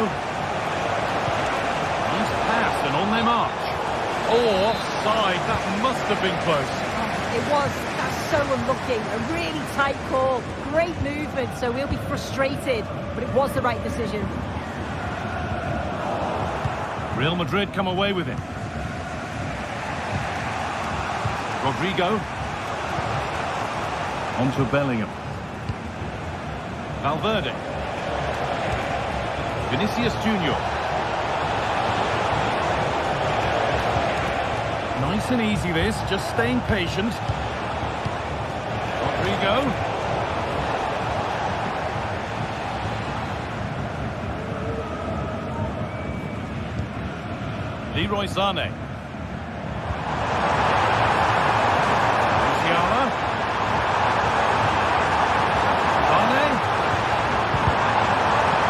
Nice pass and on their march. Oh, offside. That must have been close. It was. That's so unlucky. A really tight call. Great movement, so we'll be frustrated. But it was the right decision. Real Madrid come away with it. Rodrigo. On to Bellingham. Valverde. Vinicius Junior. Nice and easy this, just staying patient. Rodrigo. Leroy Sané. Musiala. Sané.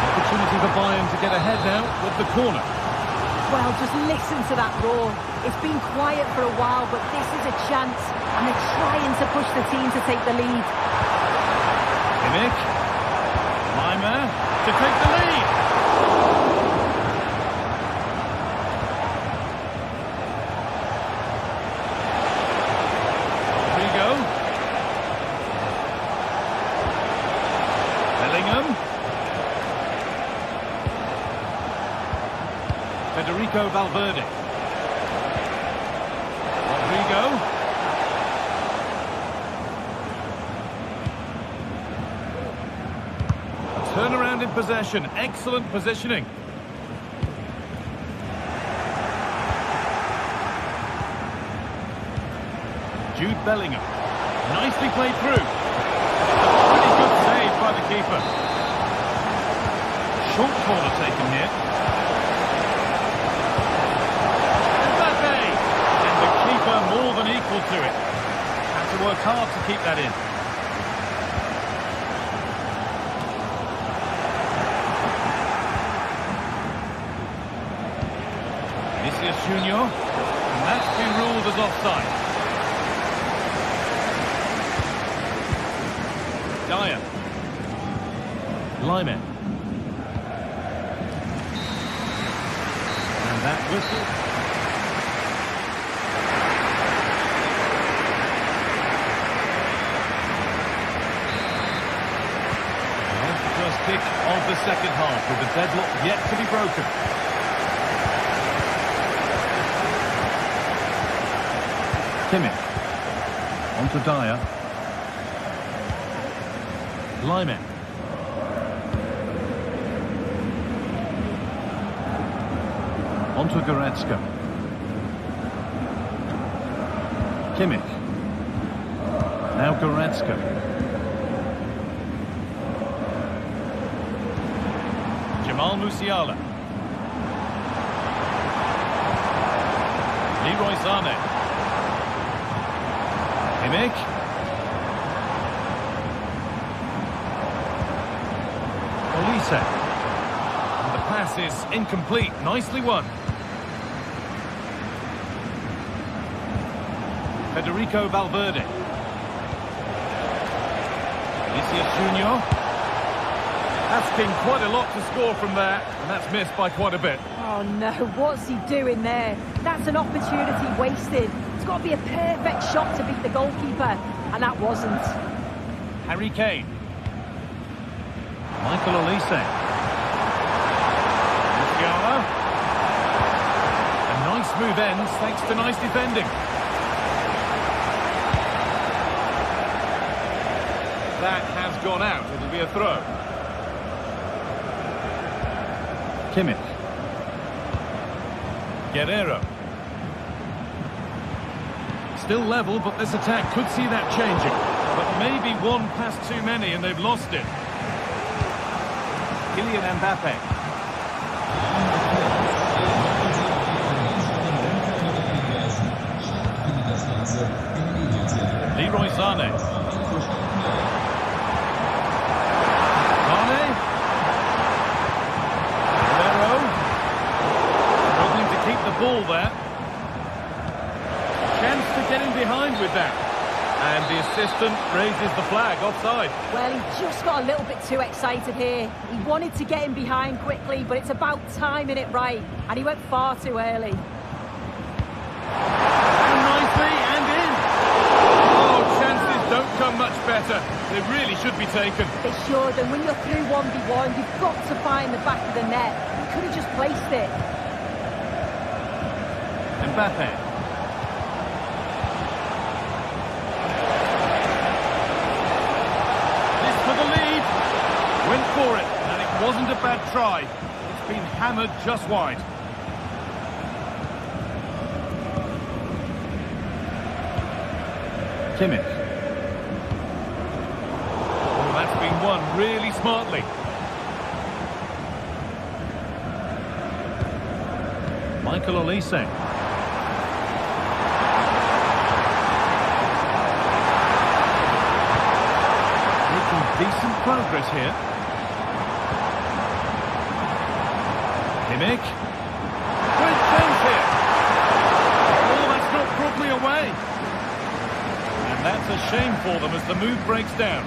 Opportunity for Bayern to get ahead now with the corner. Well, just listen to that roar. It's been quiet for a while, but this is a chance, and they're trying to push the team to take the lead. Kimmich. Lima to take the lead. Rodrigo. Bellingham. Federico Valverde. Rodrigo. Turnaround in possession. Excellent positioning. Jude Bellingham. Nicely played through. Pretty good save by the keeper. Short corner taken here. More than equal to it. Have to work hard to keep that in. Vinicius Junior, and that's been ruled as offside. Dyer. Lyman. And that whistle. Kick of the second half with the deadlock yet to be broken. Kimmich. On to Dyer. Lyman. On to Goretzka. Kimmich. Now Goretzka. Musiala. Leroy Sané. Kimmich. Olise. And the pass is incomplete. Nicely won. Federico Valverde. Vinicius Junior. Asking quite a lot to score from there, and that's missed by quite a bit. Oh no, what's he doing there? That's an opportunity wasted. It's got to be a perfect shot to beat the goalkeeper, and that wasn't. Harry Kane. Michael Olise. Musiala. A nice move ends thanks to nice defending. That has gone out. It'll be a throw. Kimmich. Guerrero. Still level, but this attack could see that changing. But maybe one pass too many and they've lost it. Kylian Mbappe. Leroy Sané. Ball there. Chance to get in behind with that. And the assistant raises the flag offside. Well, he just got a little bit too excited here. He wanted to get in behind quickly, but it's about timing it right. And he went far too early. And nicely and in. Oh, chances don't come much better. They really should be taken. They should, and when you're through 1v1, you've got to find the back of the net. He could have just placed it. Mbappe. This for the lead. Went for it, and it It wasn't a bad try. It's been hammered just wide. Kimmich. Oh, that's been won really smartly. Michael Olise. Making decent progress here. Kimmich. Great chance here. Oh, that's not properly away. And that's a shame for them as the move breaks down.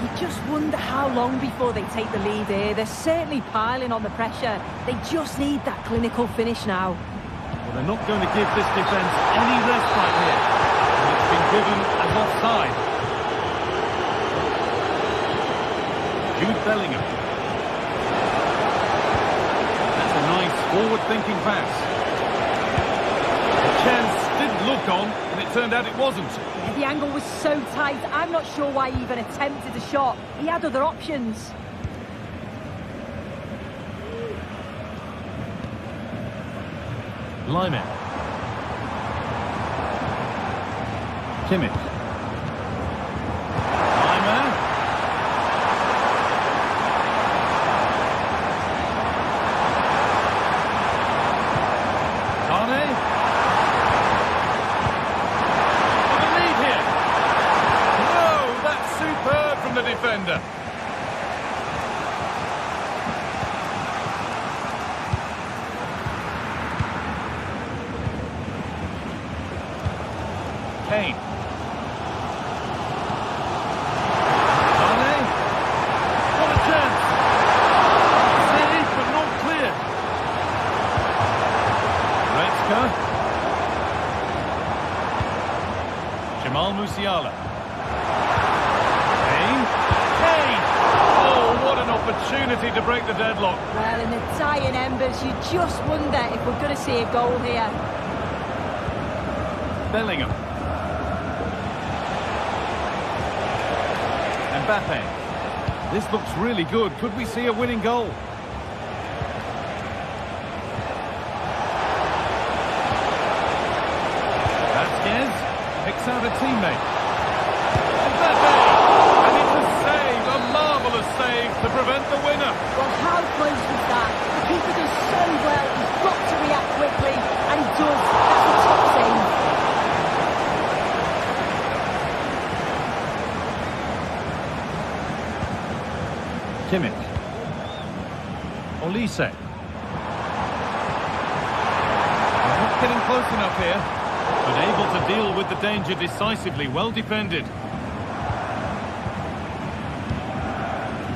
You just wonder how long before they take the lead here. They're certainly piling on the pressure. They just need that clinical finish now. Well, they're not going to give this defence any respite here. And it's been given as offside. Jude Bellingham. That's a nice forward-thinking pass. The chance did look on, and it turned out it wasn't. The angle was so tight, I'm not sure why he even attempted a shot. He had other options. Lyman. Kimmich. Lyman. Sane. For the lead here. Oh, that's superb from the defender. Kane. Sane. What a chance. Save, but not clear. Goretzka. Jamal Musiala. Kane. Kane. Oh, what an opportunity to break the deadlock. Well, in the dying embers, you just wonder if we're going to see a goal here. Bellingham. Mbappe. This looks really good. Could we see a winning goal? Vasquez picks out a teammate. Mbappe! And it's a save, a marvellous save to prevent the winner. Well, how close was that? The keeper does so well. He's got to react quickly, and he does. That's a top save. Kimmich. Olise. Not getting close enough here, but able to deal with the danger decisively. Well defended.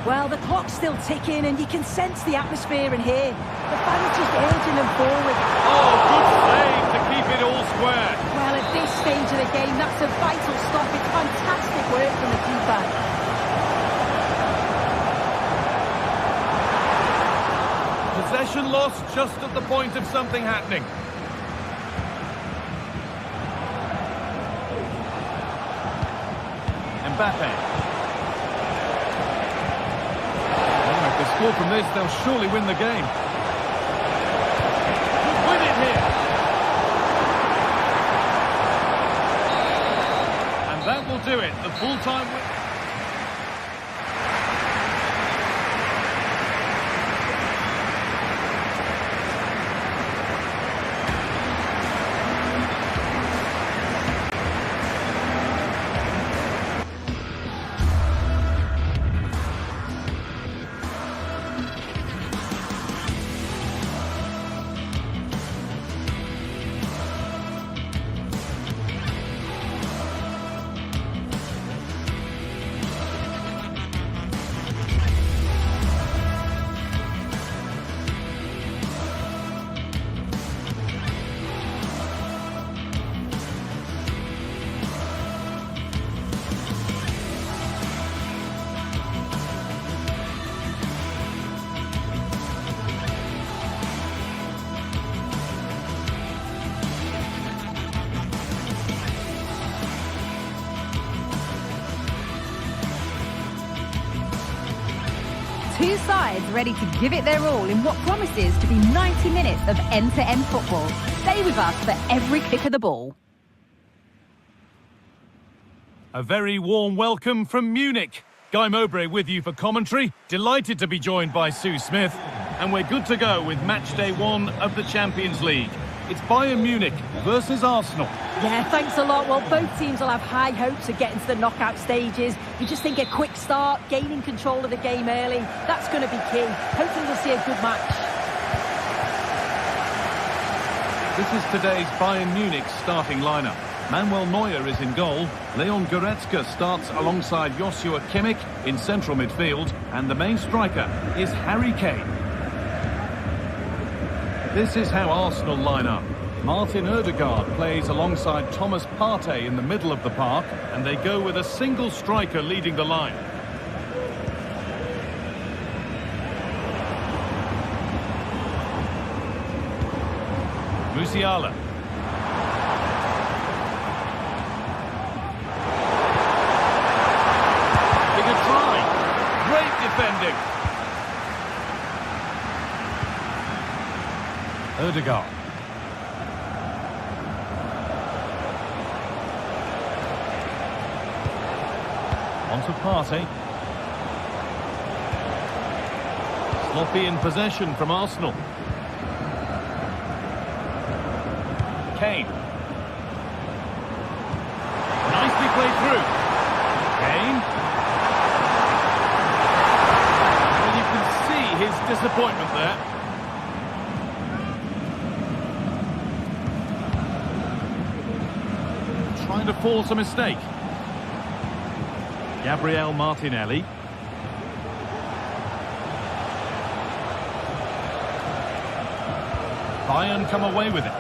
Well, the clock's still ticking, and you can sense the atmosphere in here. The fans just urging them forward. Oh, good save to keep it all square. Well, at this stage of the game, that's a vital stop. It's fantastic work from the keeper. Possession lost just at the point of something happening. Mbappe. Well, if they score from this, they'll surely win the game. Could win it here. And that will do it. The full-time win. Two sides ready to give it their all in what promises to be 90 minutes of end-to-end football. Stay with us for every kick of the ball. A very warm welcome from Munich. Guy Mowbray with you for commentary. Delighted to be joined by Sue Smith. And we're good to go with Matchday 1 of the Champions League. It's Bayern Munich versus Arsenal. Yeah, thanks a lot. Well, both teams will have high hopes of getting to the knockout stages. You just think a quick start, gaining control of the game early, that's going to be key. Hopefully we'll see a good match. This is today's Bayern Munich starting lineup. Manuel Neuer is in goal. Leon Goretzka starts alongside Joshua Kimmich in central midfield. And the main striker is Harry Kane. This is how Arsenal line up. Martin Odegaard plays alongside Thomas Partey in the middle of the park, and they go with a single striker leading the line. Musiala. Big a try. Great defending. Odegaard. On to Partey. Sloppy in possession from Arsenal. Kane. Nicely played through. Kane. Well, you can see his disappointment there. Trying to force a mistake. Gabriel Martinelli. Bayern come away with it.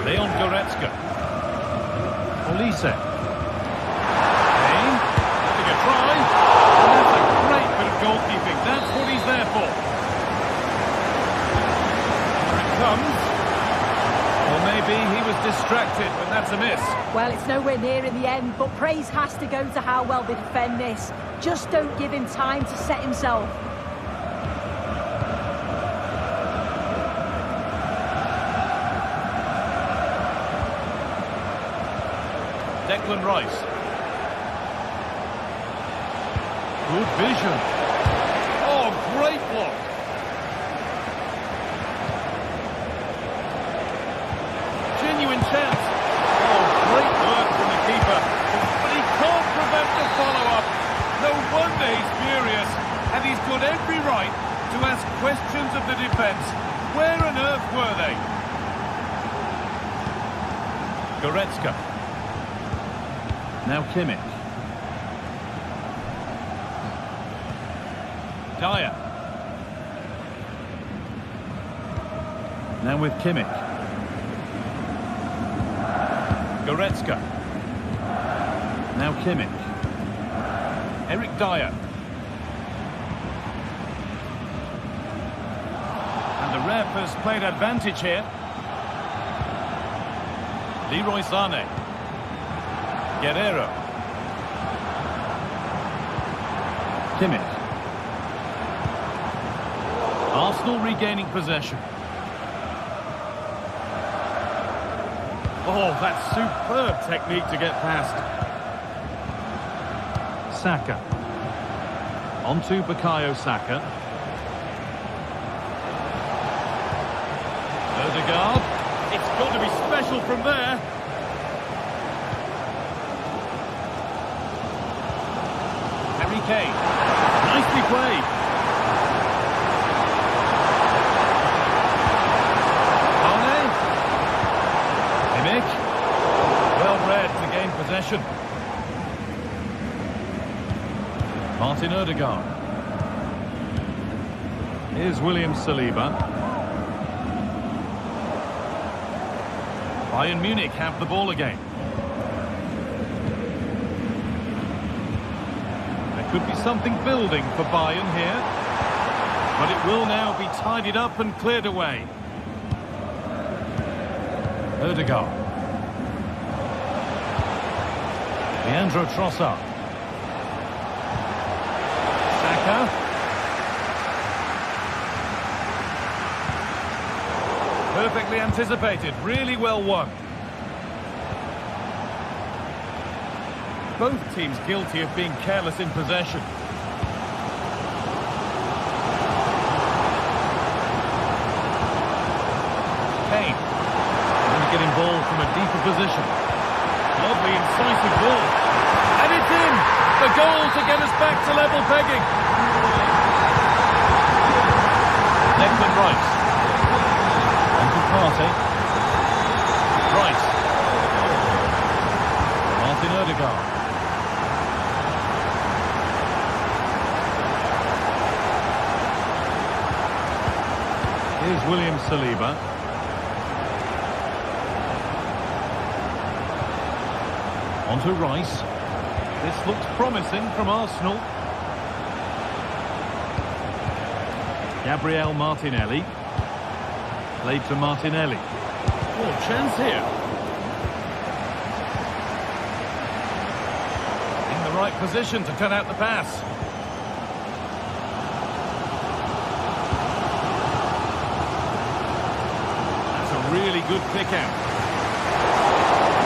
Leon Goretzka. Olise. Kane. Having a try. And that's a great bit of goalkeeping. That's what he's there for. Comes. Or maybe he was distracted, but that's a miss. Well, it's nowhere near in the end, but praise has to go to how well they defend this. Just don't give him time to set himself. Declan Rice. Good vision. Oh, great block. Genuine chance. Oh, great work from the keeper. But he can't prevent the follow-up. No wonder he's furious. And he's got every right to ask questions of the defence. Where on earth were they? Goretzka. Now Kimmich. Dyer. Now with Kimmich. Goretzka. Now Kimmich. Eric Dyer. And the ref has played advantage here. Leroy Sané. Guerrero. Kimmich. Arsenal regaining possession. Oh, that's superb technique to get past. Saka. On to Bukayo Saka. Odegaard. It's got to be special from there. Harry Kane. Nicely played. Well read to gain possession. Martin Odegaard. Here's William Saliba. Bayern Munich have the ball again. There could be something building for Bayern here. But it will now be tidied up and cleared away. Odegaard. Leandro Trossard. Saka. Perfectly anticipated, really well won. Both teams guilty of being careless in possession. Kane. Going to get involved from a deeper position. Lovely, incisive ball. And it's in! The goal to get us back to level pegging. Declan Rice. On to Partey. Rice. Martin Odegaard. Here's William Saliba. On to Rice. This looks promising from Arsenal. Gabriel Martinelli. Played to Martinelli. Oh, chance here. In the right position to cut out the pass. That's a really good pick out.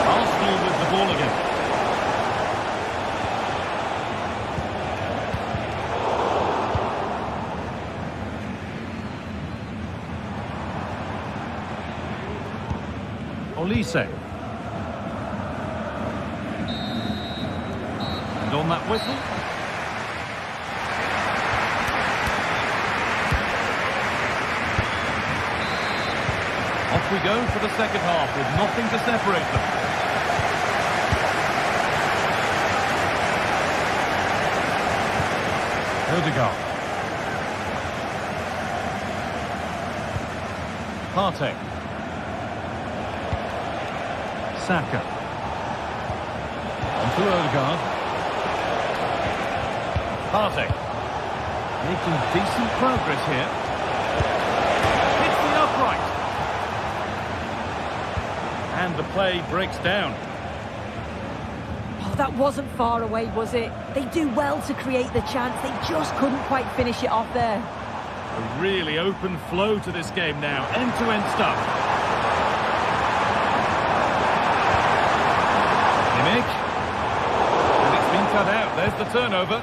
Arsenal with the ball again. Olise. And on that whistle. Off we go for the second half with nothing to separate them. Odegaard. Partey. Saka. On to Odegaard. Partey. Making decent progress here. Hits the upright. And the play breaks down. Oh, that wasn't far away, was it? They do well to create the chance. They just couldn't quite finish it off there. A really open flow to this game now. End-to-end stuff. And it's been cut out. There's the turnover.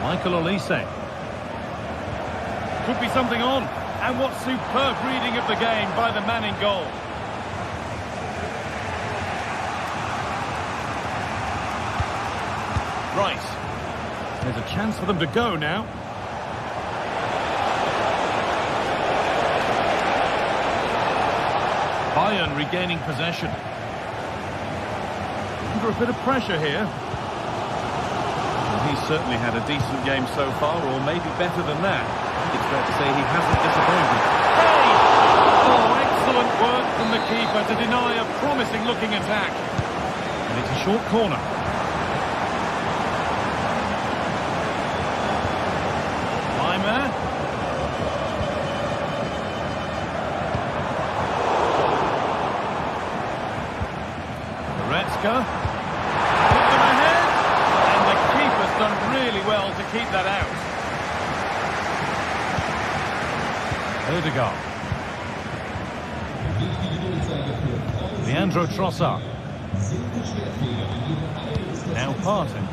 Michael Olise. Could be something on. And what superb reading of the game by the man in goal. Rice. There's a chance for them to go now. Bayern regaining possession. Under a bit of pressure here. Well, he's certainly had a decent game so far, or maybe better than that. It's fair to say he hasn't disappointed. Hey! Oh, excellent work from the keeper to deny a promising-looking attack. And it's a short corner. Lima. Put them ahead, and the keeper's done really well to keep that out. Odegaard. Leandro Trossard. Now Partey.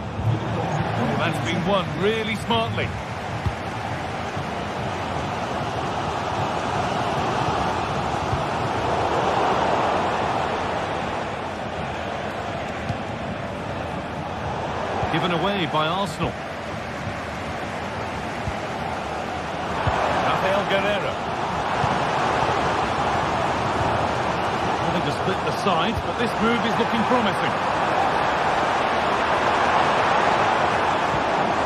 Oh, that's been won really smartly. Given away by Arsenal. Rafael Guerreiro. Wanting to split the sides, but this move is looking promising.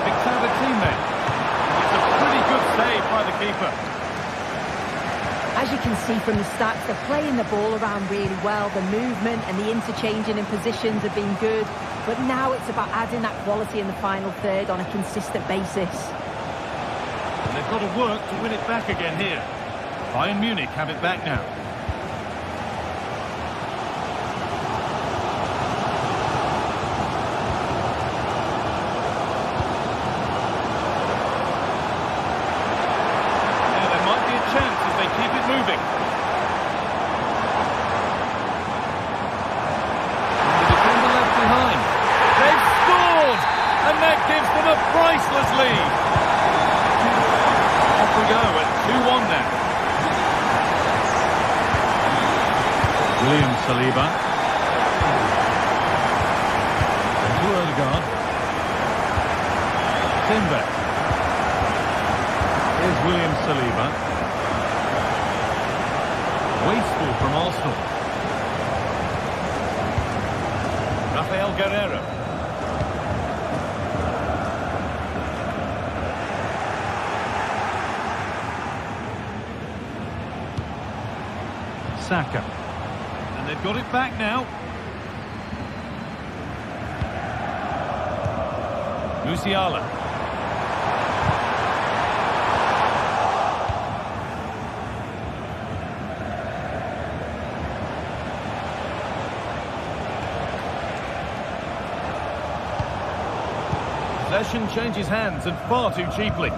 Picks out a teammate. It's a pretty good save by the keeper. As you can see from the stats, they're playing the ball around really well. The movement and the interchanging in positions have been good. But now it's about adding that quality in the final third on a consistent basis. And they've got to work to win it back again here. Bayern Munich have it back now. William Saliba. To Ødegaard. Timber. Here's William Saliba. Wasteful from Arsenal. Rafael Guerreiro. Saka. And they've got it back now. Musiala. Possession changes hands and far too cheaply.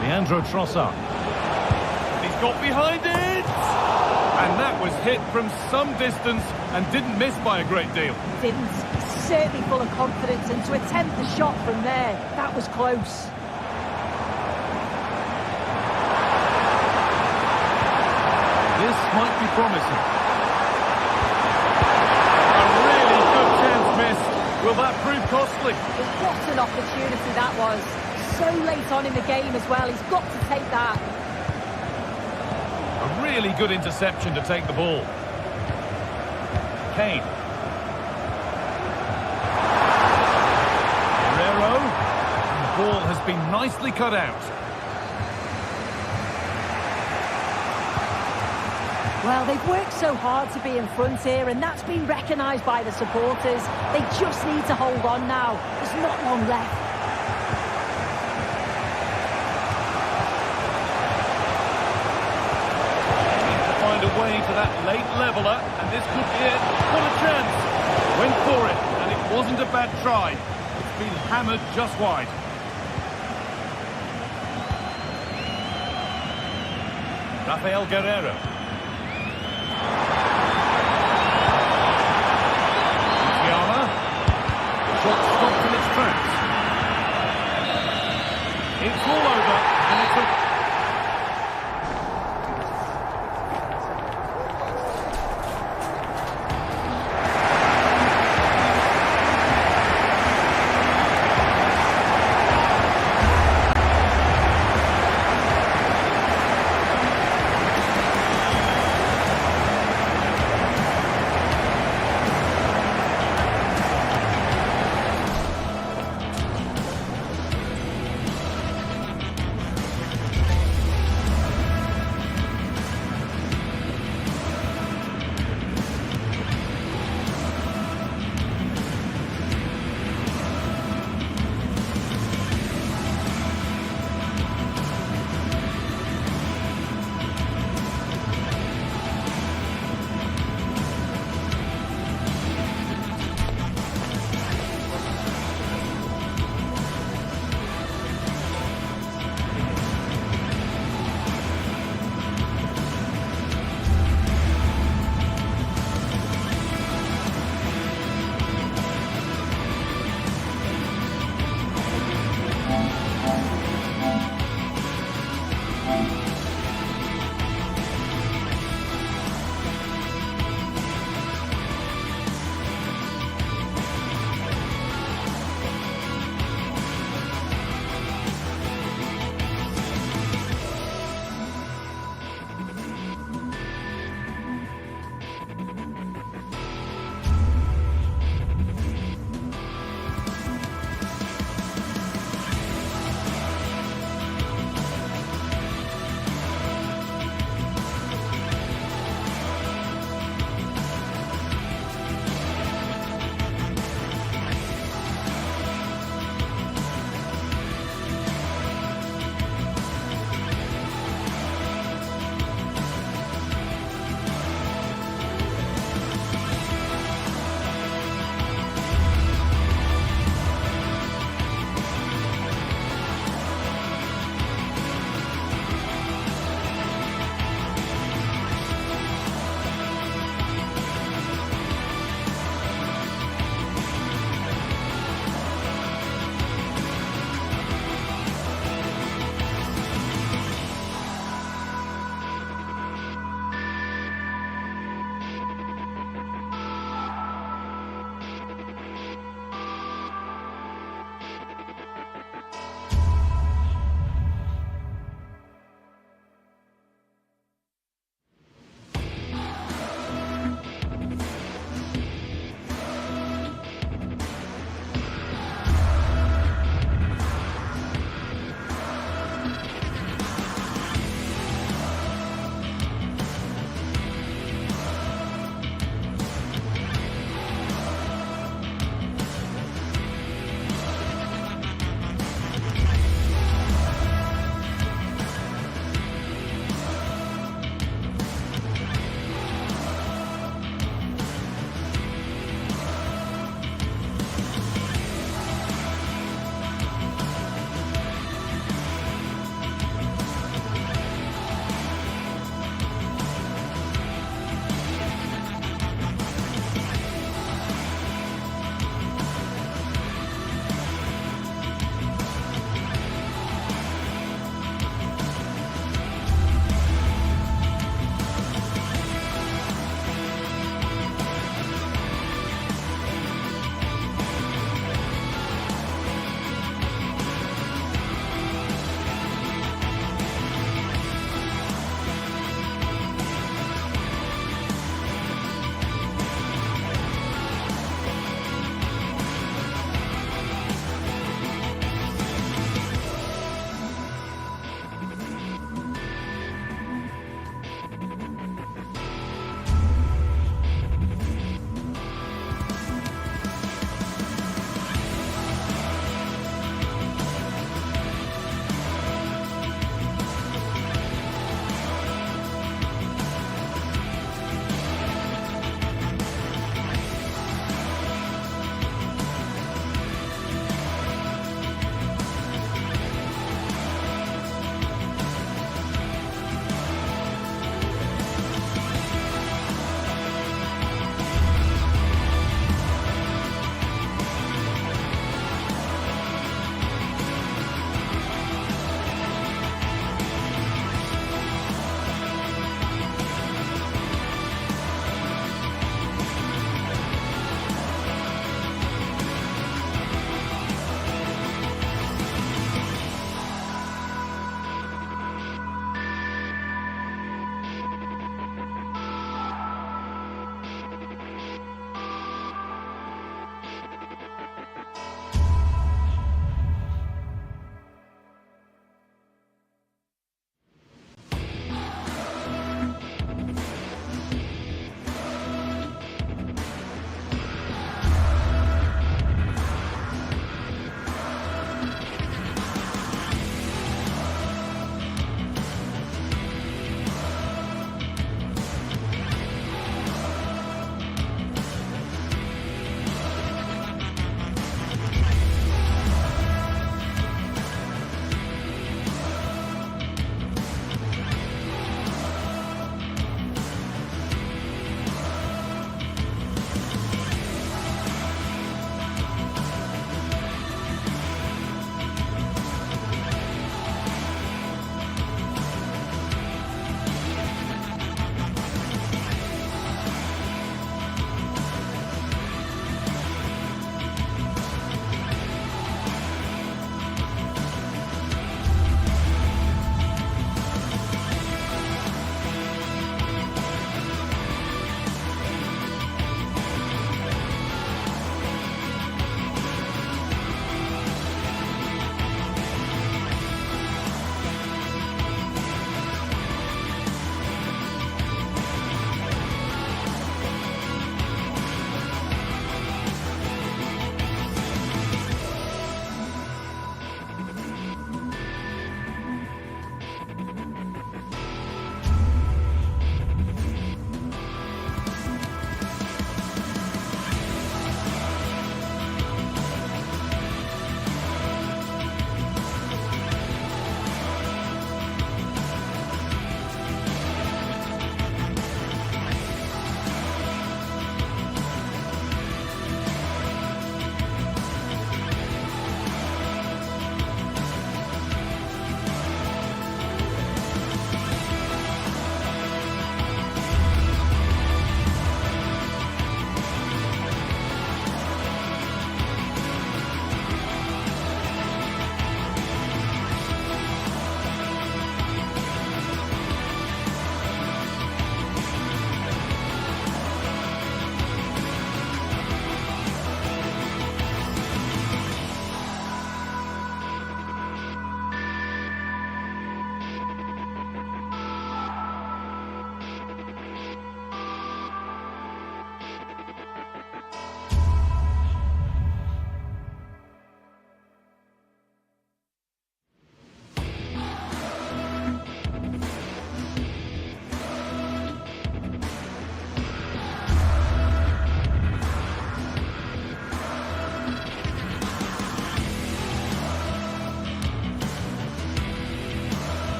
Leandro Trossard. He's got behind it! And that was hit from some distance and didn't miss by a great deal. Didn't. Certainly full of confidence, and to attempt the shot from there, that was close. This might be promising. A really good chance missed. Will that prove costly? What an opportunity that was. So late on in the game as well. He's got to take that. A really good interception to take the ball. Kane. Guerreiro. And the ball has been nicely cut out. Well, they've worked so hard to be in front here, and that's been recognised by the supporters. They just need to hold on now. There's not long left. Away for that late leveller, and this could be it. What a chance! Went for it, and it wasn't a bad try. It's been hammered just wide. Rafael Guerreiro. Musiala. Shot stopped in its tracks. It's all over, and it's a...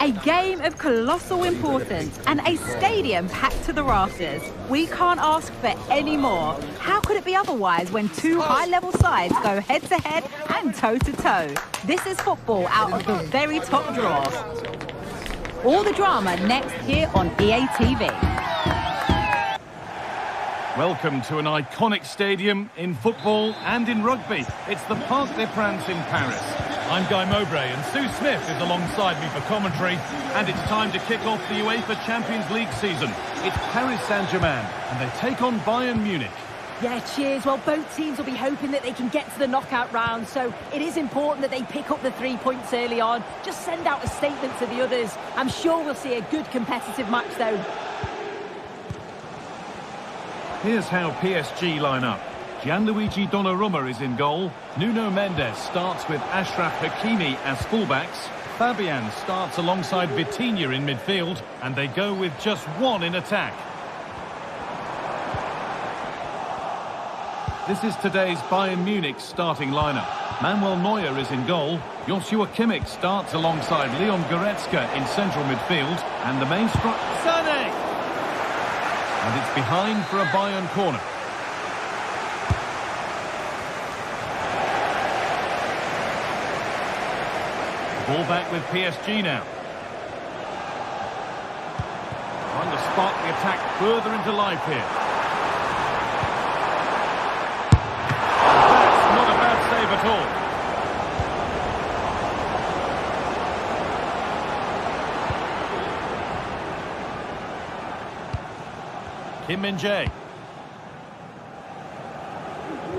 A game of colossal importance and a stadium packed to the rafters. We can't ask for any more. How could it be otherwise when two high-level sides go head-to-head and toe-to-toe? This is football out of the very top drawer. All the drama next here on EA TV. Welcome to an iconic stadium in football and in rugby. It's the Parc des Princes in Paris. I'm Guy Mowbray and Sue Smith is alongside me for commentary, and it's time to kick off the UEFA Champions League season. It's Paris Saint-Germain and they take on Bayern Munich. Yeah, cheers. Well, both teams will be hoping that they can get to the knockout round, so it is important that they pick up the 3 points early on. Just send out a statement to the others. I'm sure we'll see a good competitive match though. Here's how PSG line up. Gianluigi Donnarumma is in goal. Nuno Mendes starts with Achraf Hakimi as fullbacks. Fabian starts alongside Vitinha in midfield, and they go with just one in attack. This is today's Bayern Munich starting lineup. Manuel Neuer is in goal. Joshua Kimmich starts alongside Leon Goretzka in central midfield, and the main strike... Sané! And it's behind for a Bayern corner. Ball back with PSG now. Trying to spark the attack further into life here. That's not a bad save at all. Kim Min-jae.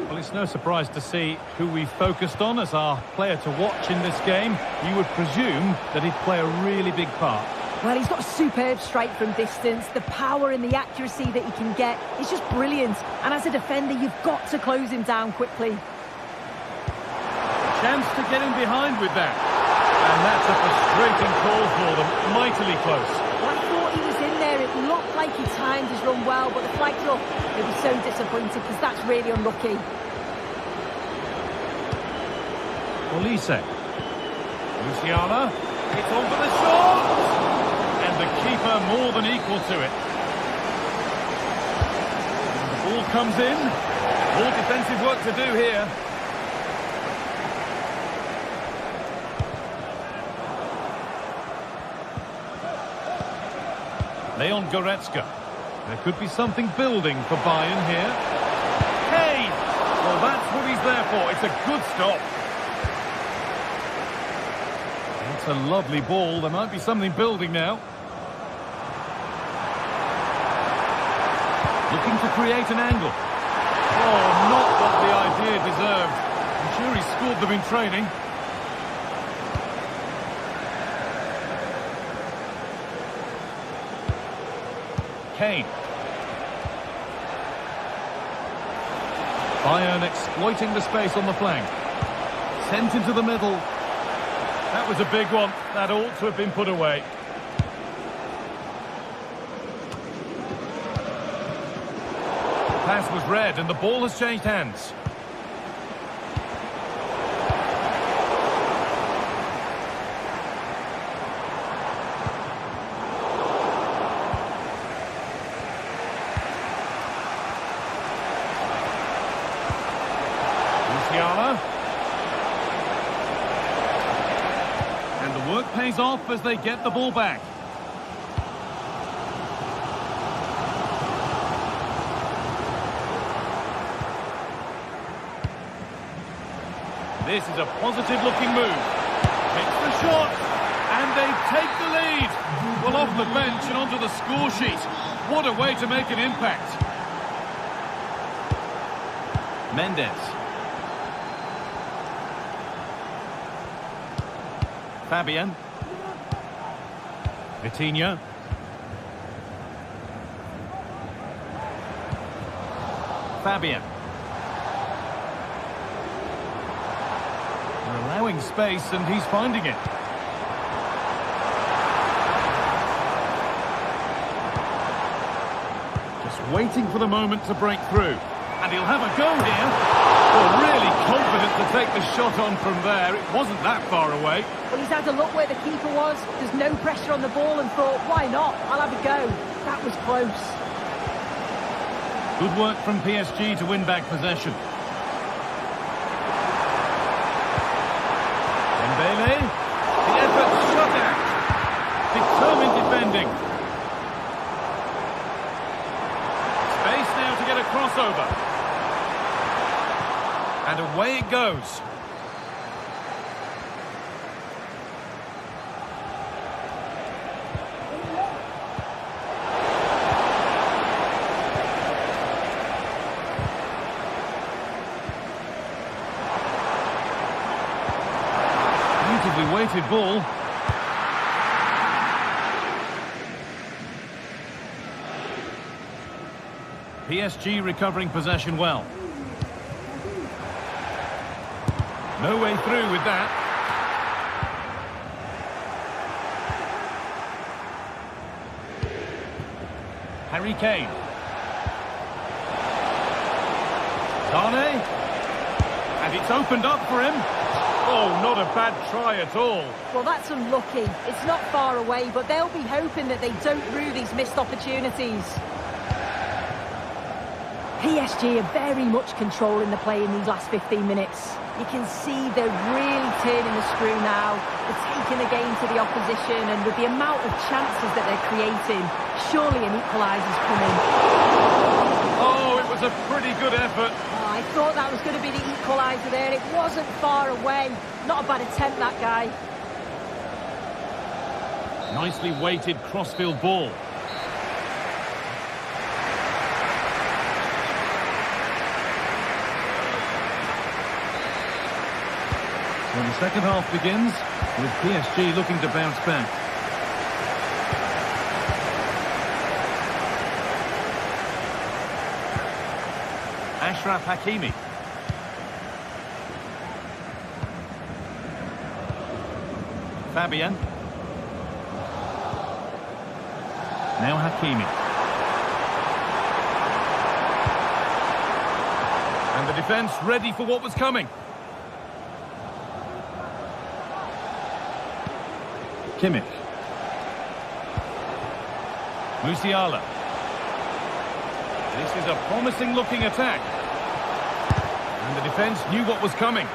Well, it's no surprise to see who we focused on as our player to watch in this game. You would presume that he'd play a really big part. Well, he's got a superb strike from distance. The power and the accuracy that he can get is just brilliant. And as a defender, you've got to close him down quickly. Chance to get in behind with that. And that's a frustrating call for them. Mightily close. Well, I thought he was in there. It looked like he timed his run well, but the flag's up. He'll be so disappointed because that's really unlucky. Olise. Luciana. It's on for the shot! And the keeper more than equal to it. And the ball comes in. More defensive work to do here. Leon Goretzka. There could be something building for Bayern here. Hey! Well, that's what he's there for. It's a good stop. It's a lovely ball. There might be something building now. Looking to create an angle. Oh, not what the idea deserved. I'm sure he scored them in training. Kane. Bayern exploiting the space on the flank. Sent into the middle. That was a big one. That ought to have been put away. The pass was read and the ball has changed hands. And the work pays off as they get the ball back. This is a positive-looking move. Takes the shot, and they take the lead. Well, off the bench and onto the score sheet. What a way to make an impact. Mendes. Fabian. Vitinha. Fabian. They're allowing space and he's finding it. Just waiting for the moment to break through. And And he'll have a go here. Well, really confident to take the shot on from there. It wasn't that far away. Well, he's had a look where the keeper was. There's no pressure on the ball and thought, why not? I'll have a go. That was close. Good work from PSG to win back possession. Dembele. The effort shut out. Determined defending. Space now to get a crossover. And away it goes. Beautifully weighted ball. PSG recovering possession well. No way through with that. Harry Kane. Sane. And it's opened up for him. Oh, not a bad try at all. Well, that's unlucky. It's not far away, but they'll be hoping that they don't rue these missed opportunities. PSG are very much controlling the play in these last 15 minutes. You can see they're really turning the screw now. They're taking the game to the opposition, and with the amount of chances that they're creating, surely an equaliser's coming. Oh, it was a pretty good effort. Oh, I thought that was going to be the equaliser there. It wasn't far away. Not a bad attempt, that guy. Nicely weighted crossfield ball. Well, the second half begins with PSG looking to bounce back. Achraf Hakimi. Fabian. Now Hakimi. And the defence ready for what was coming. Kimmich. Musiala. This is a promising looking attack. And the defence knew what was coming.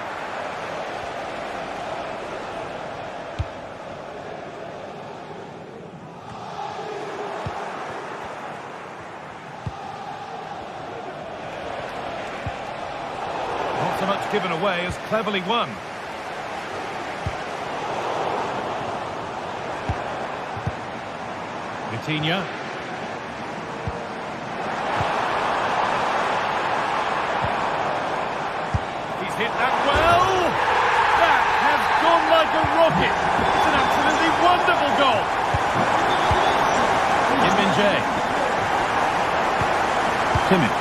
Not so much given away as cleverly won. Vitinha. He's hit that well. That has gone like a rocket. It's an absolutely wonderful goal. Kim-min-jae. Kimmich.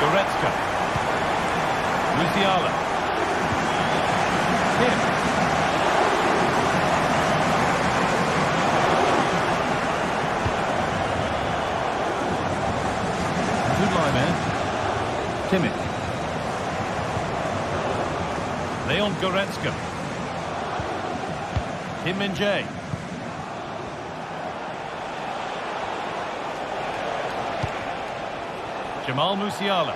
Goretzka. Musiala. Kim. Kimmich. Leon Goretzka. Kim-min-jae. Jamal Musiala.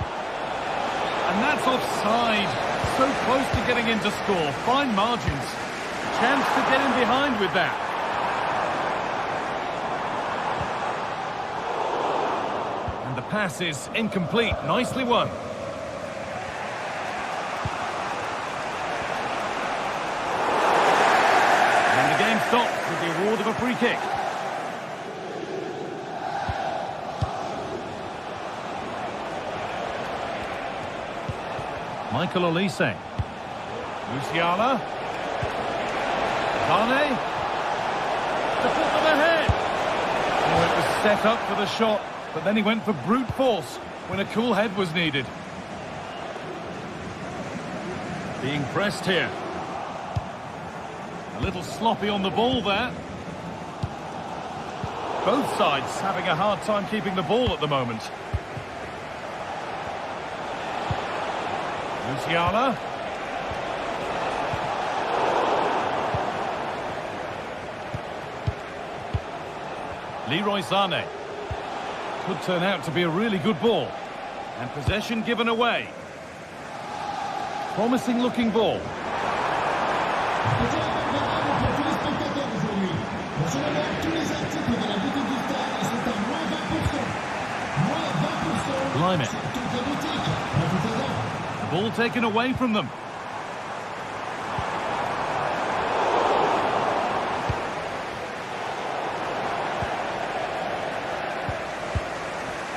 And that's offside. So close to getting in to score. Fine margins. Chance to get in behind with that. And the pass is incomplete. Nicely won. And the game stops with the award of a free kick. Michael Olise. Musiala. Sane. To put them ahead. Oh, it was set up for the shot, but then he went for brute force when a cool head was needed. Being pressed here. A little sloppy on the ball there. Both sides having a hard time keeping the ball at the moment. Musiala. Leroy Sané. Could turn out to be a really good ball. And possession given away. Promising looking ball. Blimey. The ball taken away from them.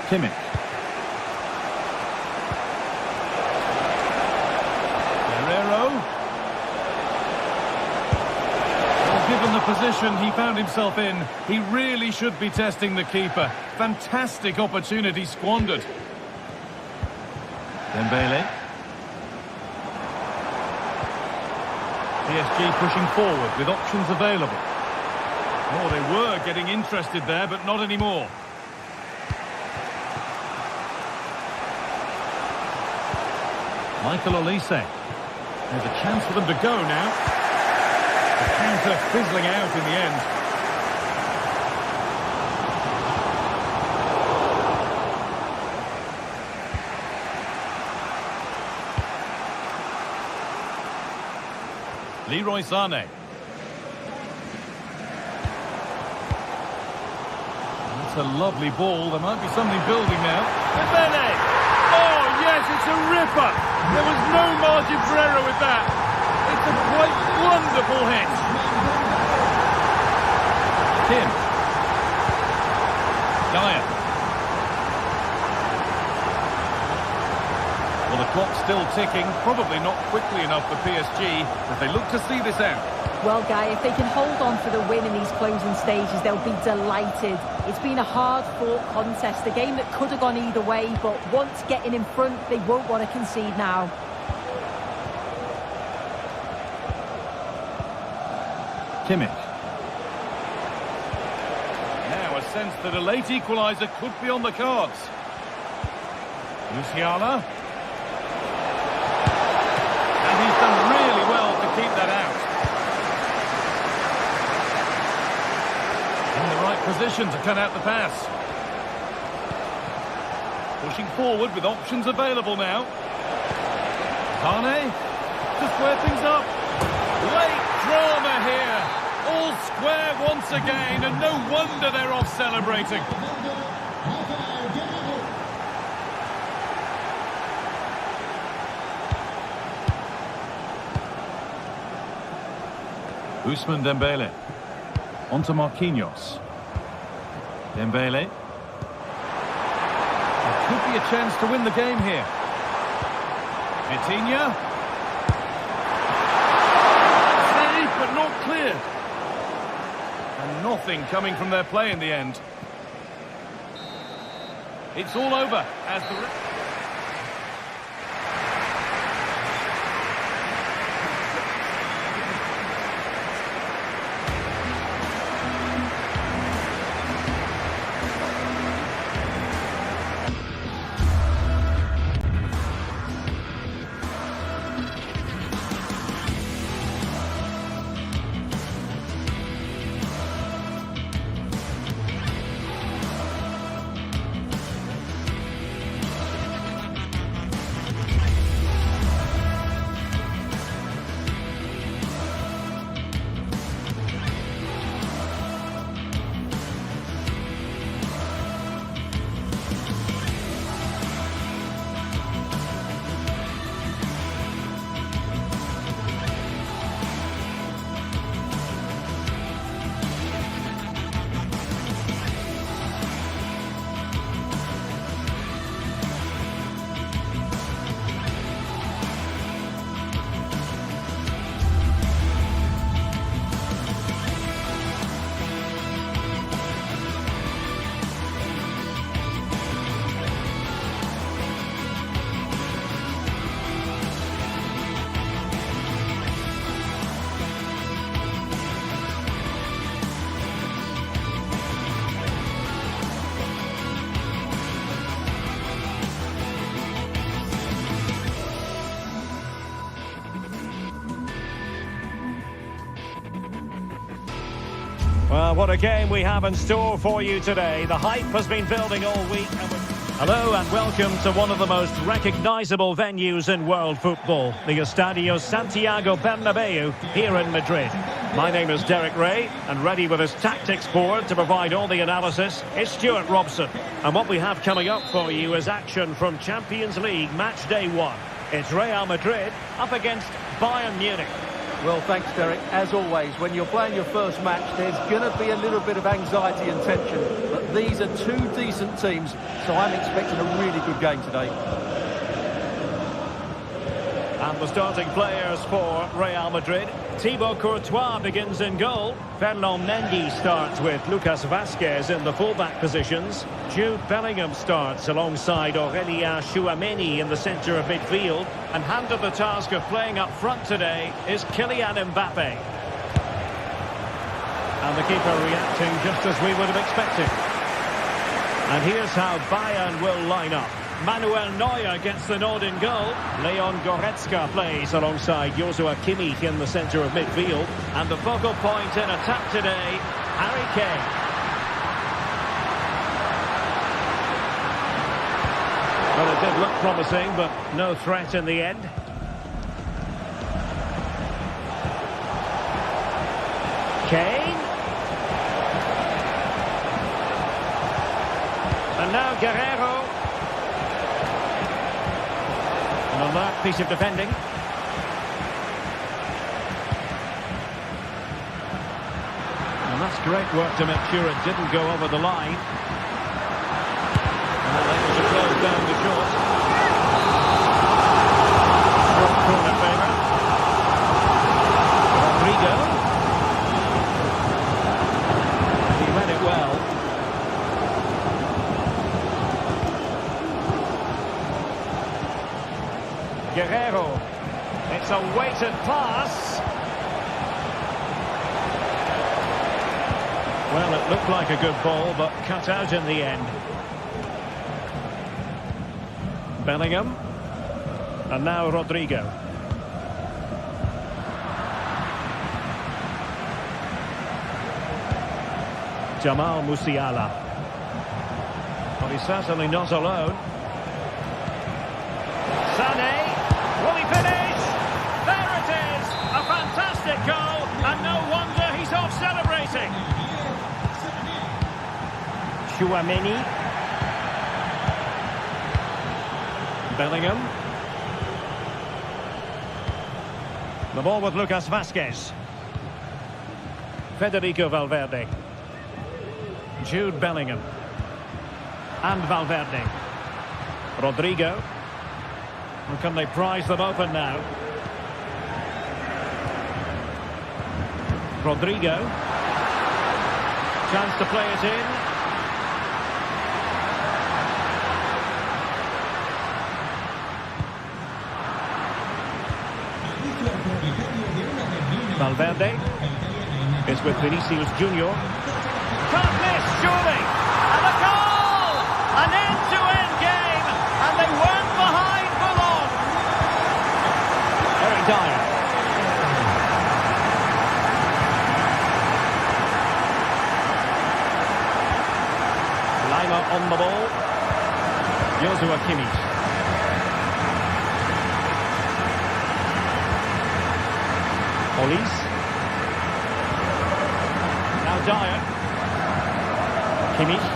Kimmich. Guerrero. Well, given the position he found himself in, he really should be testing the keeper. Fantastic opportunity squandered. Dembele. PSG pushing forward with options available. Oh, they were getting interested there, but not anymore. Michael Olise. There's a chance for them to go now. The counter fizzling out in the end. Leroy Sané. That's a lovely ball. There might be something building now. Dembele! Oh, yes, it's a ripper. There was no margin for error with that. It's a quite wonderful hit. Kim. Dyer. Well, the clock's still ticking. Probably not quickly enough for PSG, but they look to see this out. Well, Guy, if they can hold on for the win in these closing stages, they'll be delighted. It's been a hard-fought contest, a game that could have gone either way, but once getting in front, they won't want to concede now. Kimmich. Now a sense that a late equaliser could be on the cards. Musiala. And he's done really well to keep that out. In the right position to cut out the pass. Pushing forward with options available now. Sané to square things up. Late drama here. All square once again, and no wonder they're off celebrating. Ousmane Dembele. Onto Marquinhos. Dembele. There could be a chance to win the game here. Vitinha. Saved, but not cleared. And nothing coming from their play in the end. It's all over as the... Well, what a game we have in store for you today. The hype has been building all week. Hello and welcome to one of the most recognisable venues in world football, the Estadio Santiago Bernabeu here in Madrid. My name is Derek Ray, and ready with his tactics board to provide all the analysis is Stuart Robson. And what we have coming up for you is action from Champions League Matchday 1. It's Real Madrid up against Bayern Munich. Well, thanks, Derek. As always, when you're playing your first match, there's going to be a little bit of anxiety and tension. But these are two decent teams, so I'm expecting a really good game today. And the starting players for Real Madrid. Thibaut Courtois begins in goal. Ferland Mendy starts with Lucas Vazquez in the fullback positions. Jude Bellingham starts alongside Aurélien Tchouaméni in the centre of midfield. And handed the task of playing up front today is Kylian Mbappe. And the keeper reacting just as we would have expected. And here's how Bayern will line up. Manuel Neuer gets the nod in goal. Leon Goretzka plays alongside Joshua Kimmich in the centre of midfield. And the focal point in attack today, Harry Kane. Well, it did look promising, but no threat in the end. Kane. And now Guerrero. An alert piece of defending. And that's great work to make sure it didn't go over the line. And that was to close down the shot. Short corner favour. Rodrigo. He read it well. Guerrero. It's a weighted pass. Well, it looked like a good ball, but cut out in the end. Bellingham. And now Rodrigo. Jamal Musiala. Well, he's certainly not alone. Sané. Will he finish? There it is! A fantastic goal, and no wonder he's off celebrating. Tchouaméni. Bellingham. The ball with Lucas Vazquez. Federico Valverde. Jude Bellingham. And Valverde. Rodrigo. Or can they prize them open now? Rodrigo. Chance to play it in. Valverde is with Vinicius Junior. Can't miss, surely! And a goal! An end-to-end game! And they weren't behind for long! Eric Dyer. Lima on the ball. Joshua Kimmich. Olise. Now Dyer. Kimmich.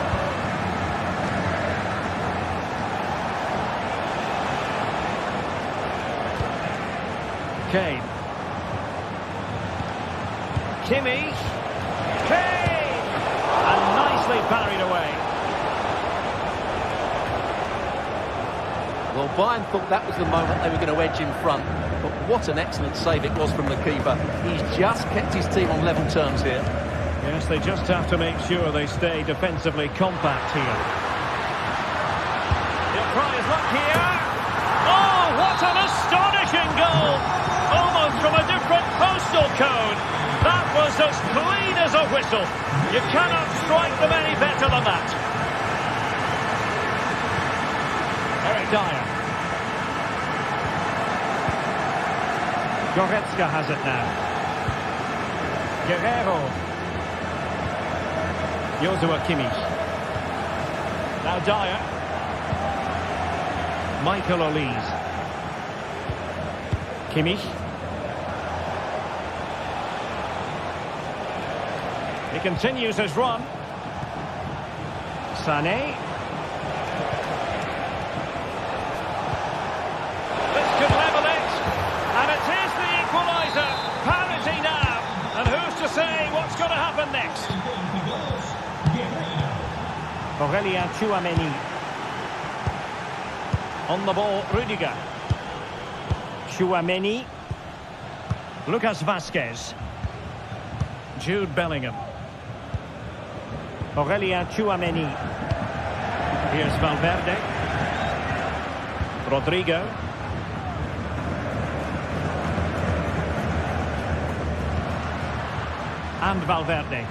Kane. Kimmich. Kane! And nicely parried away. Well, Bayern thought that was the moment they were going to edge in front. But what an excellent save it was from the keeper. He's just kept his team on level terms here. Yes, they just have to make sure they stay defensively compact here. He'll try his luck here. Oh, what an astonishing goal! Almost from a different postal code. That was as clean as a whistle. You cannot strike them any better than that. Eric Dyer. Goretzka has it now. Guerrero. Kimmich. Now Dyer. Michael Olise. Kimmich. He continues his run. Sané. This could level it. And it is the equaliser. Parity now. And who's to say what's going to happen next? Aurelien Tchouameni. On the ball, Rudiger. Tchouameni. Lucas Vazquez. Jude Bellingham. Aurelien Tchouameni. Here's Valverde. Rodrigo. And Valverde.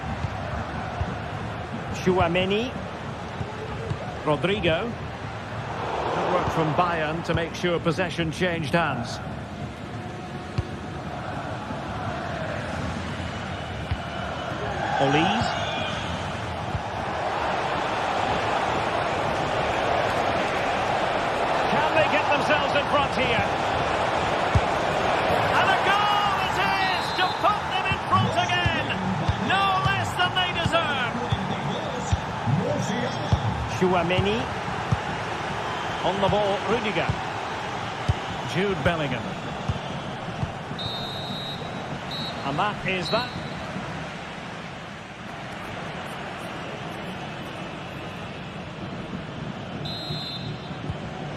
Tchouameni. Rodrigo. Good work from Bayern to make sure possession changed hands. Olise. Can they get themselves in front here? And a goal it is to put them in front again. No less than they deserve. Tchouameni. On the ball, Rudiger. Jude Bellingham. And that is that.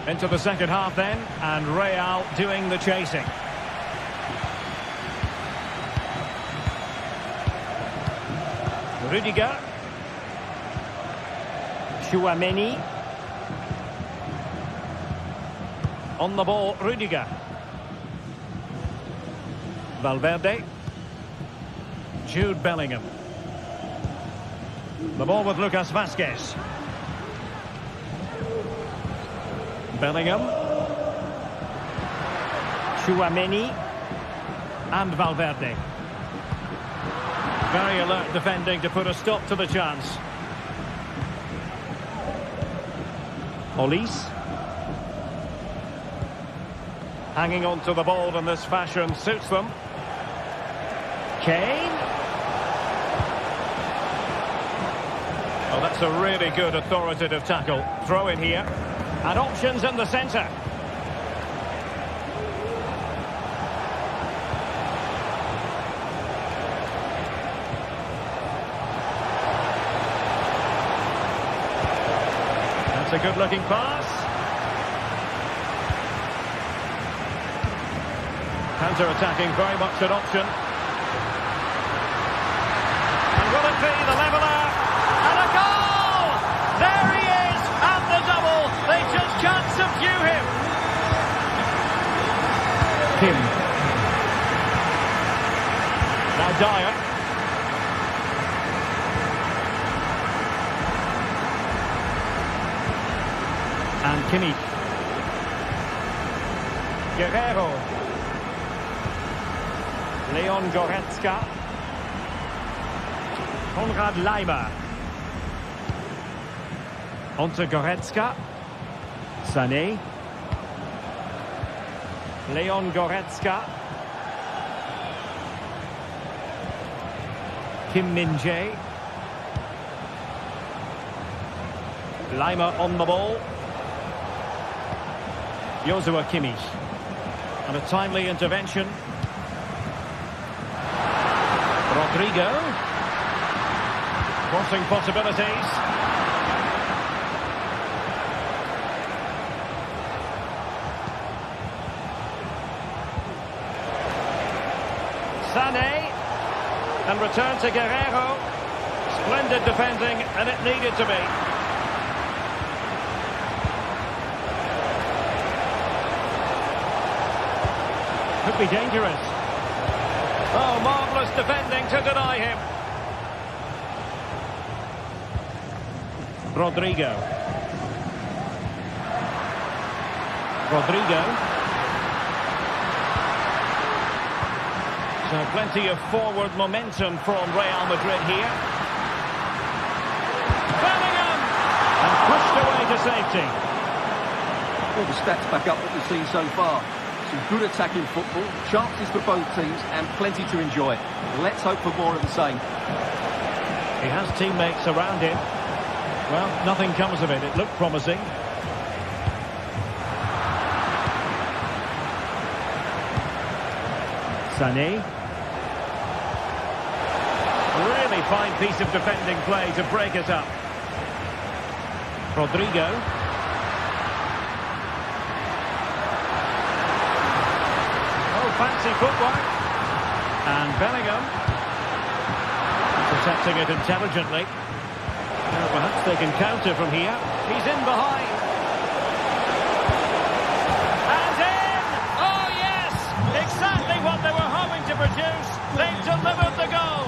Into the second half then, and Real doing the chasing. Rudiger. Tchouameni. On the ball, Rudiger. Valverde. Jude Bellingham. The ball with Lucas Vazquez. Bellingham. Tchouameni. And Valverde. Very alert defending to put a stop to the chance. Olise. Hanging on to the ball in this fashion suits them. Kane. Oh, that's a really good authoritative tackle. Throw in here. And options in the centre. That's a good-looking pass. Counter-attacking, very much an option. And will it be the leveller? And a goal! There he is, and the double. They just can't subdue him. Kim. Now Dyer. And Kimmich. Guerrero. Leon Goretzka. Konrad Laimer. Onto Goretzka. Sané. Leon Goretzka. Kim Min-jae. Laimer on the ball. Joshua Kimmich. And a timely intervention. Rodrigo. Crossing possibilities. Sané. And return to Guerrero. Splendid defending, and it needed to be. Could be dangerous. Oh, marvellous defending to deny him. Rodrigo. So plenty of forward momentum from Real Madrid here. safety. Well, the stats back up what we've seen so far. Some good attacking football, chances for both teams, and plenty to enjoy. Let's hope for more of the same. He has teammates around him. Well, nothing comes of it. It looked promising. Sané. Really fine piece of defending play to break it up. Rodrigo. Oh, fancy footwork. And Bellingham. Intercepting it intelligently. Well, perhaps they can counter from here. He's in behind. And in! Oh, yes! Exactly what they were hoping to produce. They've delivered the goal.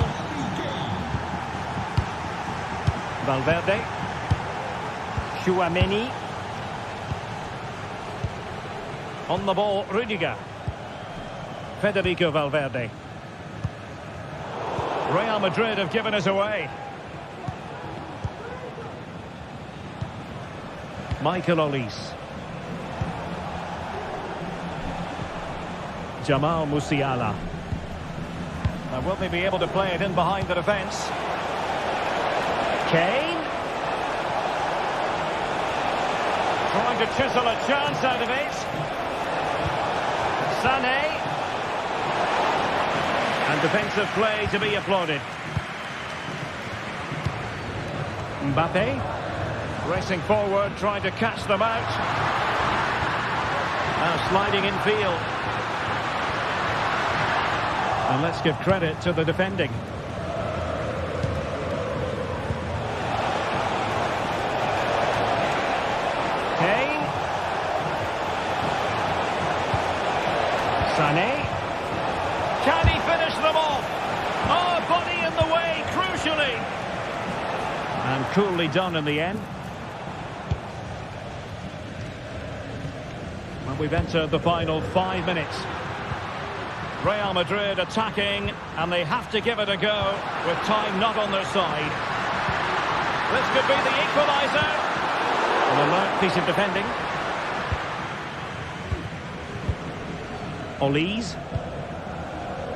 Valverde. Tchouaméni. On the ball, Rudiger. Federico Valverde. Real Madrid have given us away. Michael Olise. Jamal Musiala. Now, will they be able to play it in behind the defence? Kane. Trying to chisel a chance out of it. Sané. And defensive play to be applauded. Mbappe. Racing forward, trying to catch them out. Now sliding in field. And let's give credit to the defending. Kane. Sané. Can he finish them off? Oh, body in the way, crucially. And coolly done in the end. Well, we've entered the final 5 minutes. Real Madrid attacking, and they have to give it a go with time not on their side. This could be the equaliser. An alert piece of defending. Olise.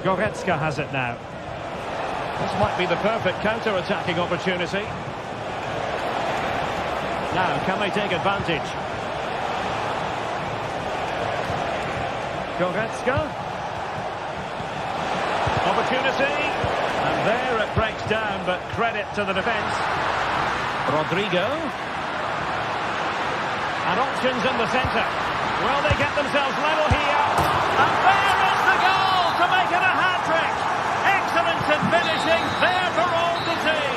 Goretzka has it now. This might be the perfect counter-attacking opportunity. Now, can they take advantage? Goretzka. Opportunity. And there it breaks down, but credit to the defence. Rodrigo. And options in the centre. Will they get themselves level here? And there is the goal to make it a hat-trick. Excellent in finishing, there for all to see.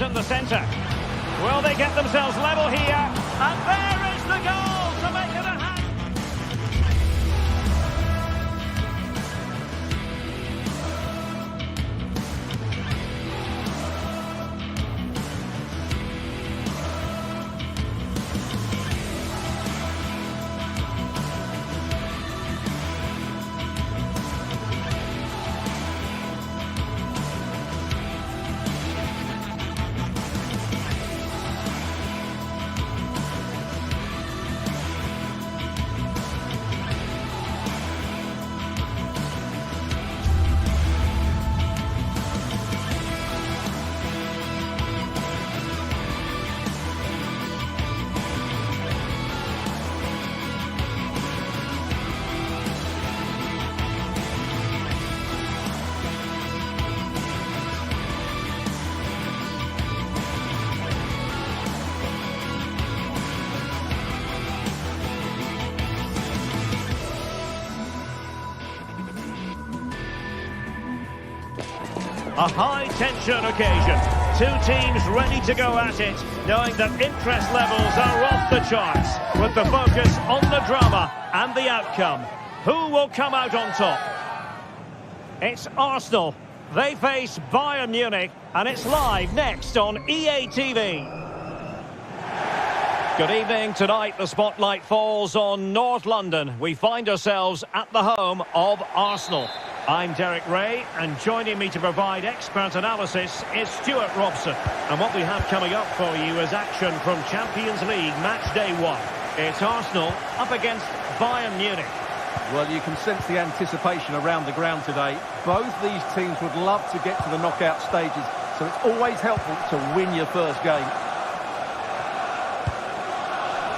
In the centre. Will they get themselves level here? And there is the goal to make it a hat. A high-tension occasion. Two teams ready to go at it, knowing that interest levels are off the charts, with the focus on the drama and the outcome. Who will come out on top? It's Arsenal. They face Bayern Munich, and it's live next on EA TV. Good evening. Tonight the spotlight falls on North London. We find ourselves at the home of Arsenal. I'm Derek Ray, and joining me to provide expert analysis is Stuart Robson. And what we have coming up for you is action from Champions League Matchday 1. It's Arsenal up against Bayern Munich. Well, you can sense the anticipation around the ground today. Both these teams would love to get to the knockout stages, so it's always helpful to win your first game.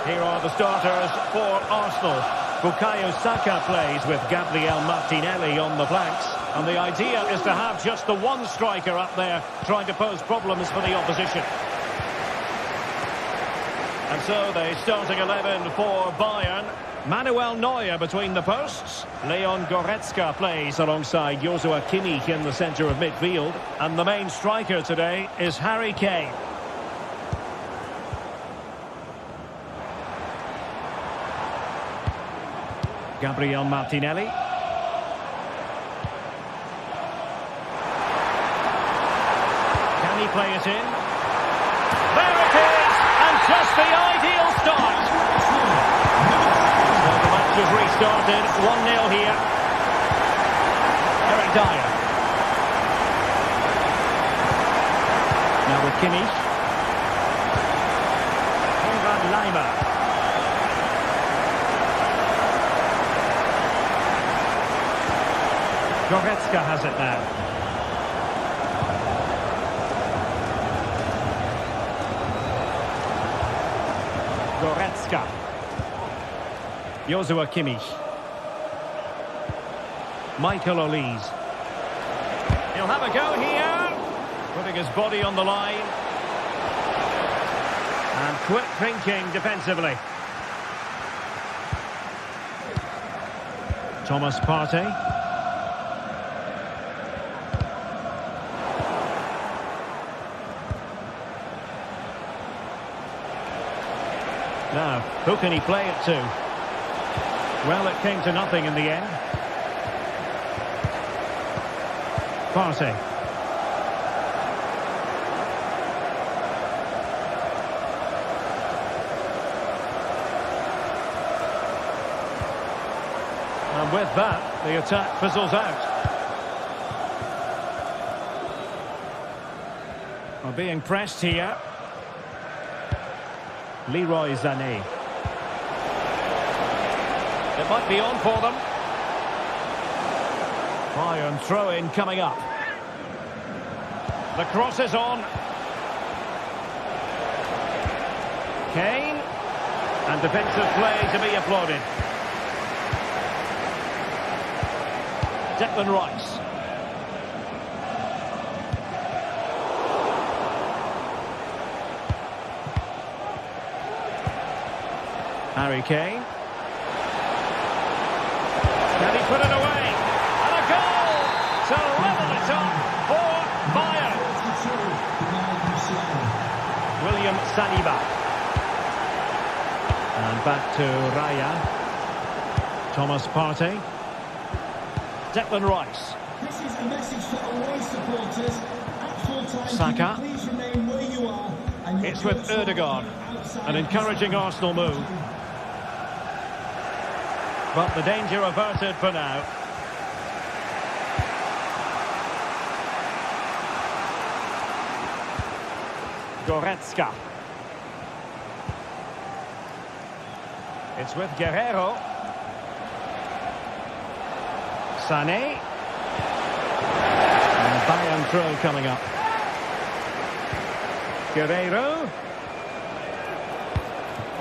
Here are the starters for Arsenal. Bukayo Saka plays with Gabriel Martinelli on the flanks. And the idea is to have just the one striker up there trying to pose problems for the opposition. And so the starting 11 for Bayern. Manuel Neuer between the posts. Leon Goretzka plays alongside Joshua Kimmich in the centre of midfield. And the main striker today is Harry Kane. Gabriel Martinelli. Can he play it in? There it is! And just the ideal start. So the match has restarted. 1-0 here. Eric Dyer. Now with Kimmich. Konrad Laimer. Goretzka has it now. Goretzka. Joshua Kimmich. Michael Olise. He'll have a go here. Putting his body on the line. And quick thinking defensively. Thomas Partey. Now, who can he play it to? Well, it came to nothing in the end. Partey. And with that, the attack fizzles out. Well, being pressed here. Leroy Sané. It might be on for them. Bayern throw-in coming up. The cross is on. Kane. And defensive play to be applauded. Declan Rice. Harry Kane. Can he put it away? And a goal to level it up for Bayern. William Saliba. And back to Raya. Thomas Partey. Declan Rice. This is a message for away supporters. At full time, Saka. please remain where you are. And It's with Ødegaard. An encouraging Arsenal move. But the danger averted for now. Goretzka. It's with Guerrero. Sané. And Bayern throw coming up. Guerrero.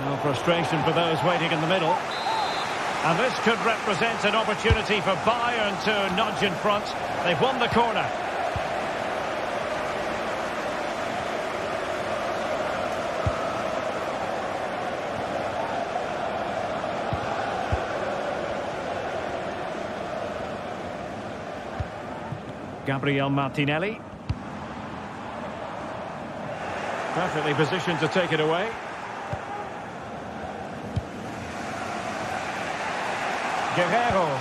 No frustration for those waiting in the middle. And this could represent an opportunity for Bayern to nudge in front. They've won the corner. Gabriel Martinelli. Perfectly positioned to take it away. Guerrero.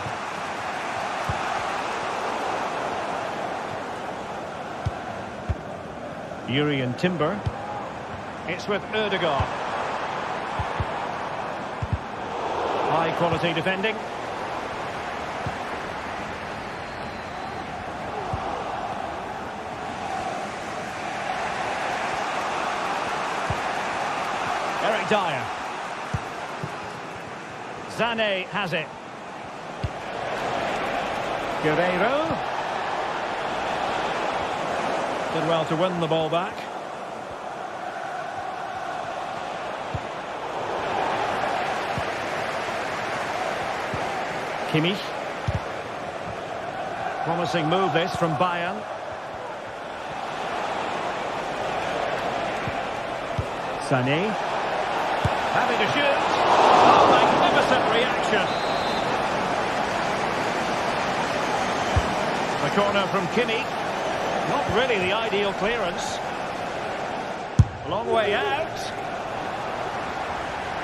Urian Timber. It's with Ødegaard. High quality defending. Eric Dyer. Sané has it. Guerrero. Did well to win the ball back. Kimmich. Promising move this from Bayern. Sané. Happy to shoot. Oh, magnificent reaction. The corner from Kimmich. Not really the ideal clearance. Long way out.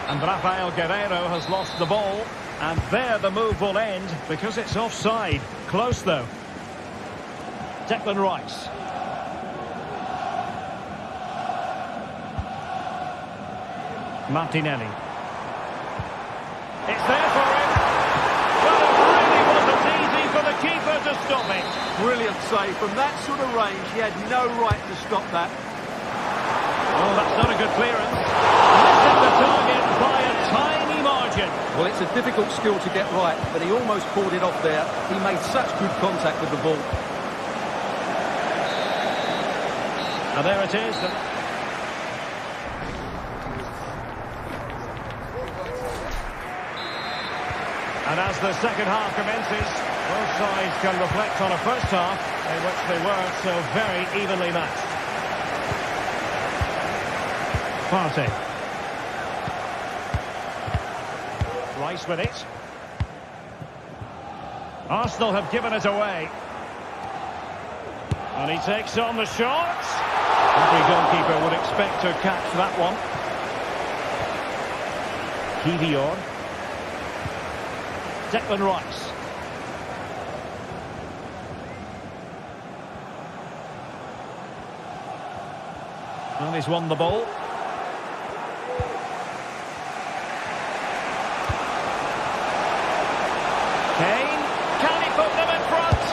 And Rafael Guerrero has lost the ball. And there the move will end because it's offside. Close though. Declan Rice. Martinelli. It's there for him. Well, it really wasn't easy for the keeper to stop it. Brilliant save. From that sort of range, he had no right to stop that. Oh, that's not a good clearance. Missing the target by a tiny margin. Well, it's a difficult skill to get right, but he almost pulled it off there. He made such good contact with the ball. And there it is. And as the second half commences, both sides can reflect on a first half in which they weren't so very evenly matched. Partey. Rice with it. Arsenal have given it away. And he takes on the shot. Every goalkeeper would expect to catch that one. Kivior. Declan Rice. And he's won the ball. Kane. Can he put them in front?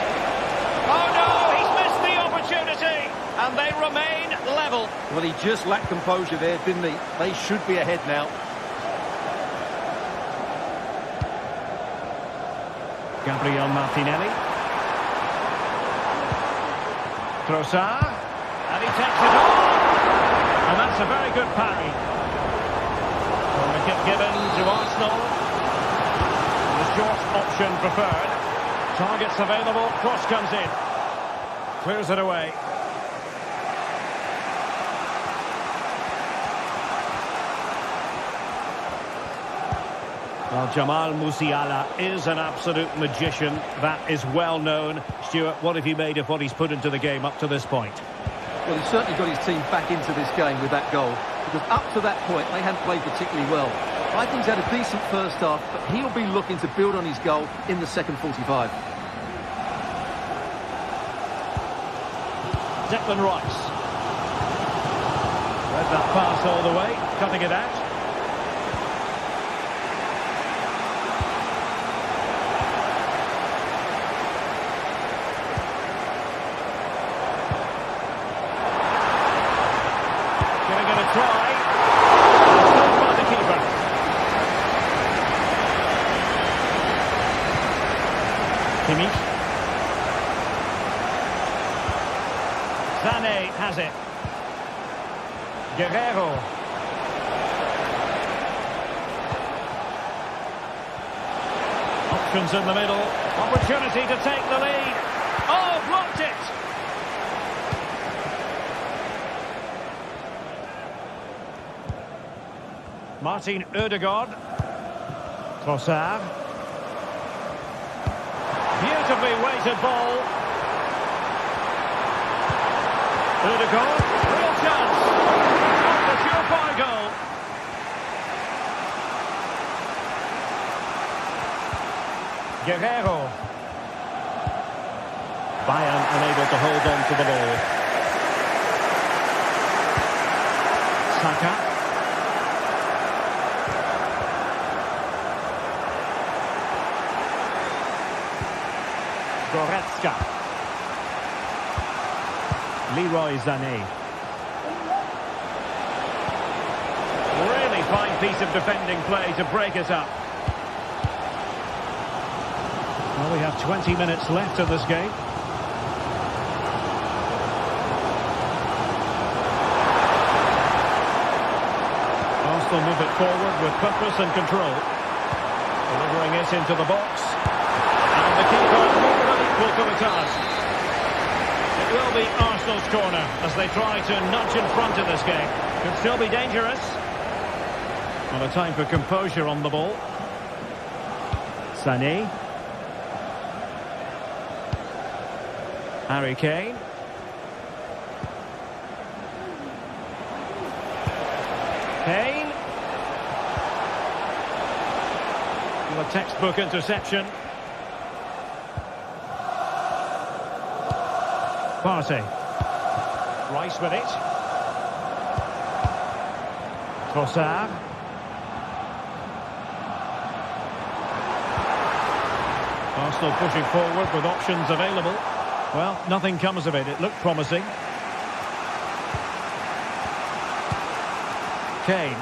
Oh no, he's missed the opportunity. And they remain level. Well, he just lacked composure there, didn't he? They should be ahead now. Gabriel Martinelli. Trossard. And he takes it on. And that's a very good parry. Corner kick given to Arsenal. The short option preferred. Targets available. Cross comes in. Clears it away. Well, Jamal Musiala is an absolute magician. That is well known. Stuart, what have you made of what he's put into the game up to this point? Well, he's certainly got his team back into this game with that goal. Because up to that point, they hadn't played particularly well. I think he's had a decent first half, but he'll be looking to build on his goal in the second 45. Declan Rice. Read that pass all the way, cutting it out. Try. Stopped by the keeper. Kimmich. Sané has it. Guerrero. Options in the middle. Opportunity to take the lead. Oh, blocked it. Martin Ødegaard. Trossard. Beautifully weighted ball. Ødegaard. Real chance. Off the surefire goal. Guerrero. Bayern unable to hold on to the ball. Saka. Goretzka. Leroy Sané. Really fine piece of defending play to break it up. Well, we have 20 minutes left in this game. Arsenal move it forward with purpose and control. Delivering it into the box. And the keeper more than equal to the task. It will be Arsenal's corner as they try to nudge in front in this game. Could still be dangerous. Well, a time for composure on the ball. Sané. Harry Kane. Kane. A textbook interception. Partey. Rice with it. Trossard. Arsenal pushing forward with options available. Well, nothing comes of it. It looked promising. Kane.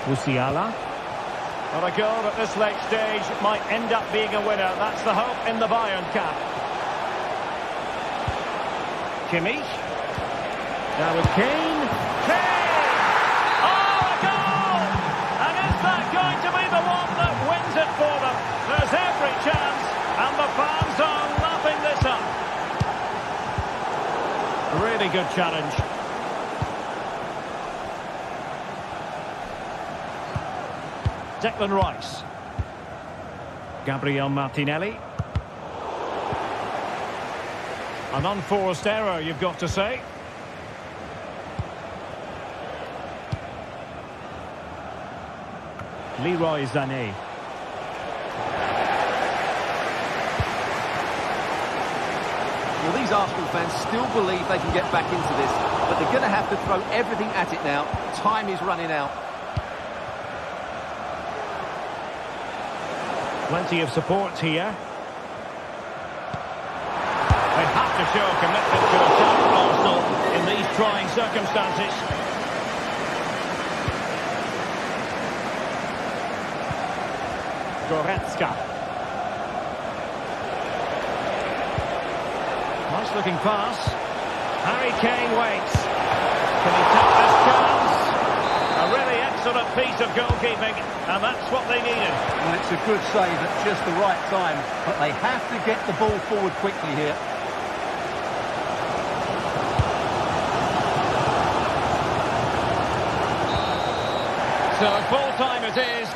Musiala. Well, a goal at this late stage might end up being a winner. That's the hope in the Bayern camp. Kimmich. Now with Kane. Kane! Oh, a goal! And is that going to be the one that wins it for them? There's every chance, and the fans are lapping this up. Really good challenge. Declan Rice. Gabriel Martinelli. An unforced error, you've got to say. Leroy Sané. Well, these Arsenal fans still believe they can get back into this, but they're going to have to throw everything at it now. Time is running out. Plenty of support here. They have to show commitment to attack Arsenal in these trying circumstances. Goretzka. Nice looking pass. Harry Kane waits. Can he take this chance? A really excellent piece of goalkeeping, and that's what they needed. Well, it's a good save at just the right time, but they have to get the ball forward quickly here. So full time it is.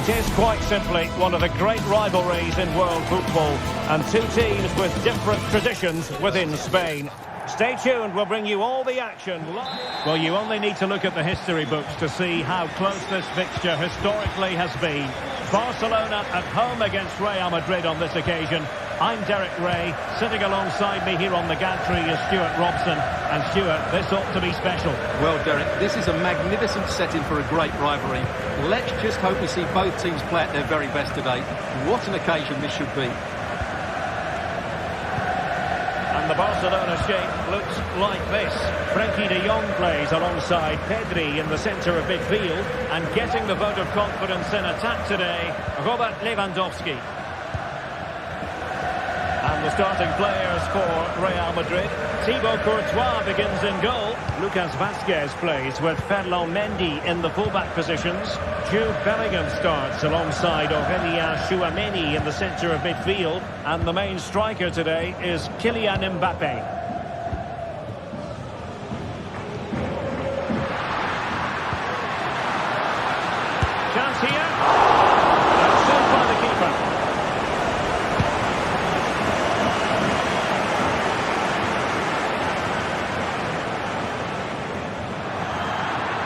It is quite simply one of the great rivalries in world football, and two teams with different traditions within Spain. Stay tuned, we'll bring you all the action live. Well, you only need to look at the history books to see how close this fixture historically has been. Barcelona at home against Real Madrid on this occasion. I'm Derek Ray. Sitting alongside me here on the gantry is Stuart Robson. And Stuart, this ought to be special. Well, Derek, this is a magnificent setting for a great rivalry. Let's just hope we see both teams play at their very best today. What an occasion this should be. And the Barcelona shape looks like this. Frenkie de Jong plays alongside Pedri in the centre of midfield, and getting the vote of confidence in attack today, Robert Lewandowski. And the starting players for Real Madrid. Thibaut Courtois begins in goal. Lucas Vazquez plays with Ferland Mendy in the fullback positions. Jude Bellingham starts alongside Aurélien Tchouameni in the centre of midfield. And the main striker today is Kylian Mbappe. Chance here. And saved by the keeper.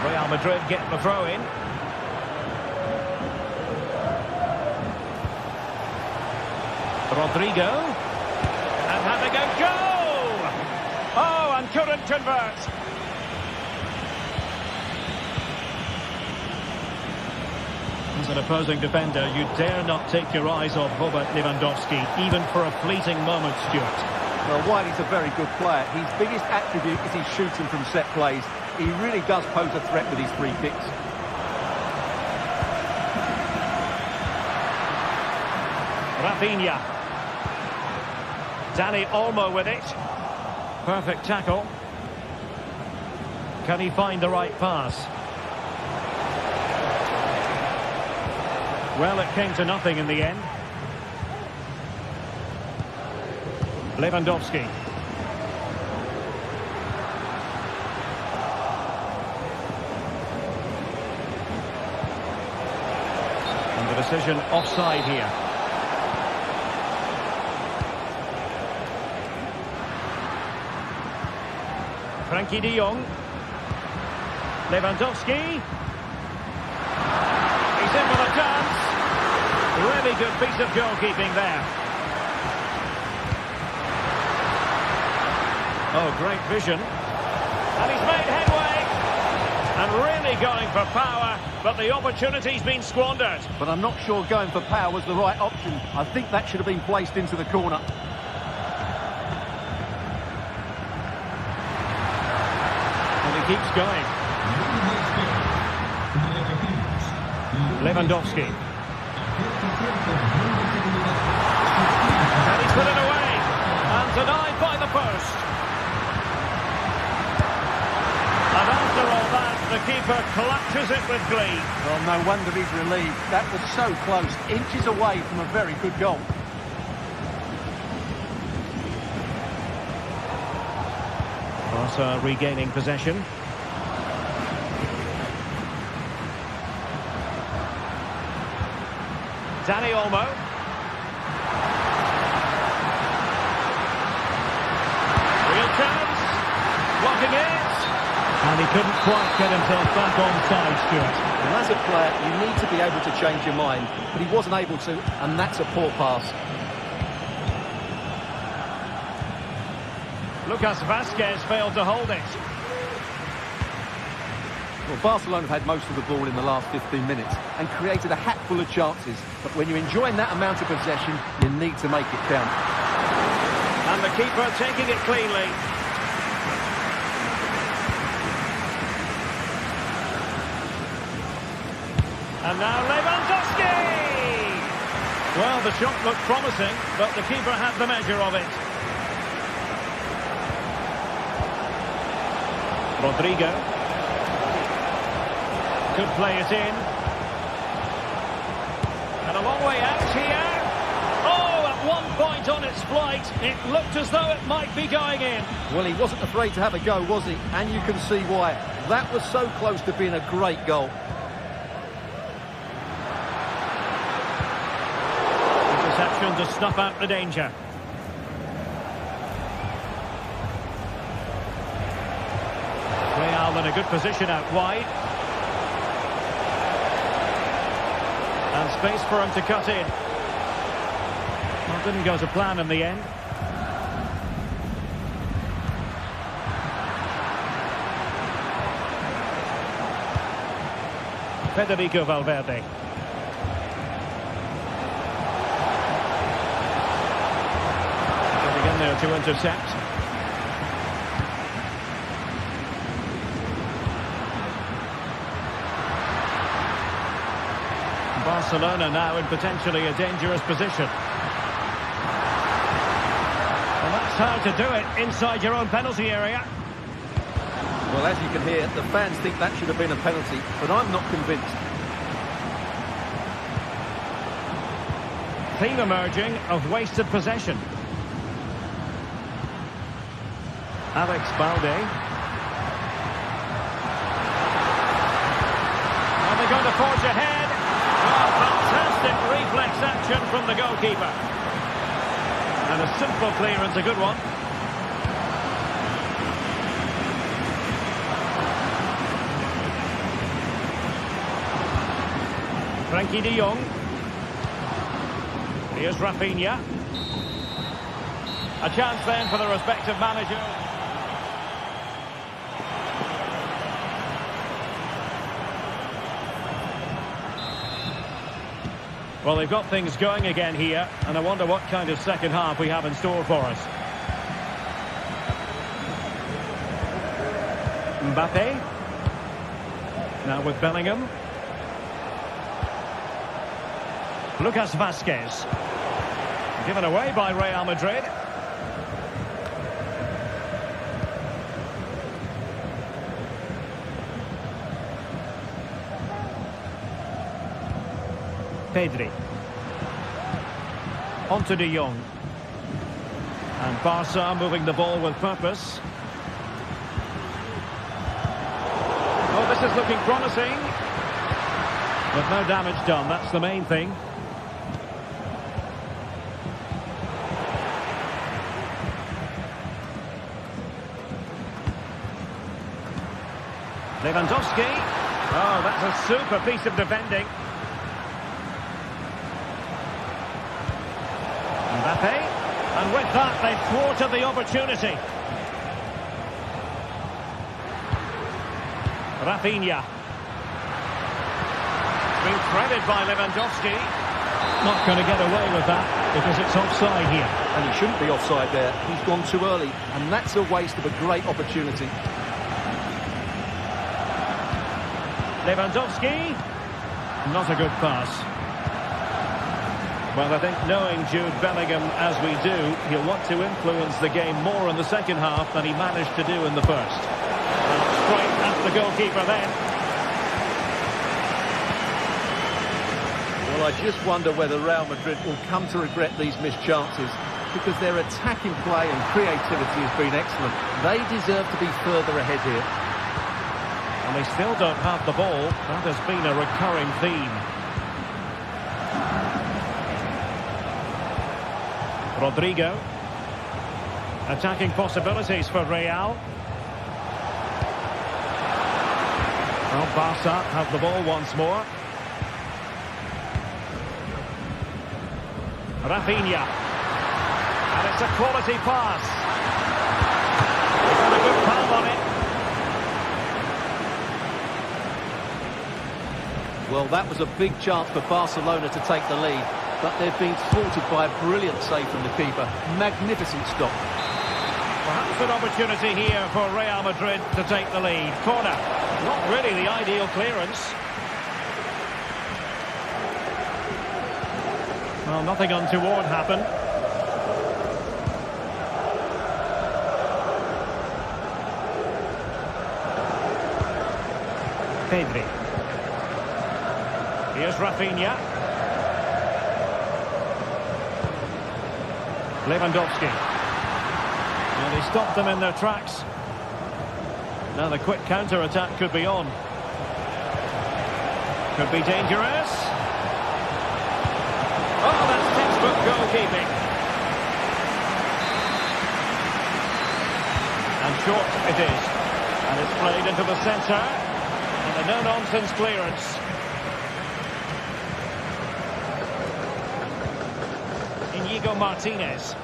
Real Madrid get the throw in. Rodrigo. And having a goal! Oh, and couldn't convert. As an opposing defender, you dare not take your eyes off Robert Lewandowski, even for a fleeting moment, Stuart. Well, while he's a very good player, his biggest attribute is his shooting from set plays. He really does pose a threat with his free kicks. Rafinha. Dani Olmo with it. Perfect tackle. Can he find the right pass? Well, it came to nothing in the end. Lewandowski. And the decision offside here. Frenkie de Jong. Lewandowski. He's in with a chance. Really good piece of goalkeeping there. Oh, great vision. And he's made headway. And really going for power, but the opportunity's been squandered. But I'm not sure going for power was the right option. I think that should have been placed into the corner. And he keeps going. Lewandowski. And he's put it away. And denied by the post. And after all that, the keeper clutches it with glee. Well, no wonder he's relieved. That was so close, inches away from a very good goal. Barca regaining possession. Dani Olmo. Real chance. Blocking it. And he couldn't quite get himself back on side, Stuart. And as a player, you need to be able to change your mind. But he wasn't able to, and that's a poor pass. Lucas Vazquez failed to hold it. Well, Barcelona have had most of the ball in the last 15 minutes and created a hatful of chances. But when you're enjoying that amount of possession, you need to make it count. And the keeper taking it cleanly. And now Lewandowski! Well, the shot looked promising, but the keeper had the measure of it. Rodrigo. Could play it in. And a long way out here. Oh, at one point on its flight, it looked as though it might be going in. Well, he wasn't afraid to have a go, was he? And you can see why. That was so close to being a great goal. to snuff out the danger. Real in a good position out wide. And space for him to cut in. Well, didn't go to plan in the end. Federico Valverde. Getting in there to intercept. Barcelona now in potentially a dangerous position. And that's how to do it inside your own penalty area. Well, as you can hear, the fans think that should have been a penalty, but I'm not convinced. Theme emerging of wasted possession. Alex Balde. Are they going to forge ahead? Oh, fantastic reflex action from the goalkeeper. And a simple clearance, a good one. Frankie de Jong. Here's Rafinha. A chance then for the respective manager. Well, they've got things going again here, and I wonder what kind of second half we have in store for us. Mbappe. Now with Bellingham. Lucas Vazquez. Given away by Real Madrid. Pedri. On to de Jong. And Barca moving the ball with purpose. Oh, this is looking promising. But no damage done, that's the main thing. Lewandowski. Oh, that's a super piece of defending. Mbappe. And with that, they've thwarted the opportunity. Rafinha. Being threaded by Lewandowski. Not going to get away with that because it's offside here. And he shouldn't be offside there. He's gone too early. And that's a waste of a great opportunity. Lewandowski. Not a good pass. Well, I think knowing Jude Bellingham as we do, he'll want to influence the game more in the second half than he managed to do in the first. Well, straight at the goalkeeper then. Well, I just wonder whether Real Madrid will come to regret these missed chances, because their attacking play and creativity has been excellent. They deserve to be further ahead here. And they still don't have the ball. That has been a recurring theme. Rodrigo. Attacking possibilities for Real. Well, Barca have the ball once more. Rafinha. And it's a quality pass. He's got a good palm on it. Well, that was a big chance for Barcelona to take the lead, but they've been thwarted by a brilliant save from the keeper. Magnificent stop. Perhaps an opportunity here for Real Madrid to take the lead. Corner. Not really the ideal clearance. Well, nothing untoward happened. Pedri. Here's Rafinha. Lewandowski. And he stopped them in their tracks. Now the quick counter-attack could be on. Could be dangerous. Oh, that's textbook goalkeeping. And short it is. And it's played into the centre. And a no-nonsense clearance. Inigo Martinez.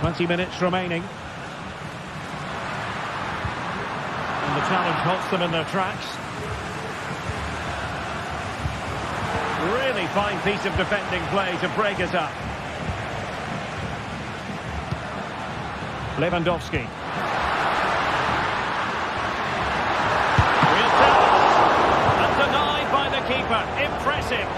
20 minutes remaining. And the challenge halts them in their tracks. Really fine piece of defending play to break us up. Lewandowski. Real chance. And denied by the keeper. Impressive.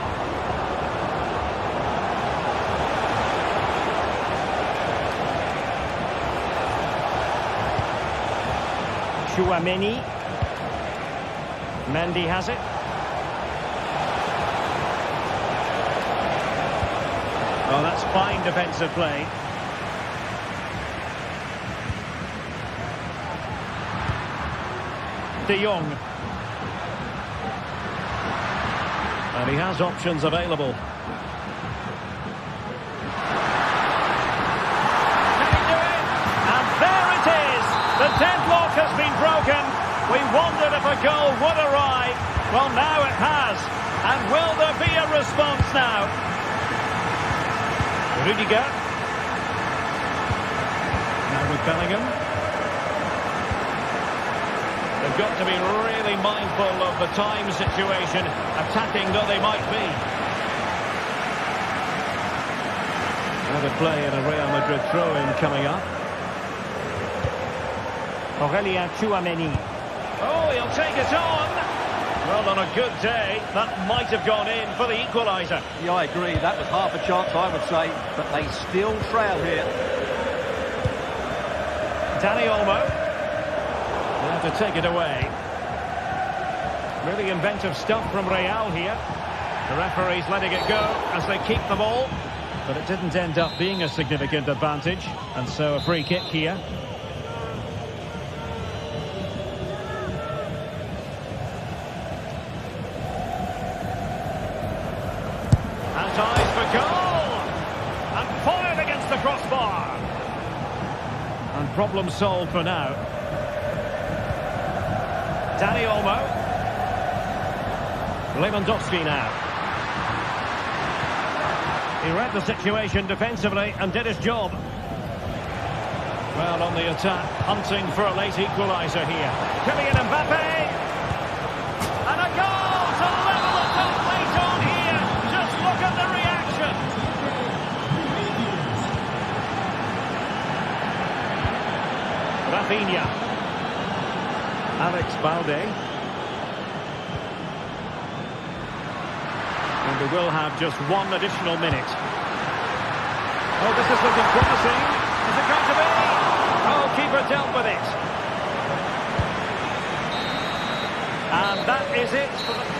Chouameni. Mendy has it. Oh, that's fine defensive play. De Jong. And he has options available. Can he do it? And there it is! The deadlock has been broken. We wondered if a goal would arrive. Well, now it has. And will there be a response now? Rudiger. Now with Bellingham. They've got to be really mindful of the time situation, attacking though they might be. Another play in a Real Madrid throw-in coming up. Aurelien Chouameni. Oh, he'll take it on. Well, on a good day, that might have gone in for the equaliser. Yeah, I agree. That was half a chance, I would say. But they still trail here. Dani Olmo. They have to take it away. Really inventive stuff from Real here. The referee's letting it go as they keep the ball. But it didn't end up being a significant advantage. And so a free kick here. And ties for goal! And fired against the crossbar! And problem solved for now. Dani Olmo. Lewandowski now. He read the situation defensively and did his job. Well, on the attack, hunting for a late equaliser here. Kylian Mbappe! And a goal to level the top plate on here! Just look at the reaction! Rafinha. Alex Balde. And we will have just one additional minute. Oh, this is looking promising. Is it going to be? Oh, keeper dealt with it. And that is it for the...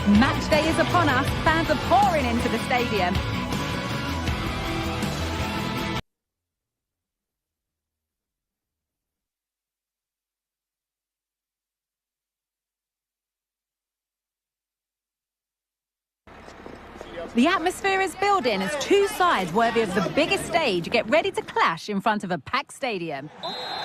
Matchday is upon us. Fans are pouring into the stadium. The atmosphere is building as two sides worthy of the biggest stage get ready to clash in front of a packed stadium.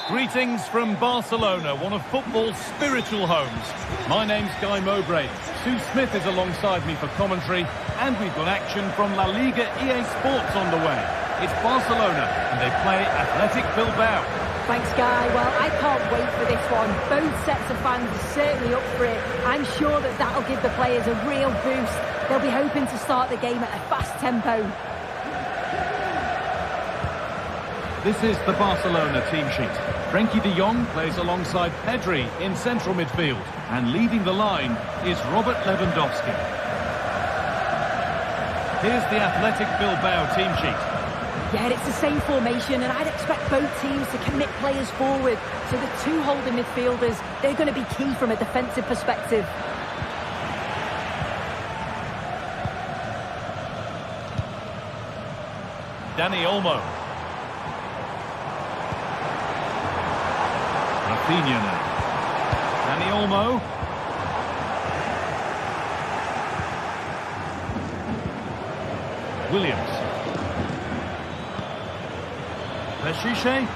Greetings from Barcelona, one of football's spiritual homes. My name's Guy Mowbray. Sue Smith is alongside me for commentary, and we've got action from La Liga GTSports on the way. It's Barcelona, and they play Athletic Bilbao. Thanks, Guy. Well, I can't wait for this one. Both sets of fans are certainly up for it. I'm sure that that'll give the players a real boost. They'll be hoping to start the game at a fast tempo. This is the Barcelona team sheet. Frenkie de Jong plays alongside Pedri in central midfield. And leading the line is Robert Lewandowski. Here's the Athletic Bilbao team sheet. Yeah, it's the same formation, and I'd expect both teams to commit players forward. So the two holding midfielders, they're going to be key from a defensive perspective. Dani Olmo. Rafinha now. Dani Olmo. Williams. Peshiche.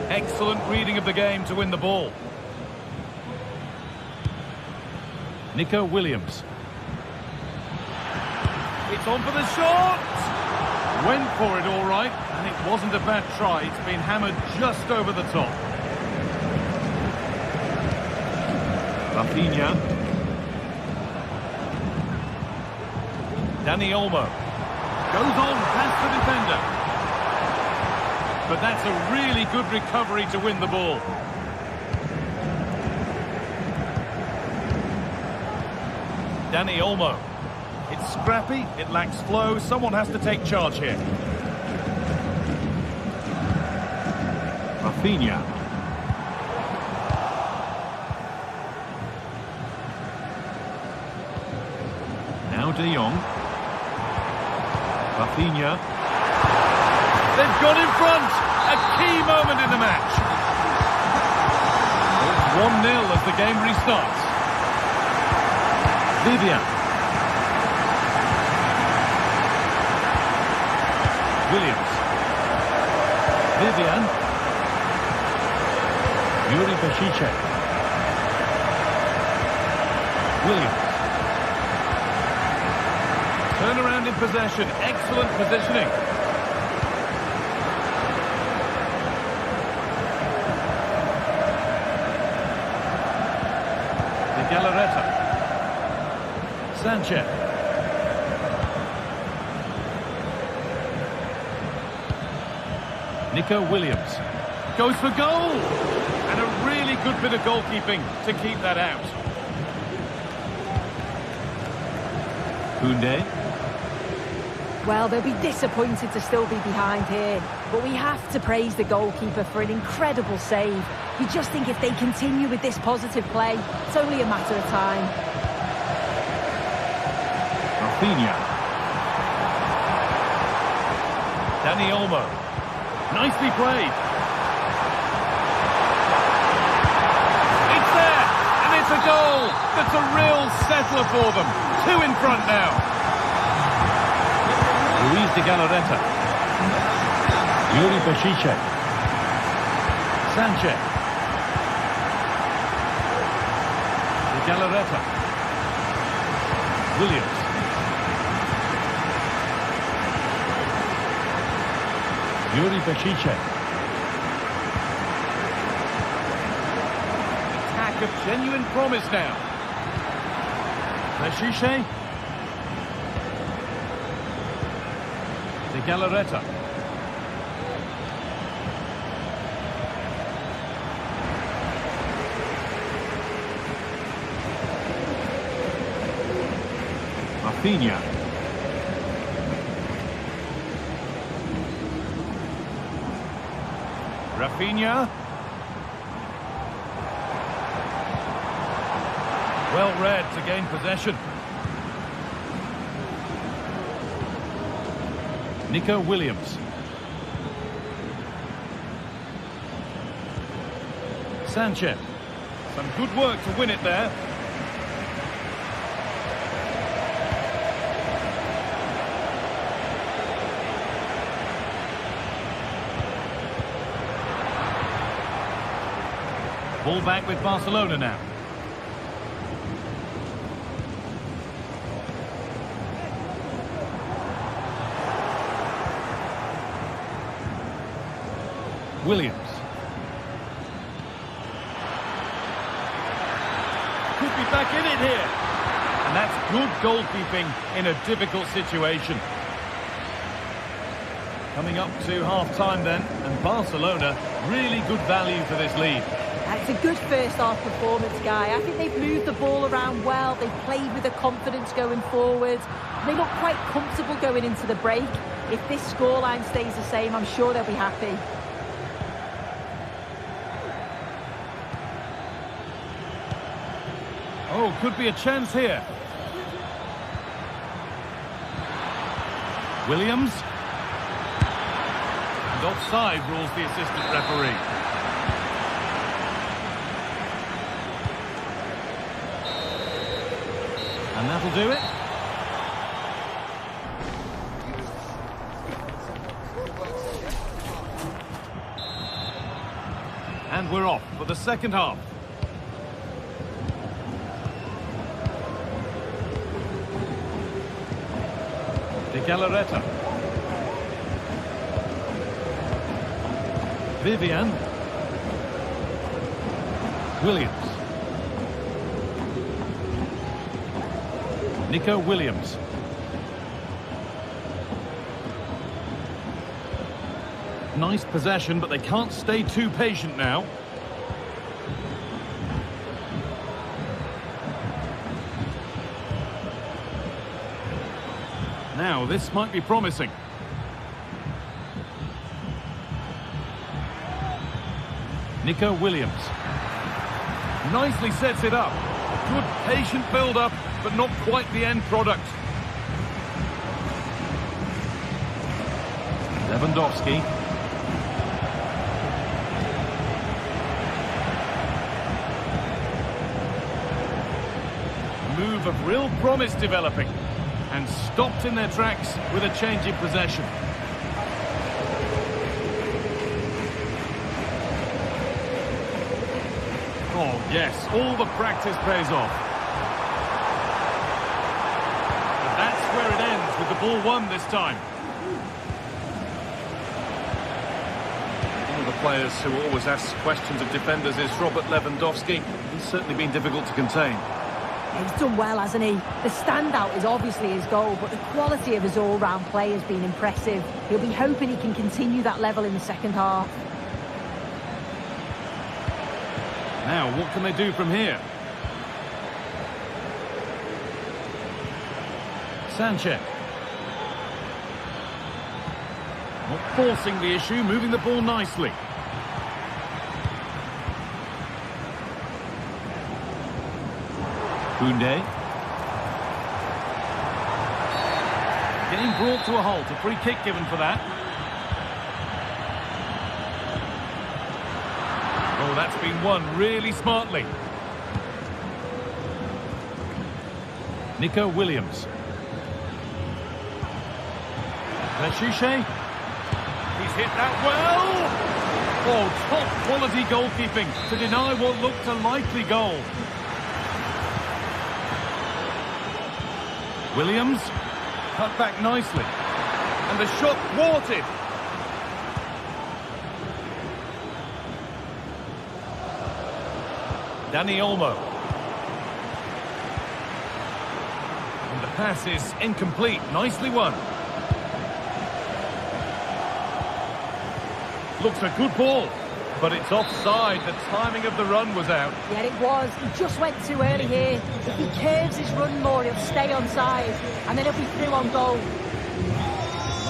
Excellent reading of the game to win the ball. Nico Williams. It's on for the shot! Went for it all right, and it wasn't a bad try. It's been hammered just over the top. Rafinha. Dani Olmo. Goes on past the defender. But that's a really good recovery to win the ball. Dani Olmo. It's scrappy, it lacks flow, someone has to take charge here. Rafinha. Now De Jong. Rafinha. They've got in front! A key moment in the match. It's 1-0 as the game restarts. Vivian. Williams. Vivian. Yuri Peshiche. Williams. Turn around in possession. Excellent positioning. Galarreta. Sanchez. Nico Williams. Goes for goal! And a really good bit of goalkeeping to keep that out. Koundé. Well, they'll be disappointed to still be behind here. But we have to praise the goalkeeper for an incredible save. You just think if they continue with this positive play, it's only a matter of time. Rafinha. Dani Olmo. Nicely played. It's there! And it's a goal! That's a real settler for them. 2 in front now. Luis de Galarreta. Yuri Peshiche. Sanchez. De Galarreta. Williams. Yuri Peshiche. Attack of genuine promise now. Peshiche. De Galarreta. Rafinha. Rafinha. Well read to gain possession. Nico Williams. Sanchez. Some good work to win it there. Ball back with Barcelona now. Williams. Could be back in it here. And that's good goalkeeping in a difficult situation. Coming up to half-time then, and Barcelona, really good value for this lead. It's a good first-half performance, Guy. I think they've moved the ball around well. They've played with the confidence going forward. They look quite comfortable going into the break. If this scoreline stays the same, I'm sure they'll be happy. Oh, could be a chance here. Williams. And offside rules the assistant referee. And that'll do it. And we're off for the second half. De Galarreta. Vivian. Williams. Nico Williams. Nice possession, but they can't stay too patient now. Now, this might be promising. Nico Williams. Nicely sets it up. Good patient build-up, but not quite the end product. Lewandowski. Move of real promise developing. And stopped in their tracks with a change in possession. Oh, yes, all the practice pays off. And that's where it ends, with the ball won this time. One of the players who always asks questions of defenders is Robert Lewandowski. He's certainly been difficult to contain. He's done well, hasn't he? The standout is obviously his goal, but the quality of his all-round play has been impressive. He'll be hoping he can continue that level in the second half. Now, what can they do from here? Sanchez. Not forcing the issue, moving the ball nicely. Koundé. Getting brought to a halt, a free kick given for that. Oh, that's been won really smartly. Nico Williams. Lechuche. He's hit that well. Oh, top quality goalkeeping to deny what looked a likely goal. Williams, cut back nicely, and the shot thwarted. Dani Olmo. And the pass is incomplete, nicely won. Looks a good ball, but it's offside. The timing of the run was out. Yeah, it was. He just went too early here. If he curves his run more, he'll stay onside, and then he'll be through on goal.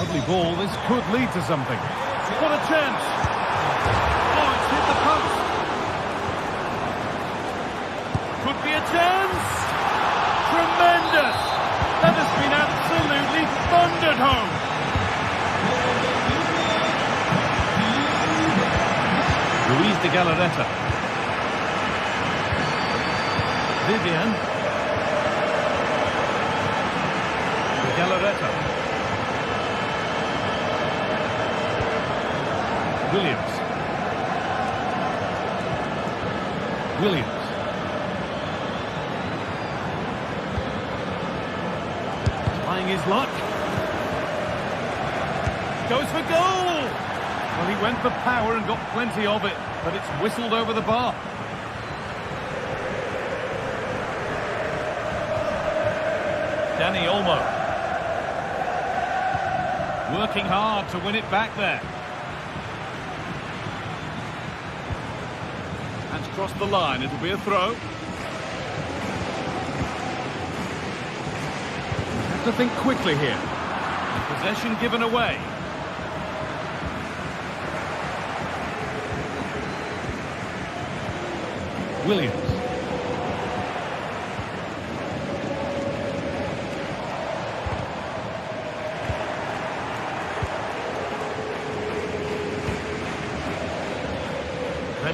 Lovely ball. This could lead to something. What a chance! Oh, it's hit the post. Could be a chance! Tremendous! That has been absolutely thundered home. Luis de Galarreta. Vivian. Galarreta. Williams. Trying his luck. Goes for goal! Well, he went for power and got plenty of it, but it's whistled over the bar. Dani Olmo. Working hard to win it back there. That's crossed the line. It'll be a throw. Have to think quickly here. Possession given away. Williams.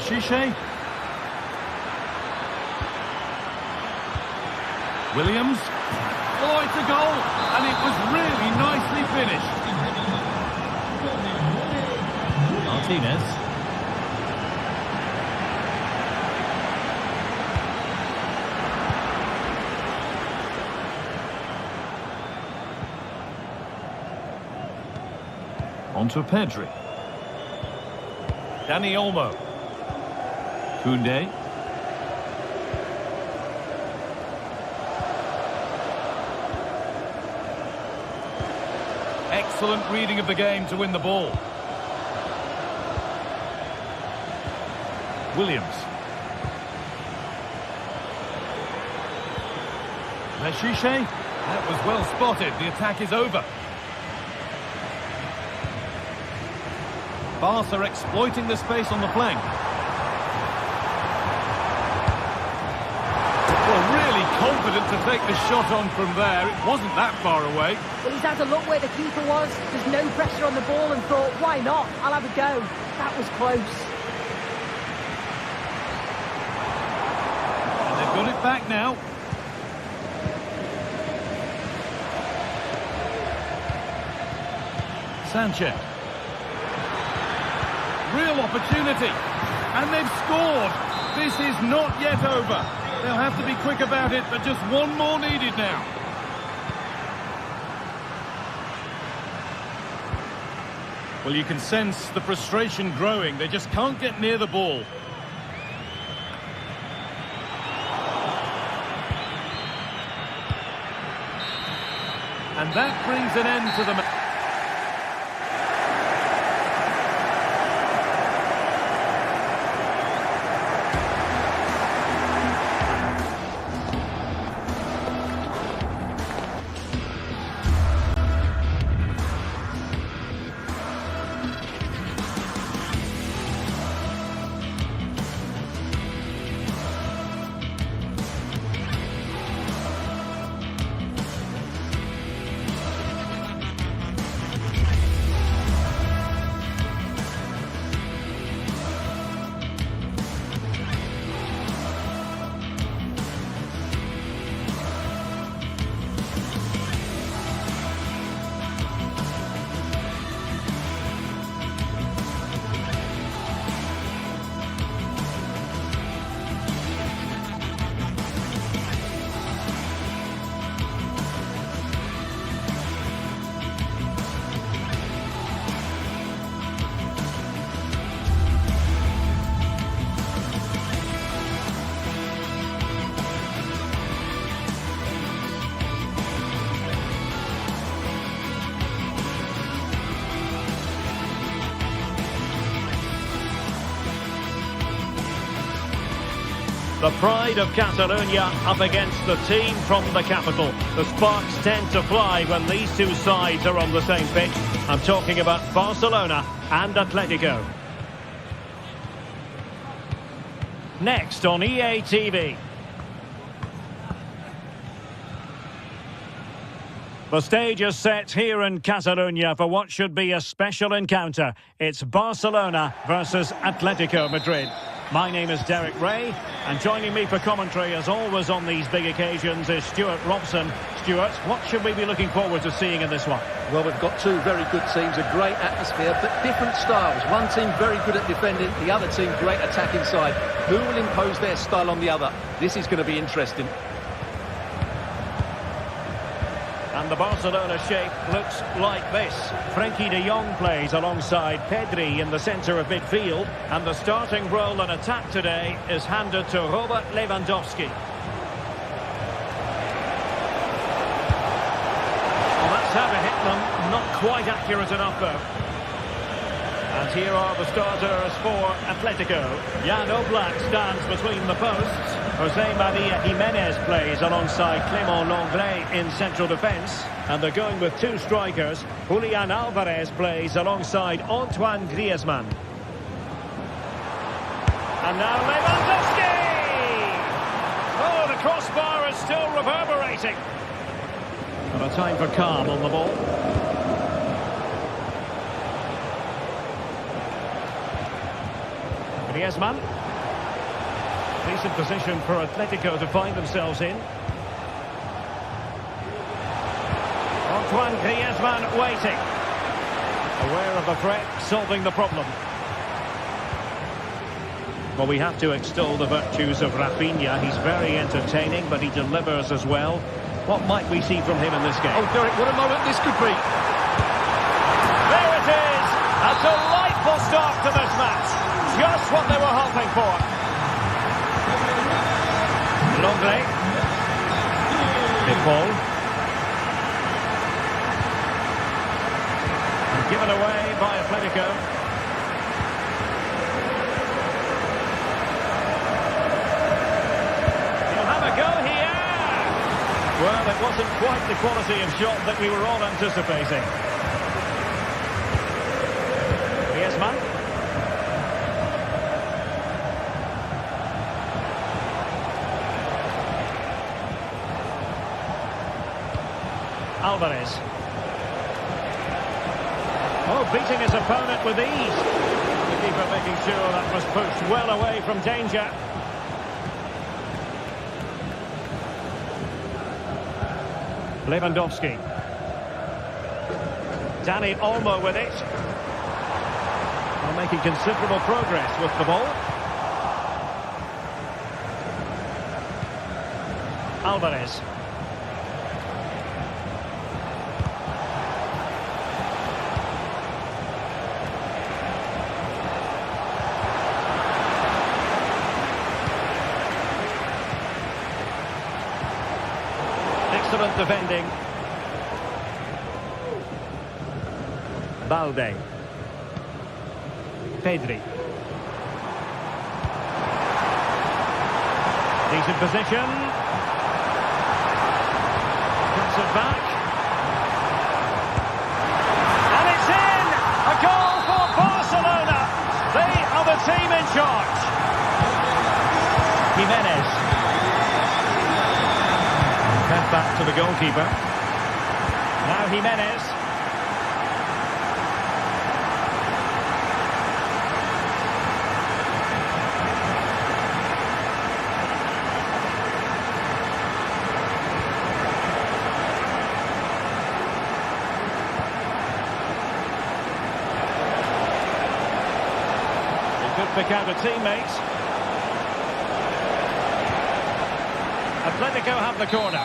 Shishe. Williams. Oh, it's a goal, and it was really nicely finished. Martinez. On to Pedri. Dani Olmo. Koundé. Excellent reading of the game to win the ball. Williams. Leshishe. That was well spotted. The attack is over. Barca exploiting the space on the flank. Confident to take the shot on from there. It wasn't that far away. Well, he's had a look where the keeper was. There's no pressure on the ball and thought, why not? I'll have a go. That was close. And they've got it back now. Sanchez. Real opportunity. And they've scored. This is not yet over. They'll have to be quick about it, but just one more needed now. Well, you can sense the frustration growing. They just can't get near the ball. And that brings an end to the match. The pride of Catalonia up against the team from the capital. The sparks tend to fly when these two sides are on the same pitch. I'm talking about Barcelona and Atletico. Next on EA TV. The stage is set here in Catalonia for what should be a special encounter. It's Barcelona versus Atletico Madrid. My name is Derek Ray, and joining me for commentary, as always on these big occasions, is Stuart Robson. Stuart, what should we be looking forward to seeing in this one? Well, we've got two very good teams, a great atmosphere, but different styles. One team very good at defending, the other team great attack inside. Who will impose their style on the other? This is going to be interesting. And the Barcelona shape looks like this. Frenkie de Jong plays alongside Pedri in the centre of midfield. And the starting role in attack today is handed to Robert Lewandowski. Well, that's how to hit them. Not quite accurate enough, though. And here are the starters for Atletico. Jan Oblak stands between the posts. Jose Maria Jimenez plays alongside Clément Lenglet in central defence. And they're going with two strikers. Julian Alvarez plays alongside Antoine Griezmann. And now Lewandowski! Oh, the crossbar is still reverberating. And a time for calm on the ball. Griezmann. Decent position for Atletico to find themselves in. Antoine Griezmann waiting. Aware of the threat, solving the problem. Well, we have to extol the virtues of Rafinha. He's very entertaining, but he delivers as well. What might we see from him in this game? Oh, Derek, what a moment this could be. There it is! A delightful start to this match. Just what they were hoping for. Lenglet. Paul. And given away by Atletico. He'll have a go here. Well, it wasn't quite the quality of shot that we were all anticipating. Griezmann. Alvarez. Oh, beating his opponent with ease. The keeper making sure that was pushed well away from danger. Lewandowski. Dani Olmo with it. Well, making considerable progress with the ball. Alvarez. Excellent defending. Balde. Pedri. Decent position. Puts it back. And it's in! A goal for Barcelona. They are the team in charge. Jimenez. Fed back to the goalkeeper. Now Jimenez. He could pick out a teammate. Atletico have the corner.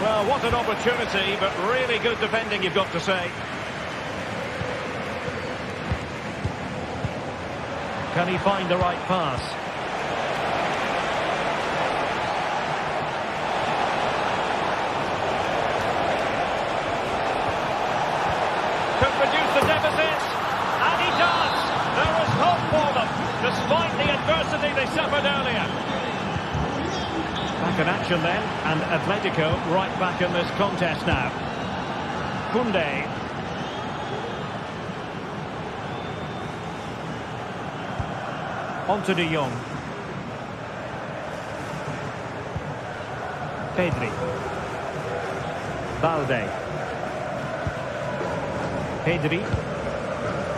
Well, what an opportunity, but really good defending, you've got to say. Can he find the right pass? Could reduce the deficit, and he does! There is hope for them, despite the adversity they suffered earlier. Back in action then, and Atletico right back in this contest now. Koundé. On to de Jong. Pedri. Balde. Pedri.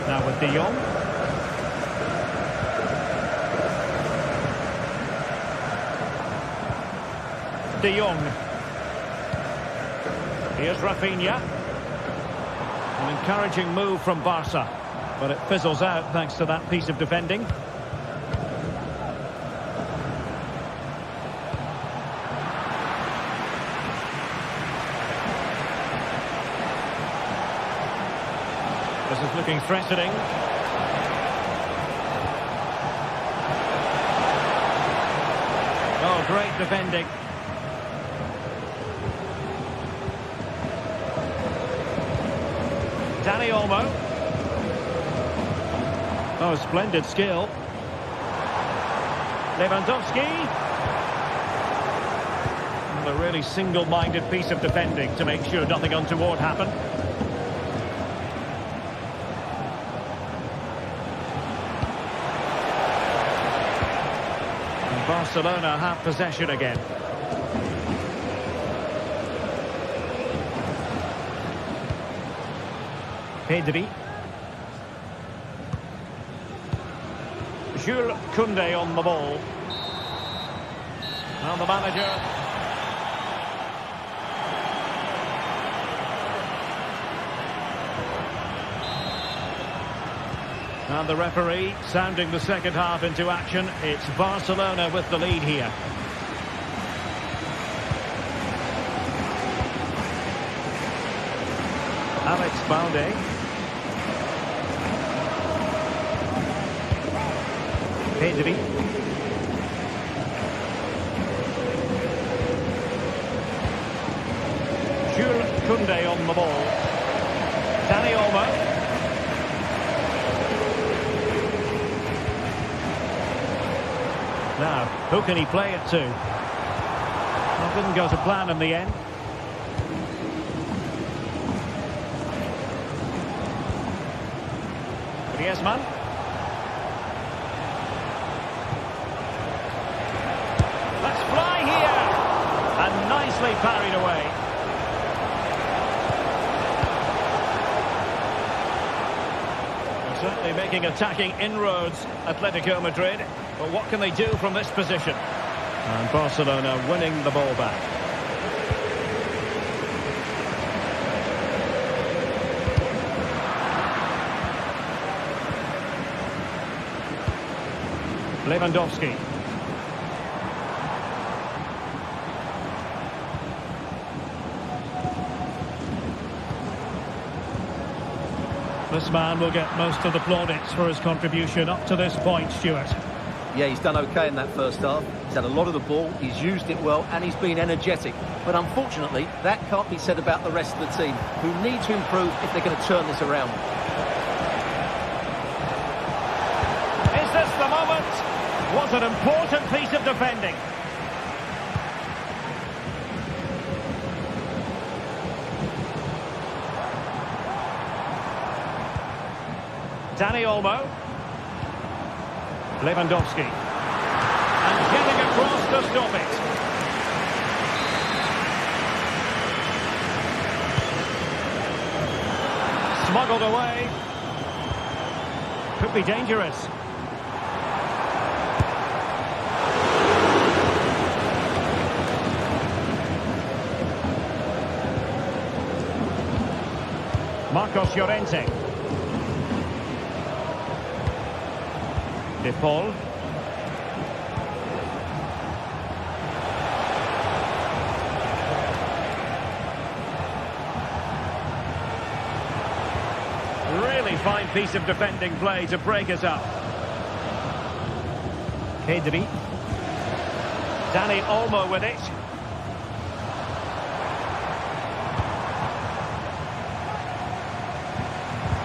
Now with de Jong. de Jong. Here's Rafinha. An encouraging move from Barca, but it fizzles out thanks to that piece of defending. This is looking threatening. Oh, great defending. Dani Olmo. Oh, splendid skill. Lewandowski. And a really single-minded piece of defending to make sure nothing untoward happened. And Barcelona have possession again. Pedri. Jules Koundé on the ball. And the manager. And the referee sounding the second half into action. It's Barcelona with the lead here. Alex Balde. Pedri. Jules Koundé on the ball. Dani Olmo. Now, who can he play it to? Well, didn't go to plan in the end. Griezmann. Let's fly here. And nicely parried away. They're certainly making attacking inroads, Atletico Madrid. But what can they do from this position? And Barcelona winning the ball back. Lewandowski. This man will get most of the plaudits for his contribution up to this point, Stuart. Yeah, he's done okay in that first half. He's had a lot of the ball, he's used it well, and he's been energetic. But unfortunately, that can't be said about the rest of the team, who need to improve if they're going to turn this around. Is this the moment? What an important piece of defending. Dani Olmo. Lewandowski. And getting across to stop it. Smuggled away. Could be dangerous. Marcos Llorente. De Paul. Really fine piece of defending play to break us up. Pedri. Dani Olmo with it.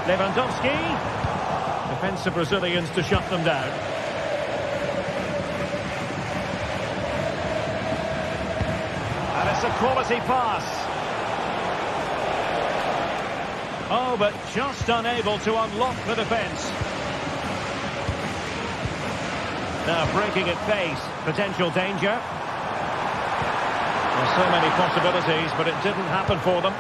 Lewandowski. Defensive Brazilians to shut them down. And it's a quality pass. Oh, but just unable to unlock the defence. Now breaking at pace. Potential danger. There's so many possibilities, but it didn't happen for them.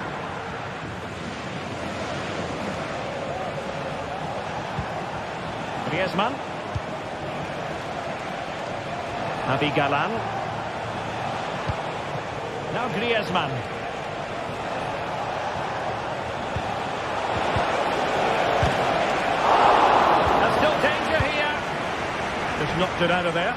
Griezmann. Javi Galán. Now Griezmann. There's still danger here. Just knocked it out of there.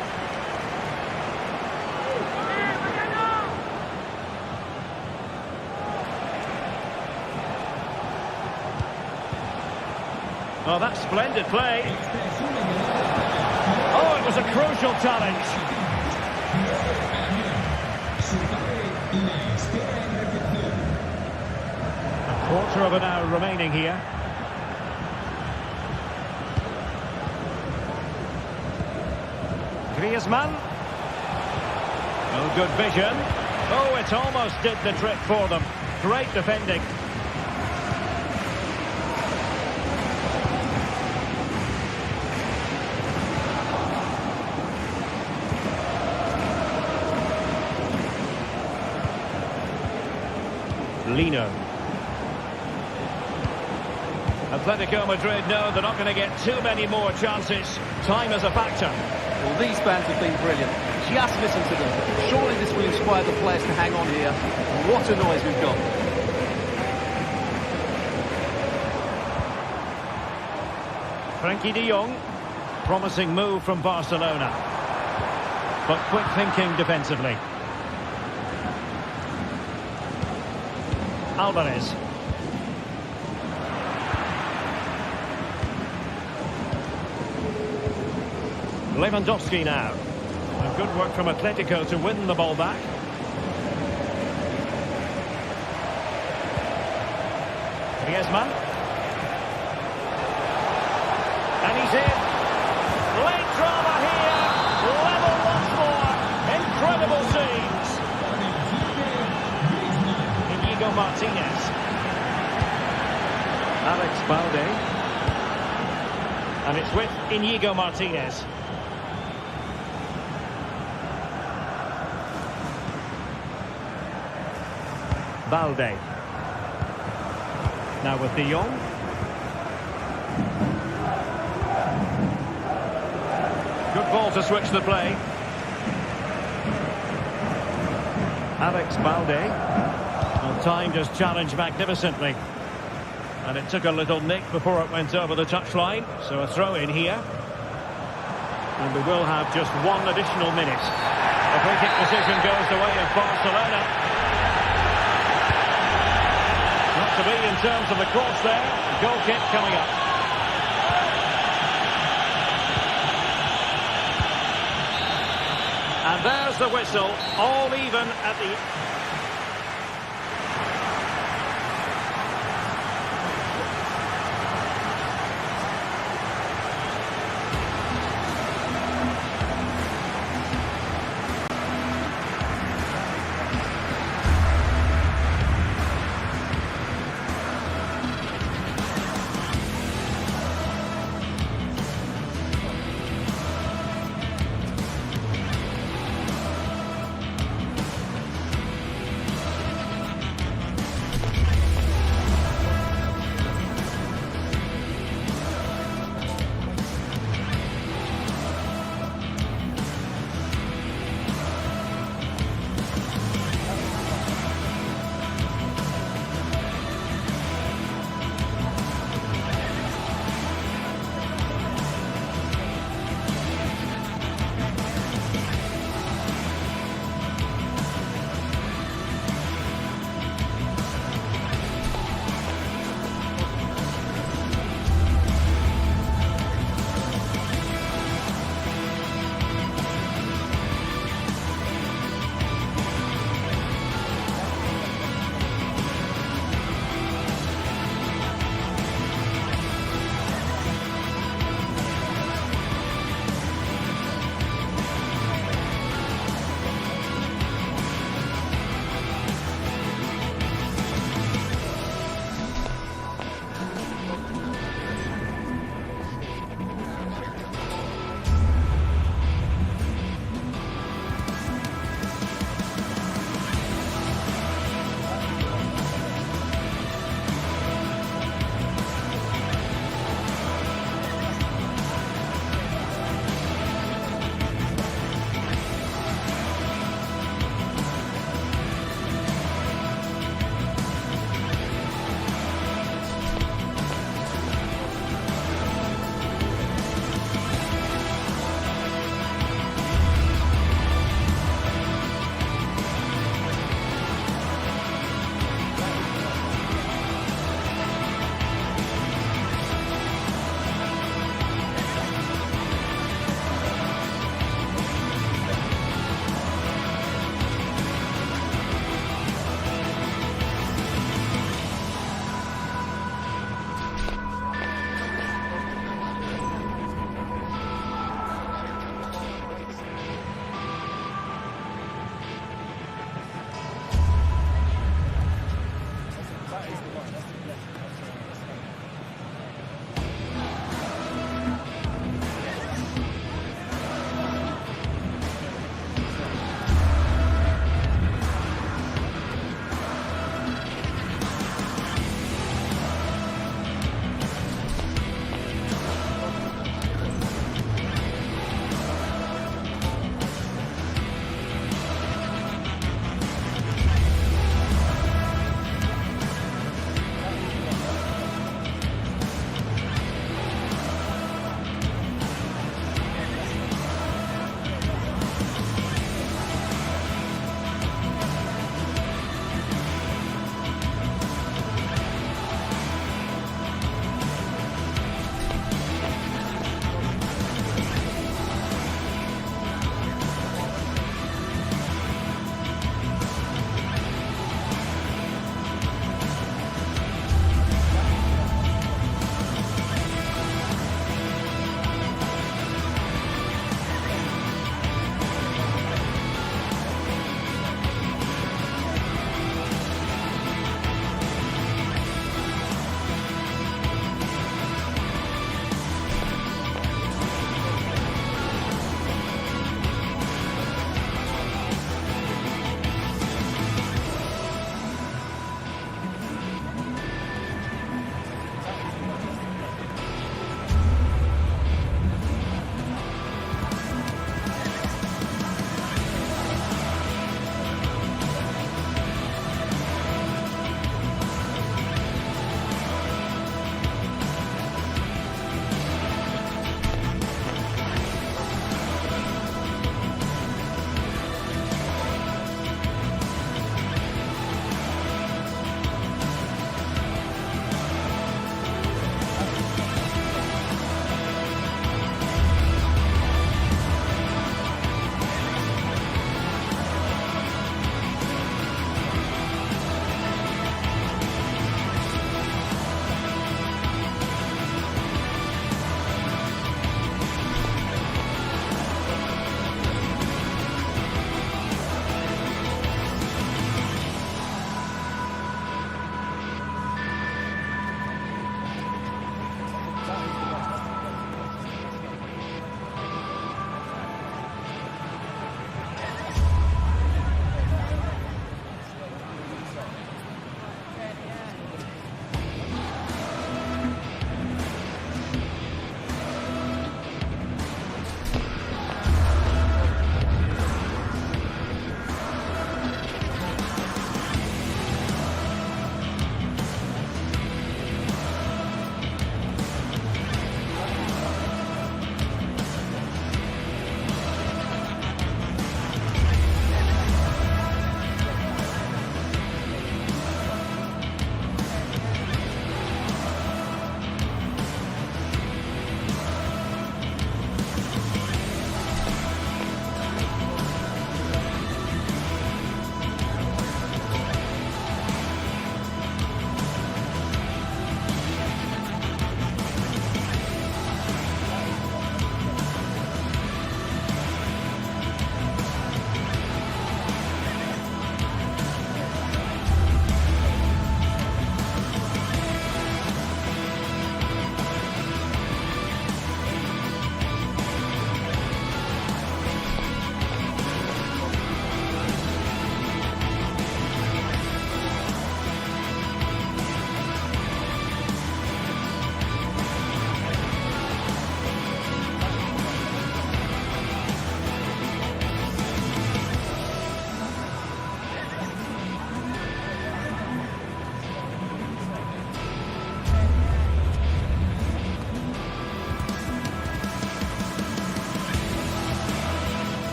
Oh, that's splendid play. Oh, it was a crucial challenge. A quarter of an hour remaining here. Griezmann. Oh, good vision. Oh, it almost did the trick for them. Great defending. Lino. Atletico Madrid know they're not going to get too many more chances. Time is a factor. Well, these fans have been brilliant. Just listen to them. Surely this will inspire the players to hang on here. What a noise we've got. Frankie de Jong. Promising move from Barcelona. But quick thinking defensively. Alvarez. Lewandowski now. And good work from Atletico to win the ball back. Griezmann. And he's in. Late drama here. Level once more. Incredible scenes. Inigo Martinez. Alex Balde. And it's with Inigo Martinez. Balde. Now with de Jong. Good ball to switch the play. Alex Balde. Well, timed his challenge magnificently. And it took a little nick before it went over the touchline. So a throw in here. And we will have just one additional minute. The free kick decision goes the way of Barcelona. Not to be in terms of the cross there. Goal kick coming up. And there's the whistle. All even at the...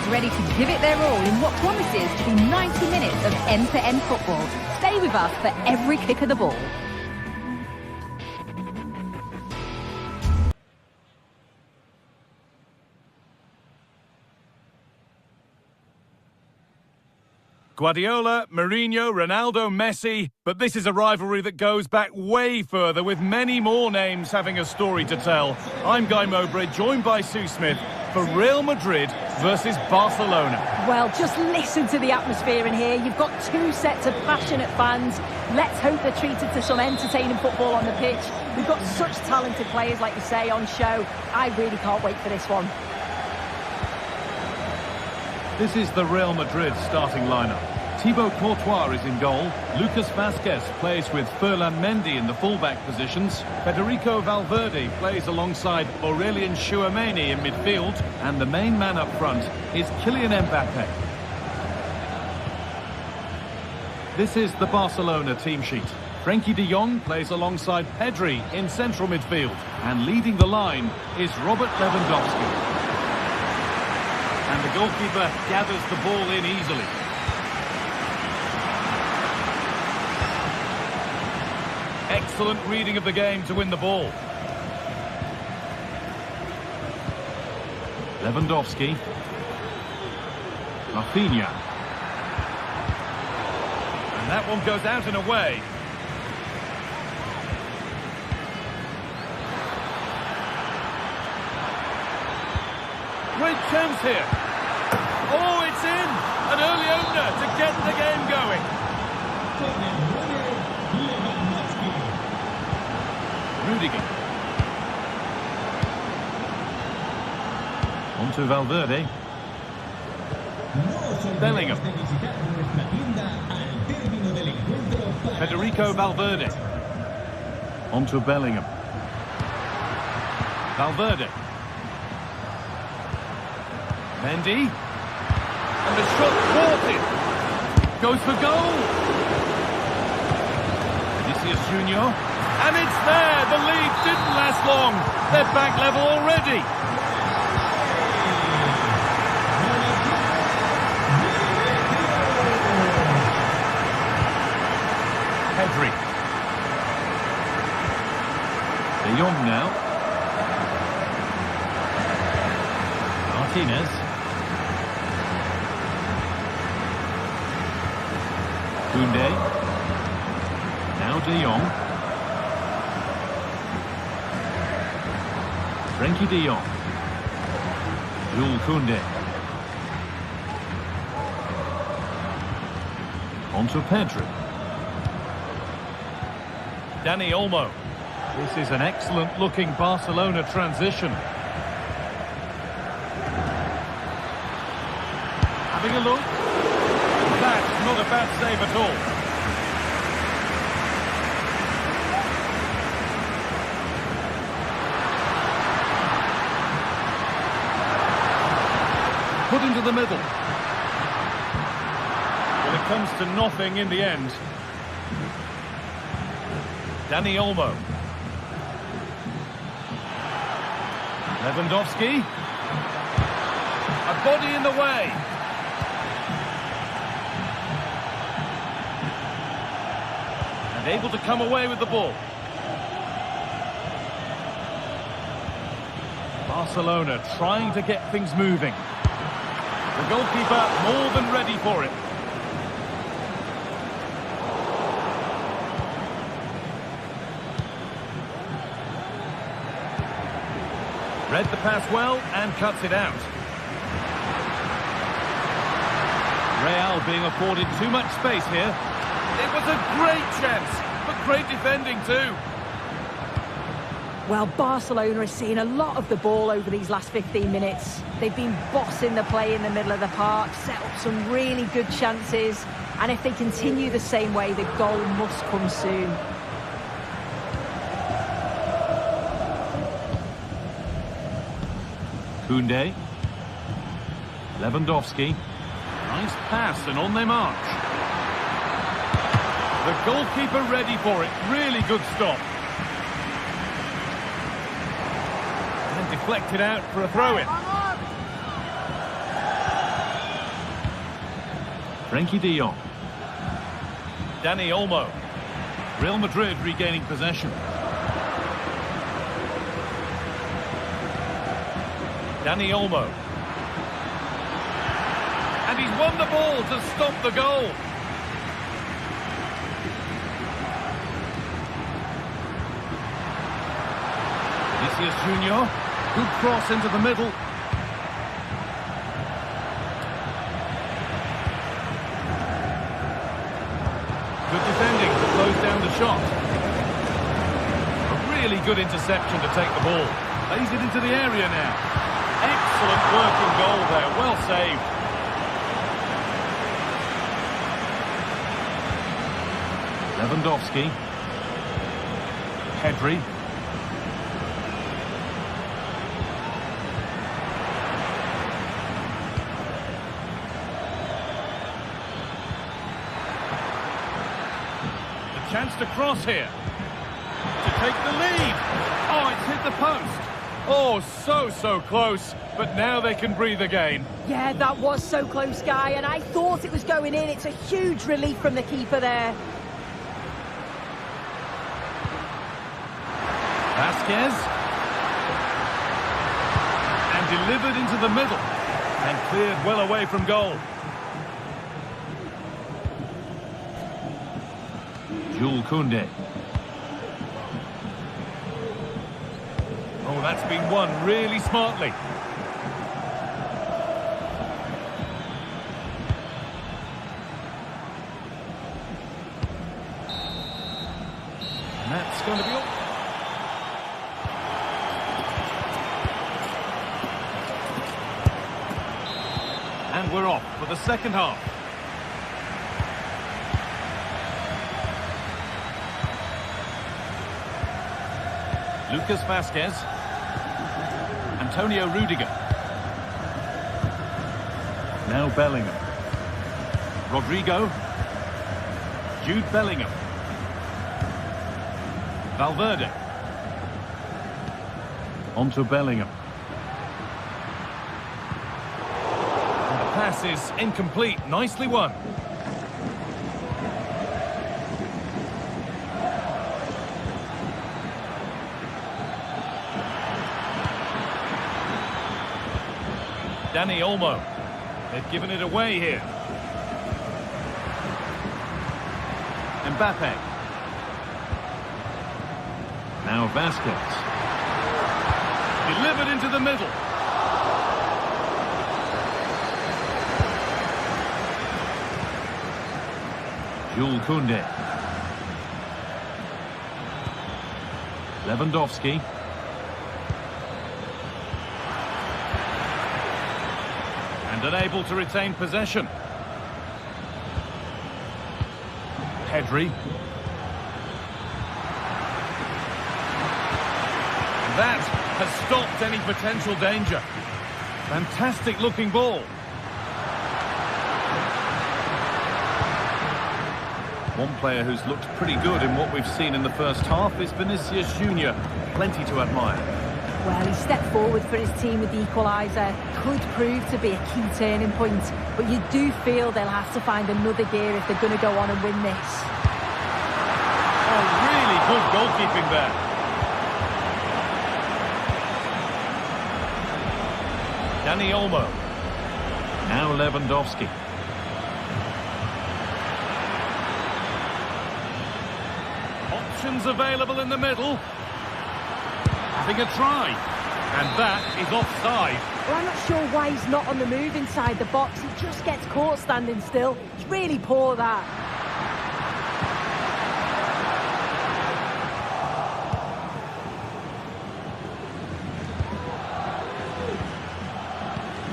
ready to give it their all in what promises to be 90 minutes of end-to-end football. Stay with us for every kick of the ball. Guardiola, Mourinho, Ronaldo, Messi, but this is a rivalry that goes back way further, with many more names having a story to tell. I'm Guy Mowbray, joined by Sue Smith for Real Madrid versus Barcelona. Well, just listen to the atmosphere in here. You've got two sets of passionate fans. Let's hope they're treated to some entertaining football on the pitch. We've got such talented players, like you say, on show. I really can't wait for this one. This is the Real Madrid starting lineup. Thibaut Courtois is in goal. Lucas Vazquez plays with Ferland Mendy in the fullback positions. Federico Valverde plays alongside Aurelien Tchouameni in midfield. And the main man up front is Kylian Mbappe. This is the Barcelona team sheet. Frenkie de Jong plays alongside Pedri in central midfield. And leading the line is Robert Lewandowski. And the goalkeeper gathers the ball in easily. Excellent reading of the game to win the ball. Lewandowski. Rafinha. And that one goes out and away. Great chance here. Oh, it's in! An early opener to get the game going. Rudiger. On to Valverde. Bellingham. Federico Valverde. On to Bellingham. Valverde. Mendy. And the shot thwarted. Goes for goal. Vinicius Junior. And it's there. The lead didn't last long. They're back level already. Pedri. De Jong now. Martinez. Koundé. Now De Jong. Frenkie de Jong. Jules Koundé. On to Pedri. Dani Olmo. This is an excellent looking Barcelona transition. Having a look. That's not a bad save at all. Put into the middle. Well, it comes to nothing in the end. Dani Olmo. Lewandowski. A body in the way. Able to come away with the ball. Barcelona trying to get things moving. The goalkeeper more than ready for it. Read the pass well and cuts it out. Real being afforded too much space here. It was a great chance, but great defending too. Well, Barcelona is seeing a lot of the ball over these last 15 minutes. They've been bossing the play in the middle of the park, set up some really good chances, and if they continue the same way, the goal must come soon. Koundé. Lewandowski. Nice pass and on they march. The goalkeeper ready for it. Really good stop. And deflected out for a throw-in. Frenkie de Jong. Dani Olmo. Real Madrid regaining possession. Dani Olmo. And he's won the ball to stop the goal. Vinicius Junior. Good cross into the middle. Good defending to close down the shot. A really good interception to take the ball. Lays it into the area now. Excellent working goal there. Well saved. Lewandowski. Pedri. Chance to cross here. To take the lead. Oh, it's hit the post. Oh, so close. But now they can breathe again. Yeah, that was so close, Guy, and I thought it was going in. It's a huge relief from the keeper there. Vasquez. And delivered into the middle. And cleared well away from goal. Jules Koundé. Oh, that's been won really smartly. And that's going to be all. And we're off for the second half. Lucas Vasquez. Antonio Rudiger. Now Bellingham. Rodrigo. Jude Bellingham. Valverde. On to Bellingham. And the pass is incomplete. Nicely won. Dani Olmo. They've given it away here. Mbappe. Now Vasquez. Delivered into the middle. Jules Koundé. Lewandowski. And unable to retain possession. Pedri. And that has stopped any potential danger. Fantastic looking ball. One player who's looked pretty good in what we've seen in the first half is Vinicius Junior. Plenty to admire. Well, he stepped forward for his team with the equaliser. Could prove to be a key turning point, but you do feel they'll have to find another gear if they're going to go on and win this. Oh, really good goalkeeping there. Dani Olmo. Now Lewandowski. Options available in the middle. Having a try. And that is offside. Well, I'm not sure why he's not on the move inside the box. He just gets caught standing still. It's really poor, that.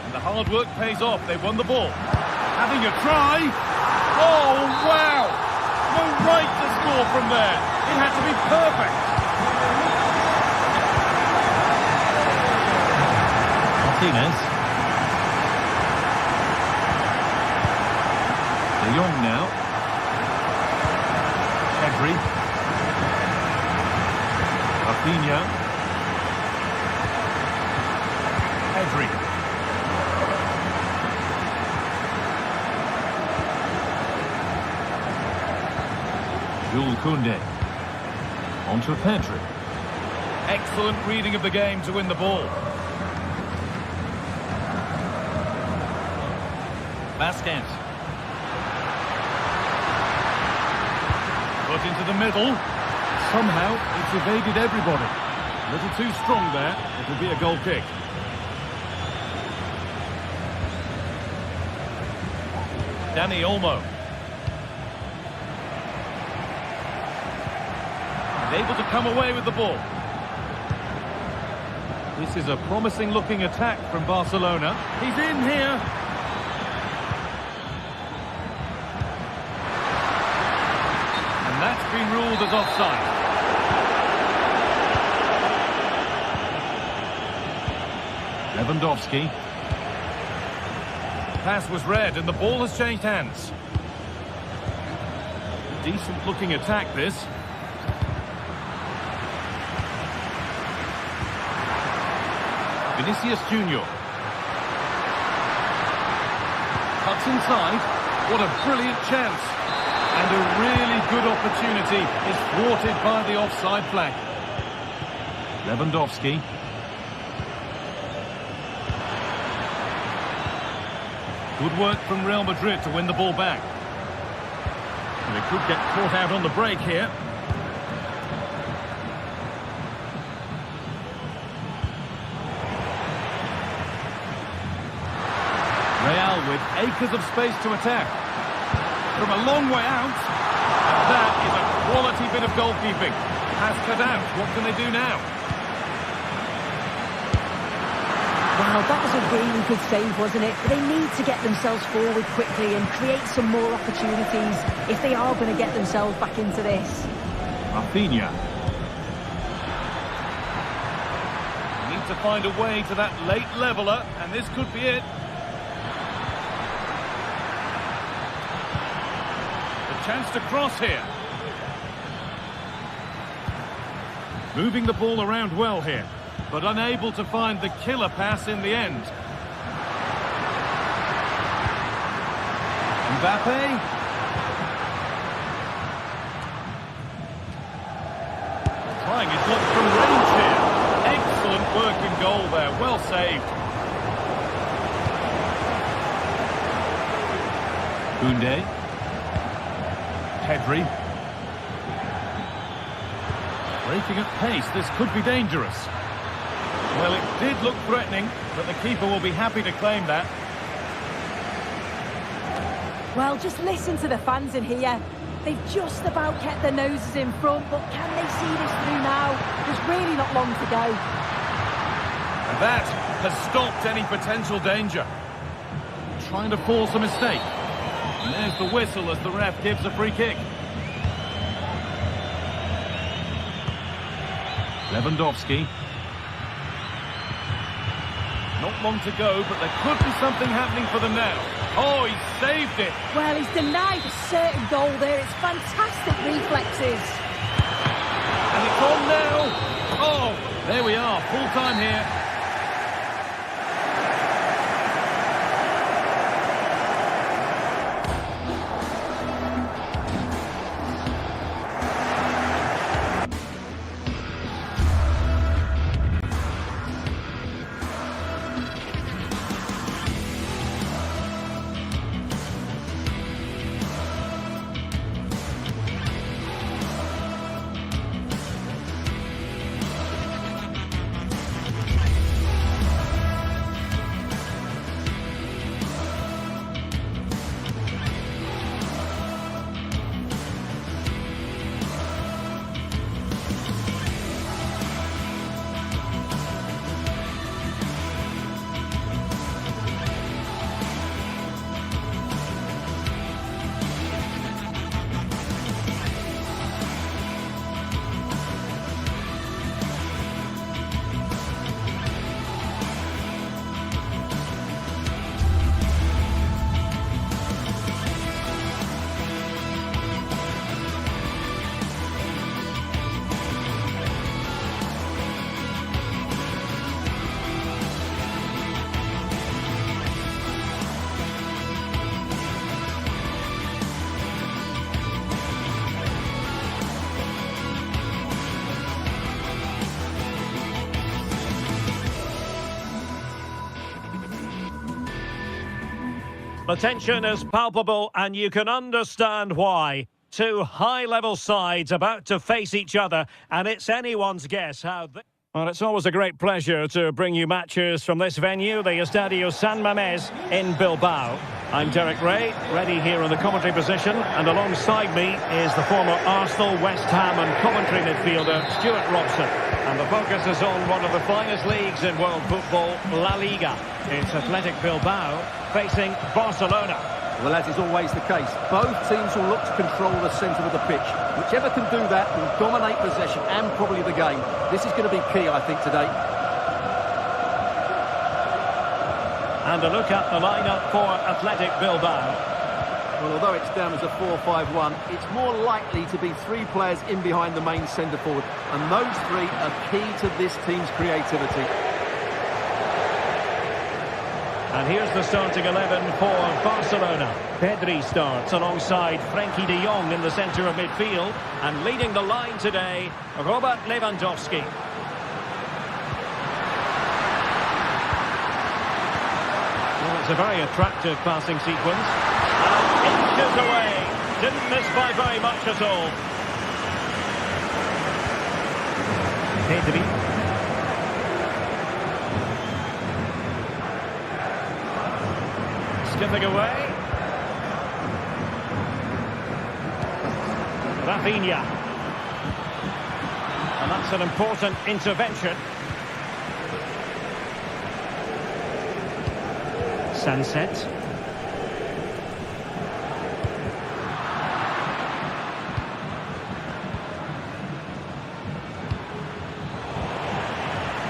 And the hard work pays off. They've won the ball. Having a try. Oh, wow. No right to score from there. It had to be perfect. Martinez. De Jong now. Pedri. Rafinha. Pedri. Koundé. On to Pedri. Excellent reading of the game to win the ball. Vasquez. Put into the middle. Somehow it's evaded everybody. A little too strong there. It'll be a goal kick. Dani Olmo. Able to come away with the ball. This is a promising looking attack from Barcelona. He's in here. And that's been ruled as offside. Lewandowski. Pass was read and the ball has changed hands. Decent looking attack this. Vinicius Junior. Cuts inside. What a brilliant chance. And a really good opportunity is thwarted by the offside flag. Lewandowski. Good work from Real Madrid to win the ball back. And they could get caught out on the break here. Real with acres of space to attack. From a long way out. And that is a quality bit of goalkeeping. Pass cut out. What can they do now? Wow, that was a really good save, wasn't it? They need to get themselves forward quickly and create some more opportunities if they are going to get themselves back into this. Rafinha. Need to find a way to that late leveller, and this could be it. A chance to cross here. Moving the ball around well here, but unable to find the killer pass in the end. Mbappe. Trying his luck from range here. Excellent work and goal there. Well saved. Koundé. Pedri. Breaking at pace, this could be dangerous. Well, it did look threatening, but the keeper will be happy to claim that. Well, just listen to the fans in here. They've just about kept their noses in front, but can they see this through now? There's really not long to go. And that has stopped any potential danger. Trying to force a mistake. And there's the whistle as the ref gives a free kick. Lewandowski. Not long to go, but there could be something happening for them now. Oh, he saved it. Well, he's denied a certain goal there. It's fantastic reflexes. And it's on now. Oh, there we are. Full time here. The tension is palpable and you can understand why. Two high-level sides about to face each other, and it's anyone's guess how they... Well, it's always a great pleasure to bring you matches from this venue, the Estadio San Mamés in Bilbao. I'm Derek Ray, ready here in the commentary position, and alongside me is the former Arsenal, West Ham and Coventry midfielder, Stuart Robson. And the focus is on one of the finest leagues in world football, La Liga. It's Athletic Bilbao facing Barcelona. Well, as is always the case, both teams will look to control the centre of the pitch. Whichever can do that will dominate possession and probably the game. This is going to be key, I think, today. And a look at the lineup for Athletic Bilbao. Well, although it's down as a 4-5-1, it's more likely to be three players in behind the main centre forward. And those three are key to this team's creativity. And here's the starting 11 for Barcelona. Pedri starts alongside Frenkie de Jong in the centre of midfield. And leading the line today, Robert Lewandowski. Well, it's a very attractive passing sequence. And inches away. Didn't miss by very much at all. Pedri. Skipping away. Rafinha. And that's an important intervention. Sunset.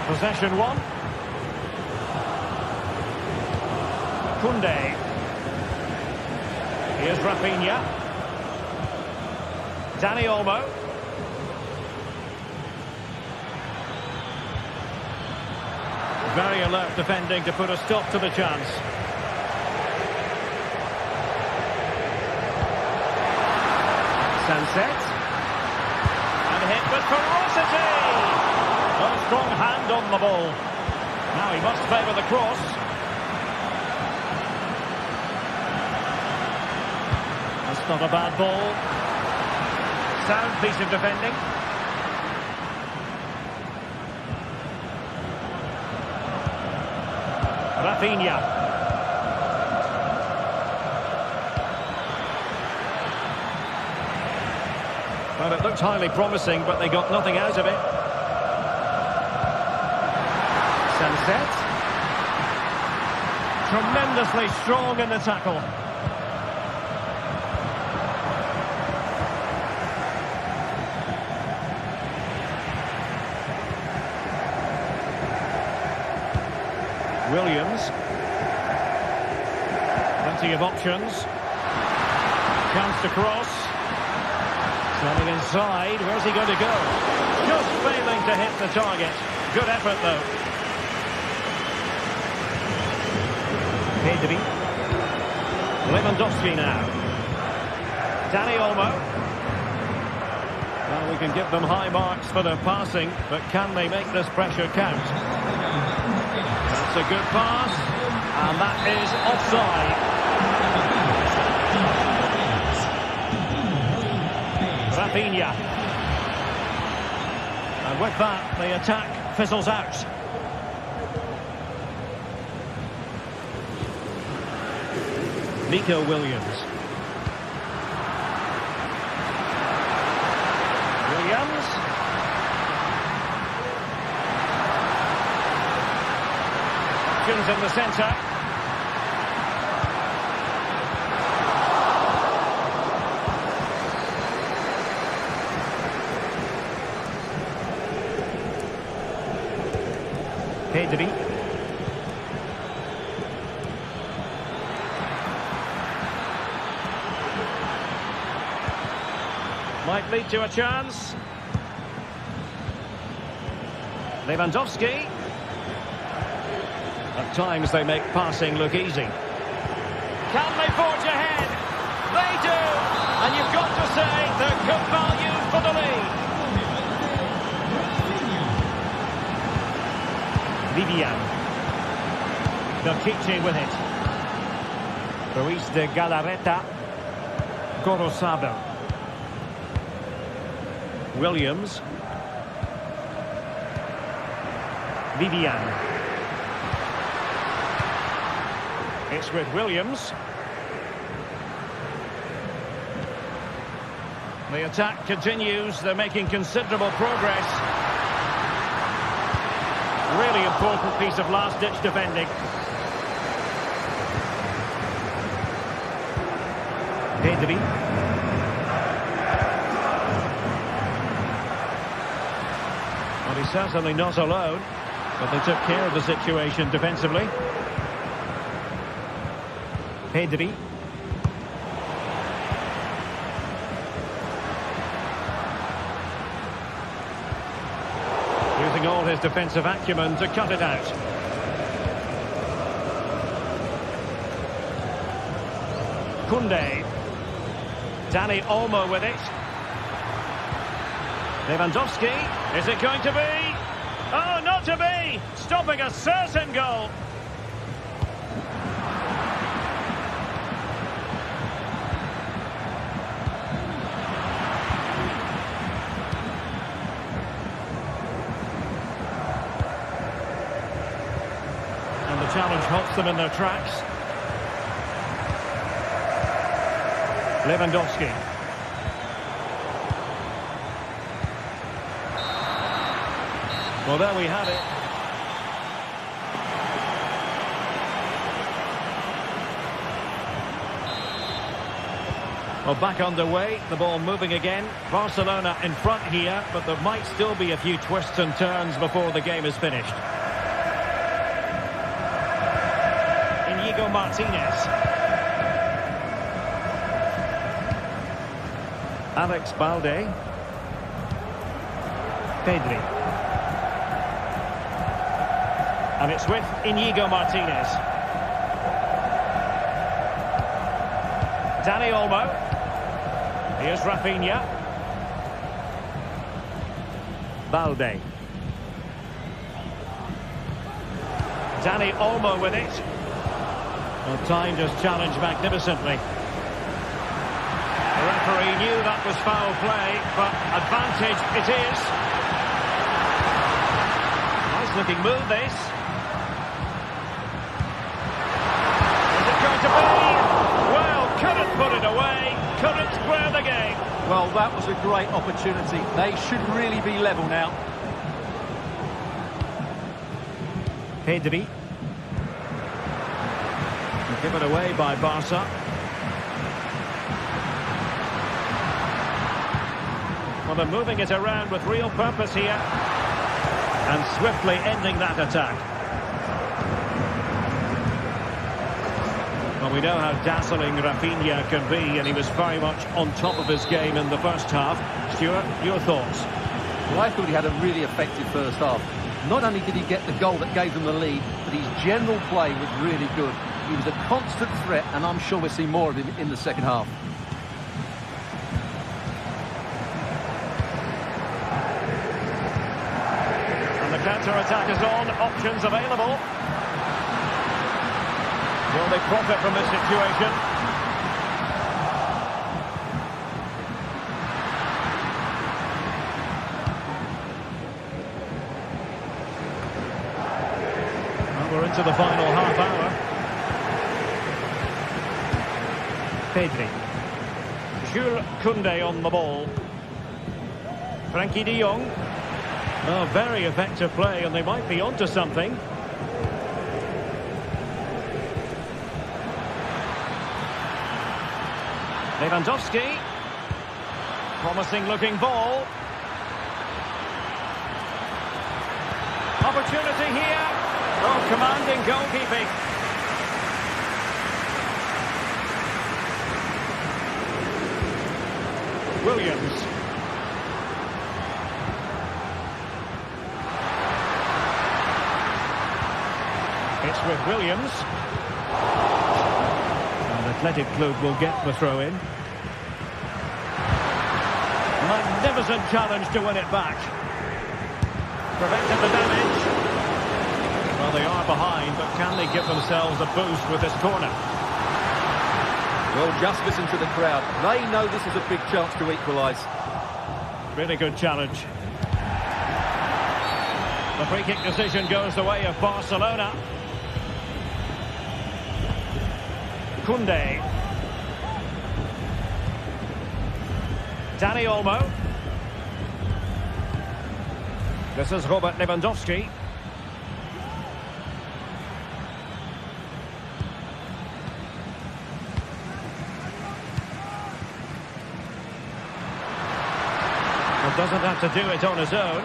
Possession one. Koundé. Here's Rafinha. Dani Olmo. Very alert defending to put a stop to the chance. Sunset. And hit with ferocity. A strong hand on the ball. Now he must favour the cross. That's not a bad ball. Sound piece of defending. Rafinha. Well, it looked highly promising, but they got nothing out of it. Sunset. Tremendously strong in the tackle. Williams. Plenty of options. Chance to cross. Running inside. Where's he going to go? Just failing to hit the target. Good effort, though. Pedri. Lewandowski now. Dani Olmo. Well, we can give them high marks for their passing, but can they make this pressure count? That's a good pass, and that is offside. Rafinha. And with that, the attack fizzles out. Nico Williams. Williams. Options in the centre. Pedri. Might lead to a chance. Lewandowski. At times they make passing look easy. Can they forge ahead? They do! And you've got to say they're good value for the lead. Vivian. Belkici with it. Ruiz de Galarreta. Gorosabel. Williams. Vivian. It's with Williams. The attack continues. They're making considerable progress. Really important piece of last-ditch defending. Pedri. Well, he's certainly not alone, but they took care of the situation defensively. Pedri. Using all his defensive acumen to cut it out. Koundé. Dani Olmo with it. Lewandowski. Is it going to be? Oh, not to be! Stopping a certain goal. And the challenge halts them in their tracks. Lewandowski. Well, there we have it. Well, back underway, the ball moving again. Barcelona in front here, but there might still be a few twists and turns before the game is finished. Inigo Martinez. Alex Balde. Pedri. And it's with Inigo Martinez. Dani Olmo. Here's Rafinha. Balde. Dani Olmo with it. Well, timed his challenge magnificently. The referee knew that was foul play, but advantage it is. Nice looking move, this. Is it going to be? Well, couldn't put it away, couldn't square the game. Well, that was a great opportunity. They should really be level now. Pedri. Given away by Barca. Well, they're moving it around with real purpose here. And swiftly ending that attack. Well, we know how dazzling Rafinha can be, and he was very much on top of his game in the first half. Stuart, your thoughts? Well, I thought he had a really effective first half. Not only did he get the goal that gave them the lead, but his general play was really good. He was a constant threat, and I'm sure we'll see more of him in the second half. And the counter-attack is on. Options available. Will they profit from this situation? Well, we're into the final half hour. Pedri. Jules Koundé on the ball. Frankie de Jong. Oh, very effective play, and they might be onto something. Lewandowski. Promising looking ball. Opportunity here. Oh, commanding goalkeeping. Williams. It's with Williams. And Athletic Club will get the throw-in. Magnificent challenge to win it back. Prevented the damage. Well, they are behind, but can they give themselves a boost with this corner? Well, just listen to the crowd. They know this is a big chance to equalise. Really good challenge. The free kick decision goes the way of Barcelona. Koundé. Dani Olmo. This is Robert Lewandowski. And doesn't have to do it on his own.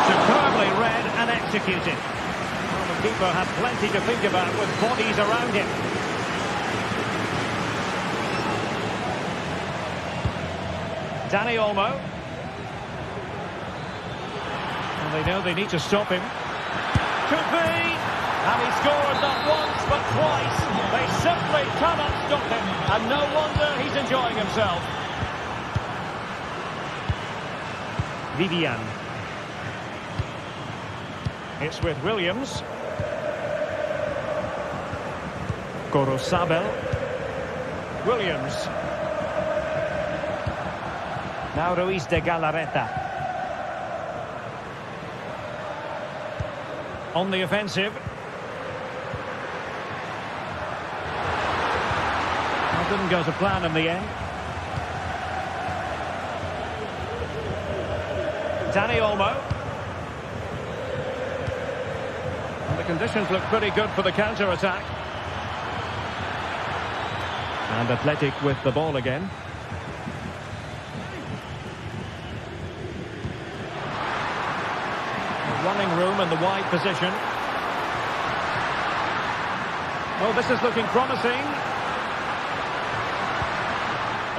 Superbly read and executed. Well, the keeper had plenty to think about with bodies around him. Dani Olmo. And they know they need to stop him. Could be! And he scored not once but twice. They simply cannot stop him. And no wonder he's enjoying himself. Vivian. It's with Williams. Gorosabel. Williams. Now Ruiz de Galarreta. On the offensive. That didn't go to plan in the end. Dani Olmo. And the conditions look pretty good for the counter-attack. And Athletic with the ball again. Running room in the wide position. Oh, this is looking promising.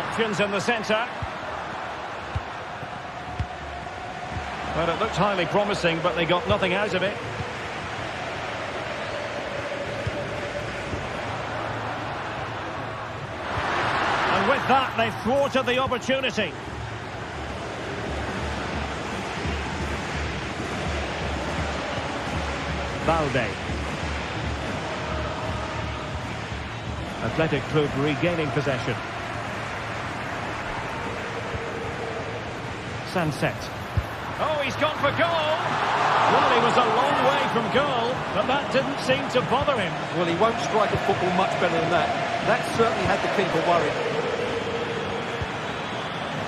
Options in the centre. Well, it looked highly promising, but they got nothing out of it. And with that, they thwarted the opportunity. Valde. Athletic Club regaining possession. Sunset. Oh, he's gone for goal. Well, he was a long way from goal, but that didn't seem to bother him. Well, he won't strike a football much better than that. That certainly had the keeper worried.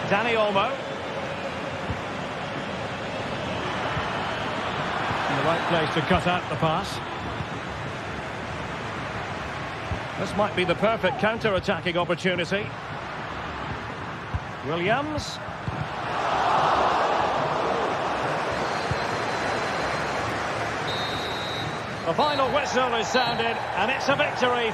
Dani Olmo. The right place to cut out the pass. This might be the perfect counter-attacking opportunity. Williams. The final whistle is sounded, and it's a victory.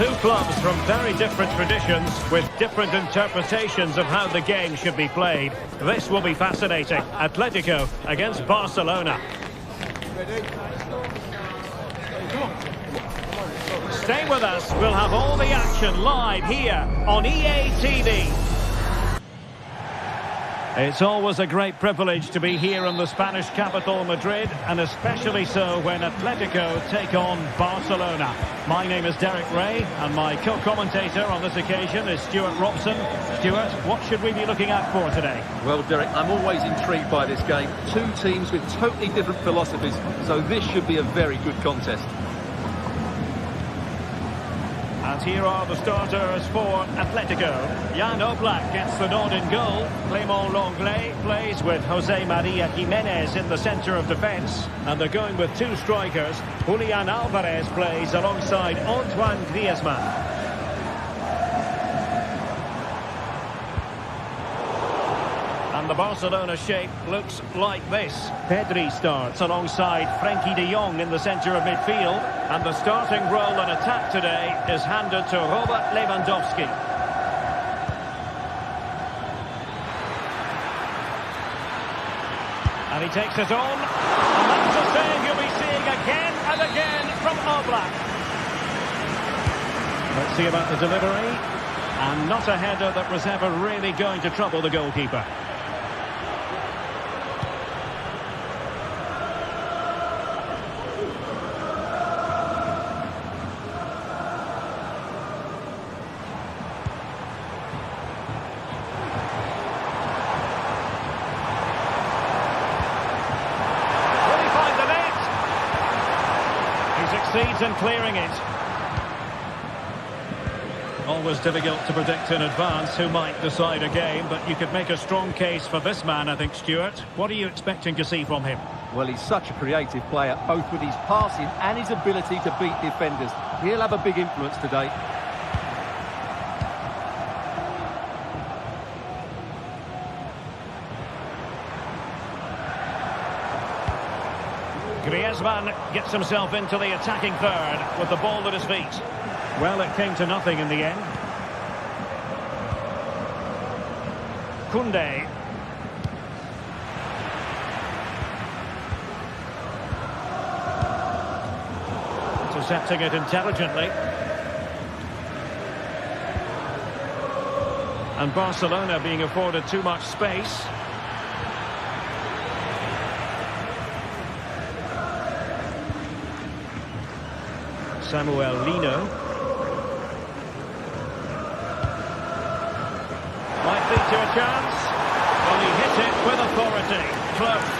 Two clubs from very different traditions with different interpretations of how the game should be played. This will be fascinating. Atletico against Barcelona. Stay with us. We'll have all the action live here on EA TV. It's always a great privilege to be here in the Spanish capital, Madrid, and especially so when Atletico take on Barcelona. My name is Derek Ray, and my co-commentator on this occasion is Stuart Robson. Stuart, what should we be looking out for today? Well, Derek, I'm always intrigued by this game. Two teams with totally different philosophies, so this should be a very good contest. And here are the starters for Atletico. Jan Oblak gets the nod in goal. Clément Lenglet plays with Jose Maria Jimenez in the centre of defence. And they're going with two strikers. Julian Alvarez plays alongside Antoine Griezmann. And the Barcelona shape looks like this. Pedri starts alongside Frenkie de Jong in the centre of midfield. And the starting role in attack today is handed to Robert Lewandowski. And he takes it on. And that's a save you'll be seeing again and again from Oblak. Let's see about the delivery. And not a header that was ever really going to trouble the goalkeeper. Succeeds in clearing it. Always difficult to predict in advance who might decide a game, but you could make a strong case for this man, I think, Stuart. What are you expecting to see from him? Well, he's such a creative player, both with his passing and his ability to beat defenders. He'll have a big influence today. Griezmann gets himself into the attacking third with the ball at his feet. Well, it came to nothing in the end. Koundé. Intercepting it intelligently. And Barcelona being afforded too much space. Samuel Lino. Might lead to a chance. Well, he hit it with authority. Close.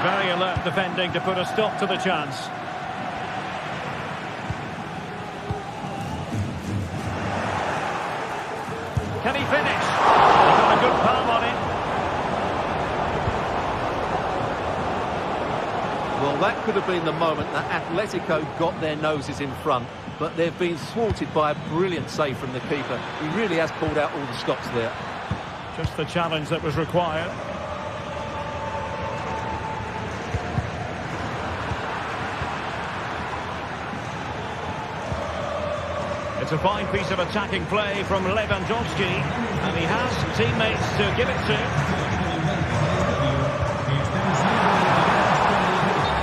Very alert defending to put a stop to the chance. Can he finish? He got a good palm on it. Well, that could have been the moment that Atletico got their noses in front, but they've been thwarted by a brilliant save from the keeper. He really has pulled out all the stops there. Just the challenge that was required. It's a fine piece of attacking play from Lewandowski, and he has teammates to give it to.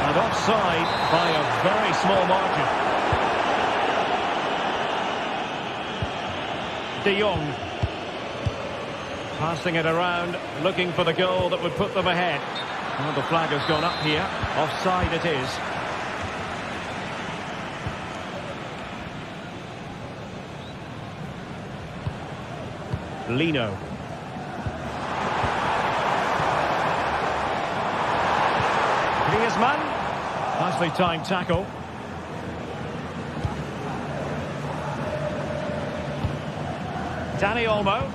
And offside by a very small margin. De Jong. Passing it around, looking for the goal that would put them ahead. Well, the flag has gone up here. Offside it is. Lino. Griezmann. Nicely timed tackle. Dani Olmo.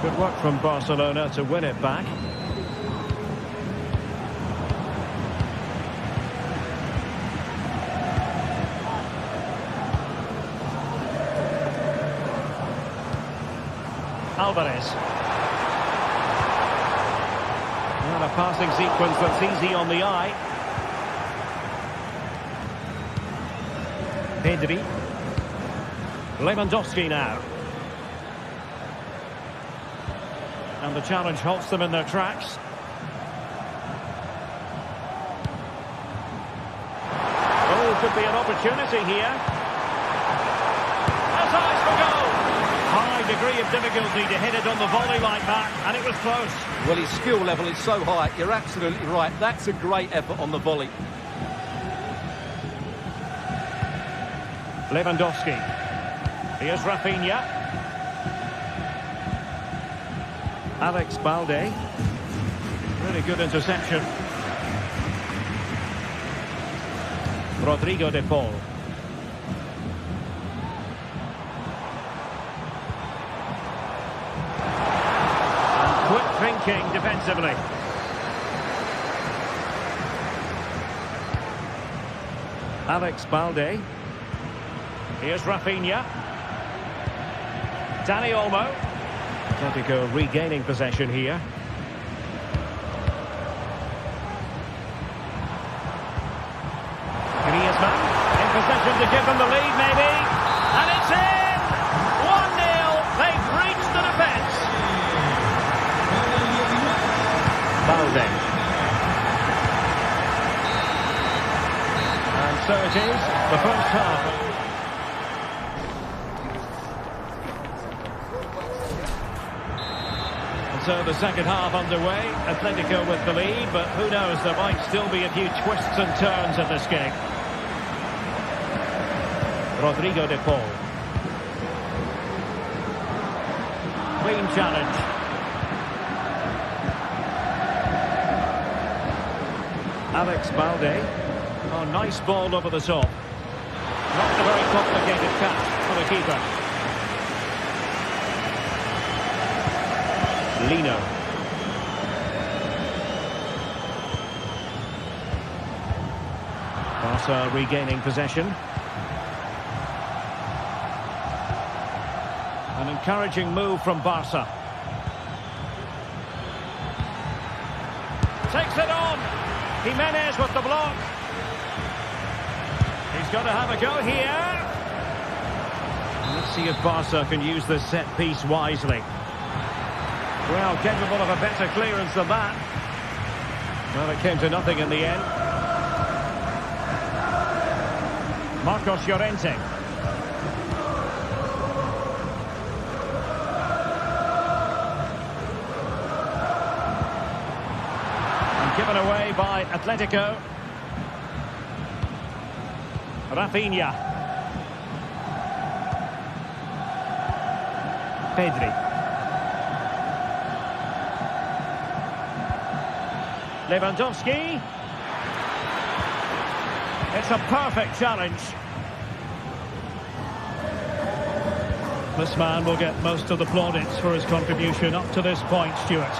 Good work from Barcelona to win it back. Alvarez. And a passing sequence that's easy on the eye. Pedri. Lewandowski now. And the challenge halts them in their tracks. Oh, could be an opportunity here. Has eyes for goal. High degree of difficulty to hit it on the volley like that, and it was close. Well, his skill level is so high. You're absolutely right. That's a great effort on the volley. Lewandowski. Here's Rafinha. Alex Balde. Really good interception. Rodrigo de Paul. And quick thinking defensively. Alex Balde. Here's Rafinha. Dani Olmo. Atletico regaining possession here. Griezmann in possession to give them the lead, maybe. And it's in! 1-0. They've reached the defence. Balde. And so it is, the first half. So the second half underway, Atletico with the lead, but who knows, there might still be a few twists and turns in this game. Rodrigo de Paul. Clean challenge. Alex Balde. Oh, nice ball over the top. Not a very complicated catch for the keeper. Lino. Barca regaining possession. An encouraging move from Barca. Takes it on. Jimenez with the block. He's got to have a go here. Let's see if Barca can use this set piece wisely. Well, capable of a better clearance than that. Well, it came to nothing in the end. Marcos Llorente. And given away by Atletico. Rafinha. Pedri. Lewandowski. It's a perfect challenge. This man will get most of the plaudits for his contribution up to this point, Stuart.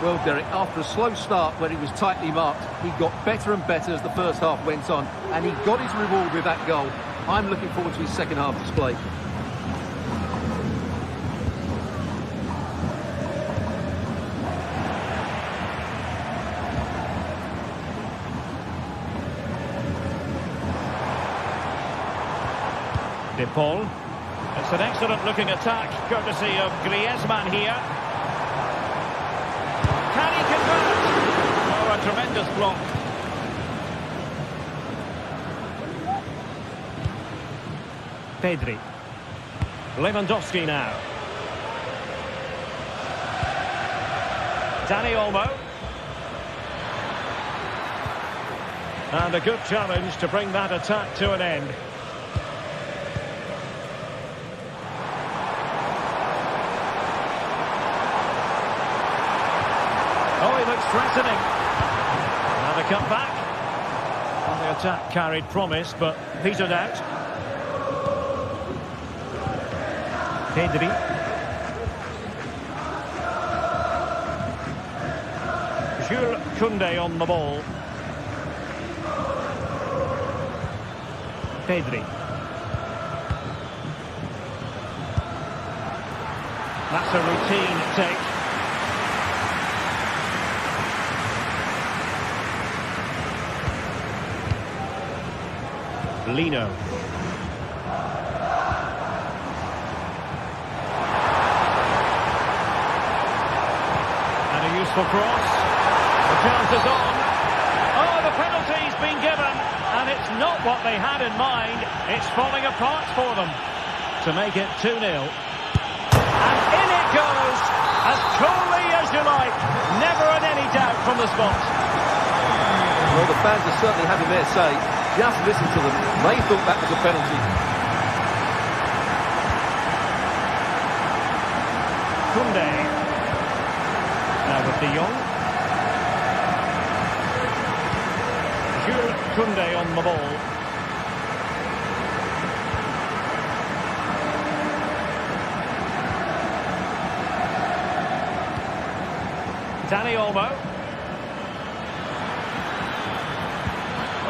Well, Derek, after a slow start where he was tightly marked, he got better and better as the first half went on, and he got his reward with that goal. I'm looking forward to his second half display. De Paul. It's an excellent looking attack, courtesy of Griezmann here. Can he convert? Oh, a tremendous block. Pedri. Lewandowski now. Dani Olmo. And a good challenge to bring that attack to an end. Oh, he looks threatening. Now the cut back. Well, the attack carried promise, but petered out. Pedri. Jules Koundé on the ball. Pedri. That's a routine take. Lino. And a useful cross. The chance is on. Oh, the penalty's been given. And it's not what they had in mind. It's falling apart for them. To make it 2-0. And in it goes. As coolly as you like. Never in any doubt from the spot. Well, the fans are certainly having their say. Just listen to them. They thought that was a penalty. Koundé. Now with De Jong. Jules Koundé on the ball. Dani Olmo.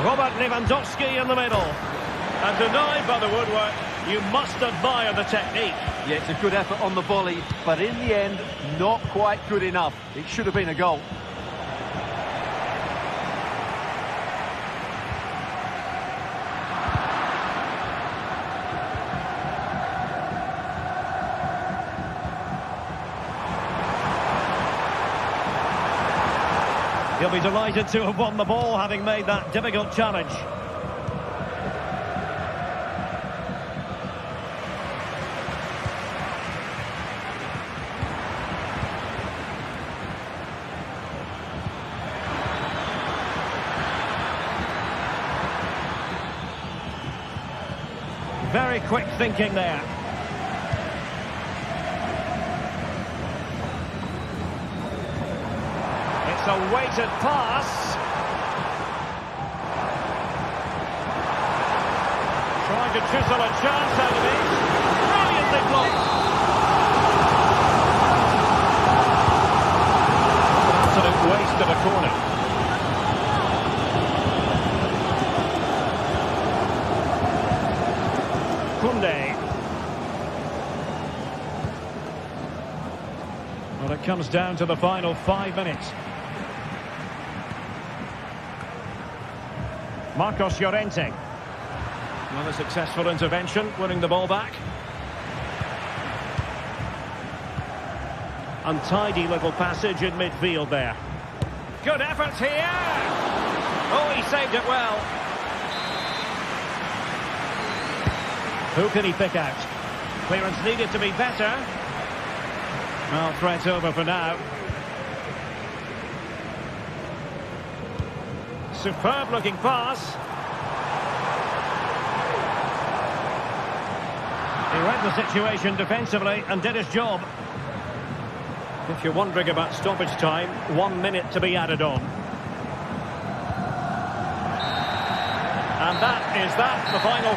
Robert Lewandowski in the middle. And denied by the woodwork. You must admire the technique. Yeah, it's a good effort on the volley, but in the end, not quite good enough. It should have been a goal. He'll be delighted to have won the ball, having made that difficult challenge. Very quick thinking there. It's a weighted pass. Trying to chisel a chance out of it. Brilliantly blocked. Absolute waste of a corner. Koundé. Well, it comes down to the final 5 minutes. Marcos Llorente. Well, a successful intervention, winning the ball back. Untidy little passage in midfield there. Good effort here. Oh, he saved it well. Who can he pick out? Clearance needed to be better. Well, threat over for now. Superb looking pass. He read the situation defensively and did his job. If you're wondering about stoppage time, 1 minute to be added on. And that is the final